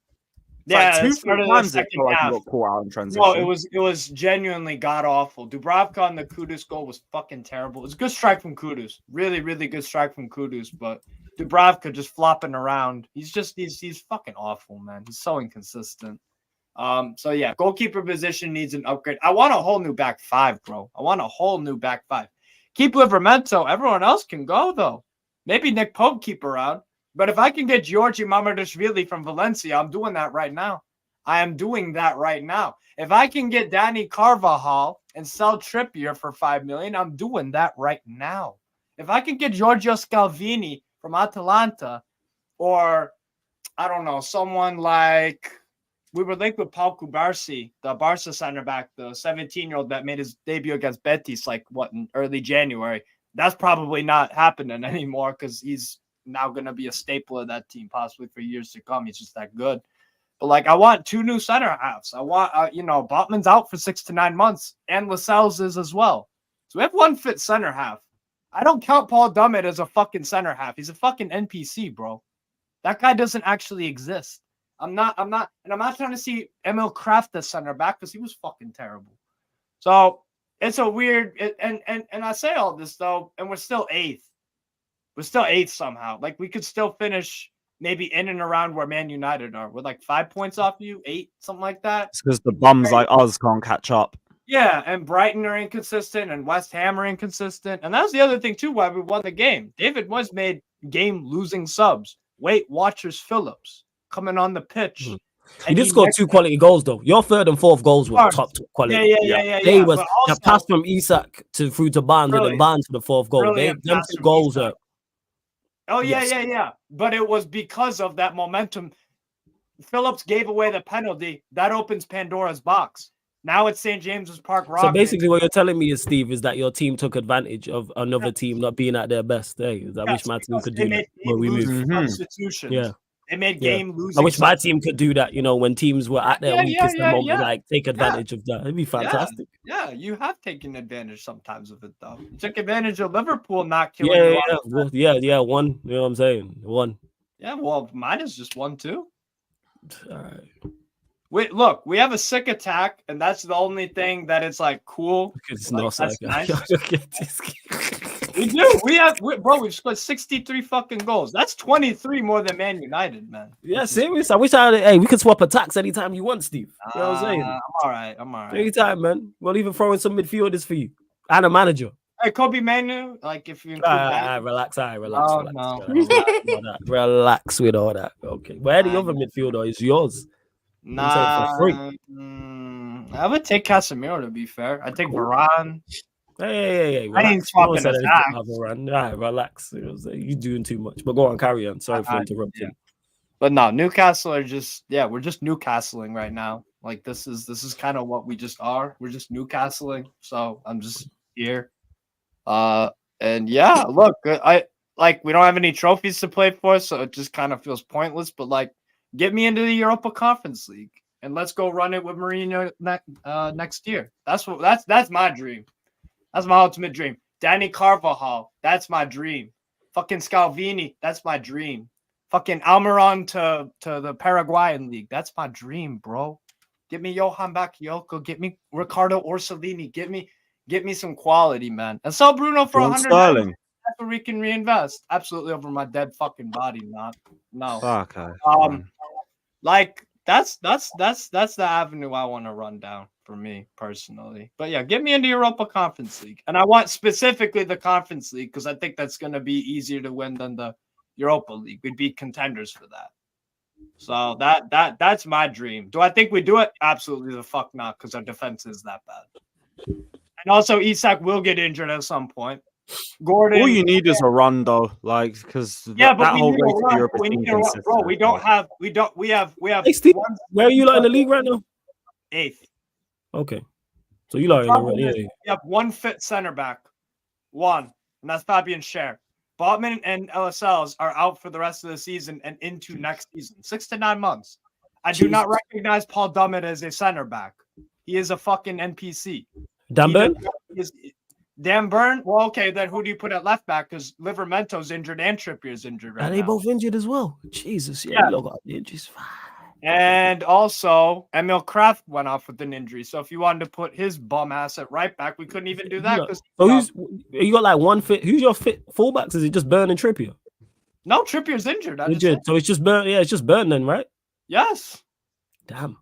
It's yeah, like 2-3 times it felt like half. you got caught out in transition. No, it was genuinely god awful. Dubravka on the Kudus goal was fucking terrible. It was a good strike from Kudus, really, really good strike from Kudus, but Dubravka just flopping around. He's fucking awful, man. He's so inconsistent. So yeah, goalkeeper position needs an upgrade. I want a whole new back five, bro. I want a whole new back five. Keep Livramento. Everyone else can go though. Maybe Nick Pope keep around. But if I can get Georgi Mamardashvili from Valencia, I'm doing that right now. I am doing that right now. If I can get Danny Carvajal and sell Trippier for $5 million, I'm doing that right now. If I can get Giorgio Scalvini from Atalanta, or I don't know, someone like we were linked with Paul Kubarsi, the Barca center back, the 17-year-old that made his debut against Betis in early January. That's probably not happening anymore because he's now going to be a staple of that team possibly for years to come. He's just that good. But I want 2 new center halves. I want, Botman's out for 6 to 9 months, and Lascelles is as well. So we have 1 fit center half. I don't count Paul Dummett as a fucking center half. He's a fucking NPC, bro. That guy doesn't actually exist. I'm not trying to see Emil Kraft as center back because he was fucking terrible. So it's a weird, and I say all this though, and we're still 8th. We're still 8th somehow. We could still finish maybe in and around where Man United are. We're 5 points off you, 8, something like that. It's because the bums like us can't catch up. Yeah, and Brighton are inconsistent, and West Ham are inconsistent. And that's the other thing, too, why we won the game. David Moyes made game-losing subs. Weight Watchers Phillips coming on the pitch. He did score 2 quality goals, though. Your 3rd and 4th goals were top quality. Yeah. They was a pass from Isak through to Barnes, and then Barnes for the 4th goal. Them 2 goals are... Oh, yeah. But it was because of that momentum. Phillips gave away the penalty. That opens Pandora's box. Now it's St. James's Park. So basically what you're telling me is, Steve, is that your team took advantage of another team not being at their best. I wish my team could do that when we moved. Substitutions. Yeah. They made game losing. I wish my team could do that, when teams were at their weakest moment, take advantage of that. It'd be fantastic. Yeah, you have taken advantage sometimes of it, though. You took advantage of Liverpool not killing one. You know what I'm saying? 1. Yeah, well, mine is just 1, too. All right. Wait, look, we have a sick attack, and that's the only thing that it's cool. It's Northside. Nice. We do. We've scored 63 fucking goals. That's 23 more than Man United, man. Yeah, serious. I wish we could swap attacks anytime you want, Steve. You know what I'm saying? I'm all right. Anytime, man. We'll even throw in some midfielders for you and a manager. Hey, Kobe Manu, if you include relax. No. Relax with all that. Okay. Where the other midfielder is yours? Nah, I would take Casemiro, to be fair. I'd take Varane. Hey, I ain't swapping attack. All right, relax. You're doing too much. But go on, carry on. Sorry for interrupting. Yeah. But no, Newcastle are just we're just Newcastling right now. This is kind of what we just are. We're just Newcastling. So I'm just here. And yeah, look, I we don't have any trophies to play for, so it just kind of feels pointless. But get me into the Europa Conference League and let's go run it with Mourinho next year. That's my dream. That's my ultimate dream. Danny Carvajal, that's my dream. Fucking Scalvini, that's my dream. Fucking Almiron to the Paraguayan league, that's my dream, bro. Get me Johan Bakayoko, get me Ricardo Orsolini, get me some quality, man. And sell Bruno for 100. Sterling. That's where we can reinvest. Absolutely over my dead fucking body, no. Okay. That's the avenue I want to run down for me personally. But yeah, get me into Europa Conference League. And I want specifically the Conference League because I think that's going to be easier to win than the Europa League. We'd be contenders for that. So that's my dream. Do I think we do it? Absolutely the fuck not, because our defense is that bad. And also Isak will get injured at some point. Gordon. All you need is a run though, because but that whole race to Europe. We need a run, bro. We have. Hey, Steve, where are you in the league right now? 8th. Okay, so you in the run. Yeah. We have 1 fit center back, 1, and that's Fabian Schär. Botman and Lascelles are out for the rest of the season and into next season, 6 to 9 months. I do not recognize Paul Dummett as a center back. He is a fucking NPC. Dembele? Dan Burn. Well, okay, then who do you put at left back? Because Livermento's injured and Trippier's injured right Are they now. both injured as well? Jesus, yeah. You got injuries. And also, Emil Kraft went off with an injury. So if you wanted to put his bum ass at right back, we couldn't even do that. So you got like one fit? Who's your fit fullbacks? Is it just Burn and Trippier? No, Trippier's injured. So it's just Burn. Yeah, it's just Burn then, right? Yes. Damn.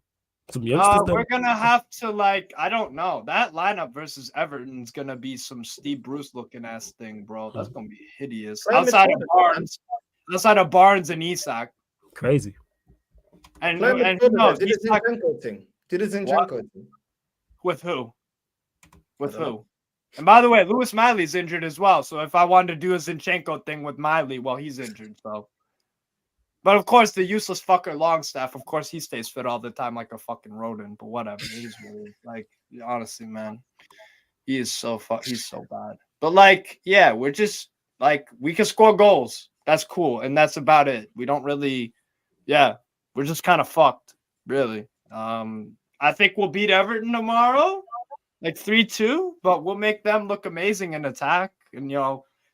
Some youngsters. We're gonna have to I don't know. That lineup versus Everton's gonna be some Steve Bruce looking ass thing, bro. That's gonna be hideous. Outside of Barnes and Isak. Crazy. And who knows? Did his Zinchenko thing? With who? With who? And by the way, Lewis Miley's injured as well. So if I wanted to do a Zinchenko thing with Miley, well, he's injured. So, but of course, the useless fucker Longstaff, of course, he stays fit all the time like a fucking rodent. But whatever, he's really honestly, man, he's so bad. But yeah, we're just we can score goals. That's cool, and that's about it. We don't really, we're just kind of fucked, really. I think we'll beat Everton tomorrow. 3-2, but we'll make them look amazing in attack. And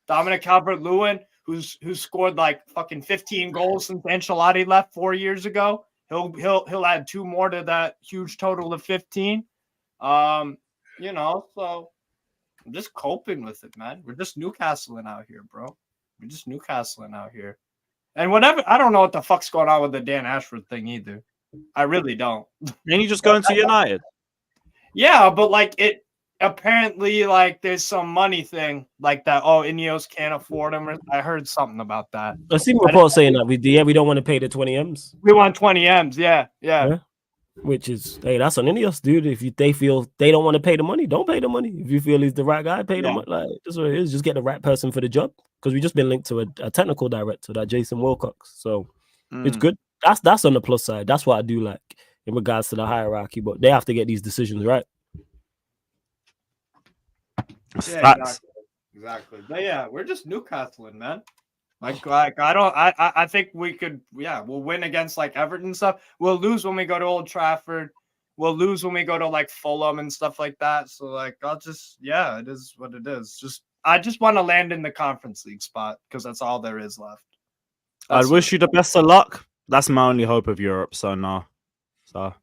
Dominic Calvert-Lewin, who's scored fucking 15 goals since Ancelotti left 4 years ago. He'll add 2 more to that huge total of 15. So I'm just coping with it, man. We're just Newcastling out here, bro. We're just Newcastling out here. And whatever, I don't know what the fuck's going on with the Dan Ashford thing either. I really don't. Then you just go into United. Yeah, but it apparently there's some money thing that. Oh, Ineos can't afford him. I heard something about that. I seen reports saying that we don't want to pay the 20 M's. We want 20 M's. Yeah. Which is that's on Ineos, dude. If they feel they don't want to pay the money, don't pay the money. If you feel he's the right guy, pay the money. That's what it is. Just get the right person for the job. Because we just been linked to a technical director, that Jason Wilcox. So it's good. That's on the plus side. That's what I do like in regards to the hierarchy. But they have to get these decisions right. Yeah, exactly. But yeah, we're just Newcastling, man. I think we could. Yeah, we'll win against Everton and stuff. We'll lose when we go to Old Trafford. We'll lose when we go to Fulham and stuff like that. So I'll just it is what it is. I just want to land in the Conference League spot because that's all there is left. I wish you the best of luck. That's my only hope of Europe. So no. So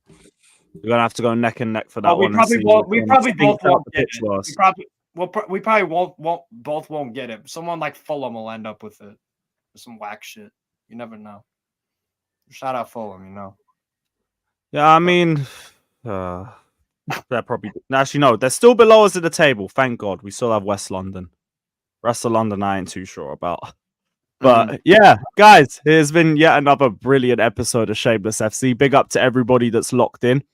you're gonna have to go neck and neck for that one. We probably both won't get it. We probably won't get it. Someone like Fulham will end up with it. Some whack shit. You never know. Shout out Fulham, Yeah, I mean, they're probably actually no. They're still below us at the table. Thank God. We still have West London. Rest of London, I ain't too sure about. But yeah, guys, here's been yet another brilliant episode of Shameless FC. Big up to everybody that's locked in.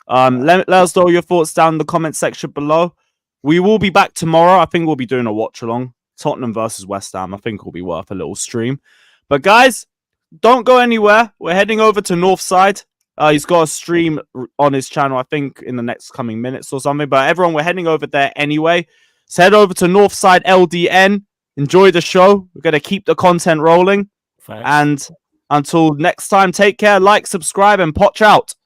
Let us know your thoughts down in the comment section below. We will be back tomorrow. I think we'll be doing a watch along. Tottenham versus West Ham. I think it'll be worth a little stream. But guys, don't go anywhere. We're heading over to Northside. He's got a stream on his channel, I think, in the next coming minutes or something. But everyone, we're heading over there anyway. So head over to Northside LDN. Enjoy the show. We're going to keep the content rolling. Thanks. And until next time, take care, like, subscribe, and potch out.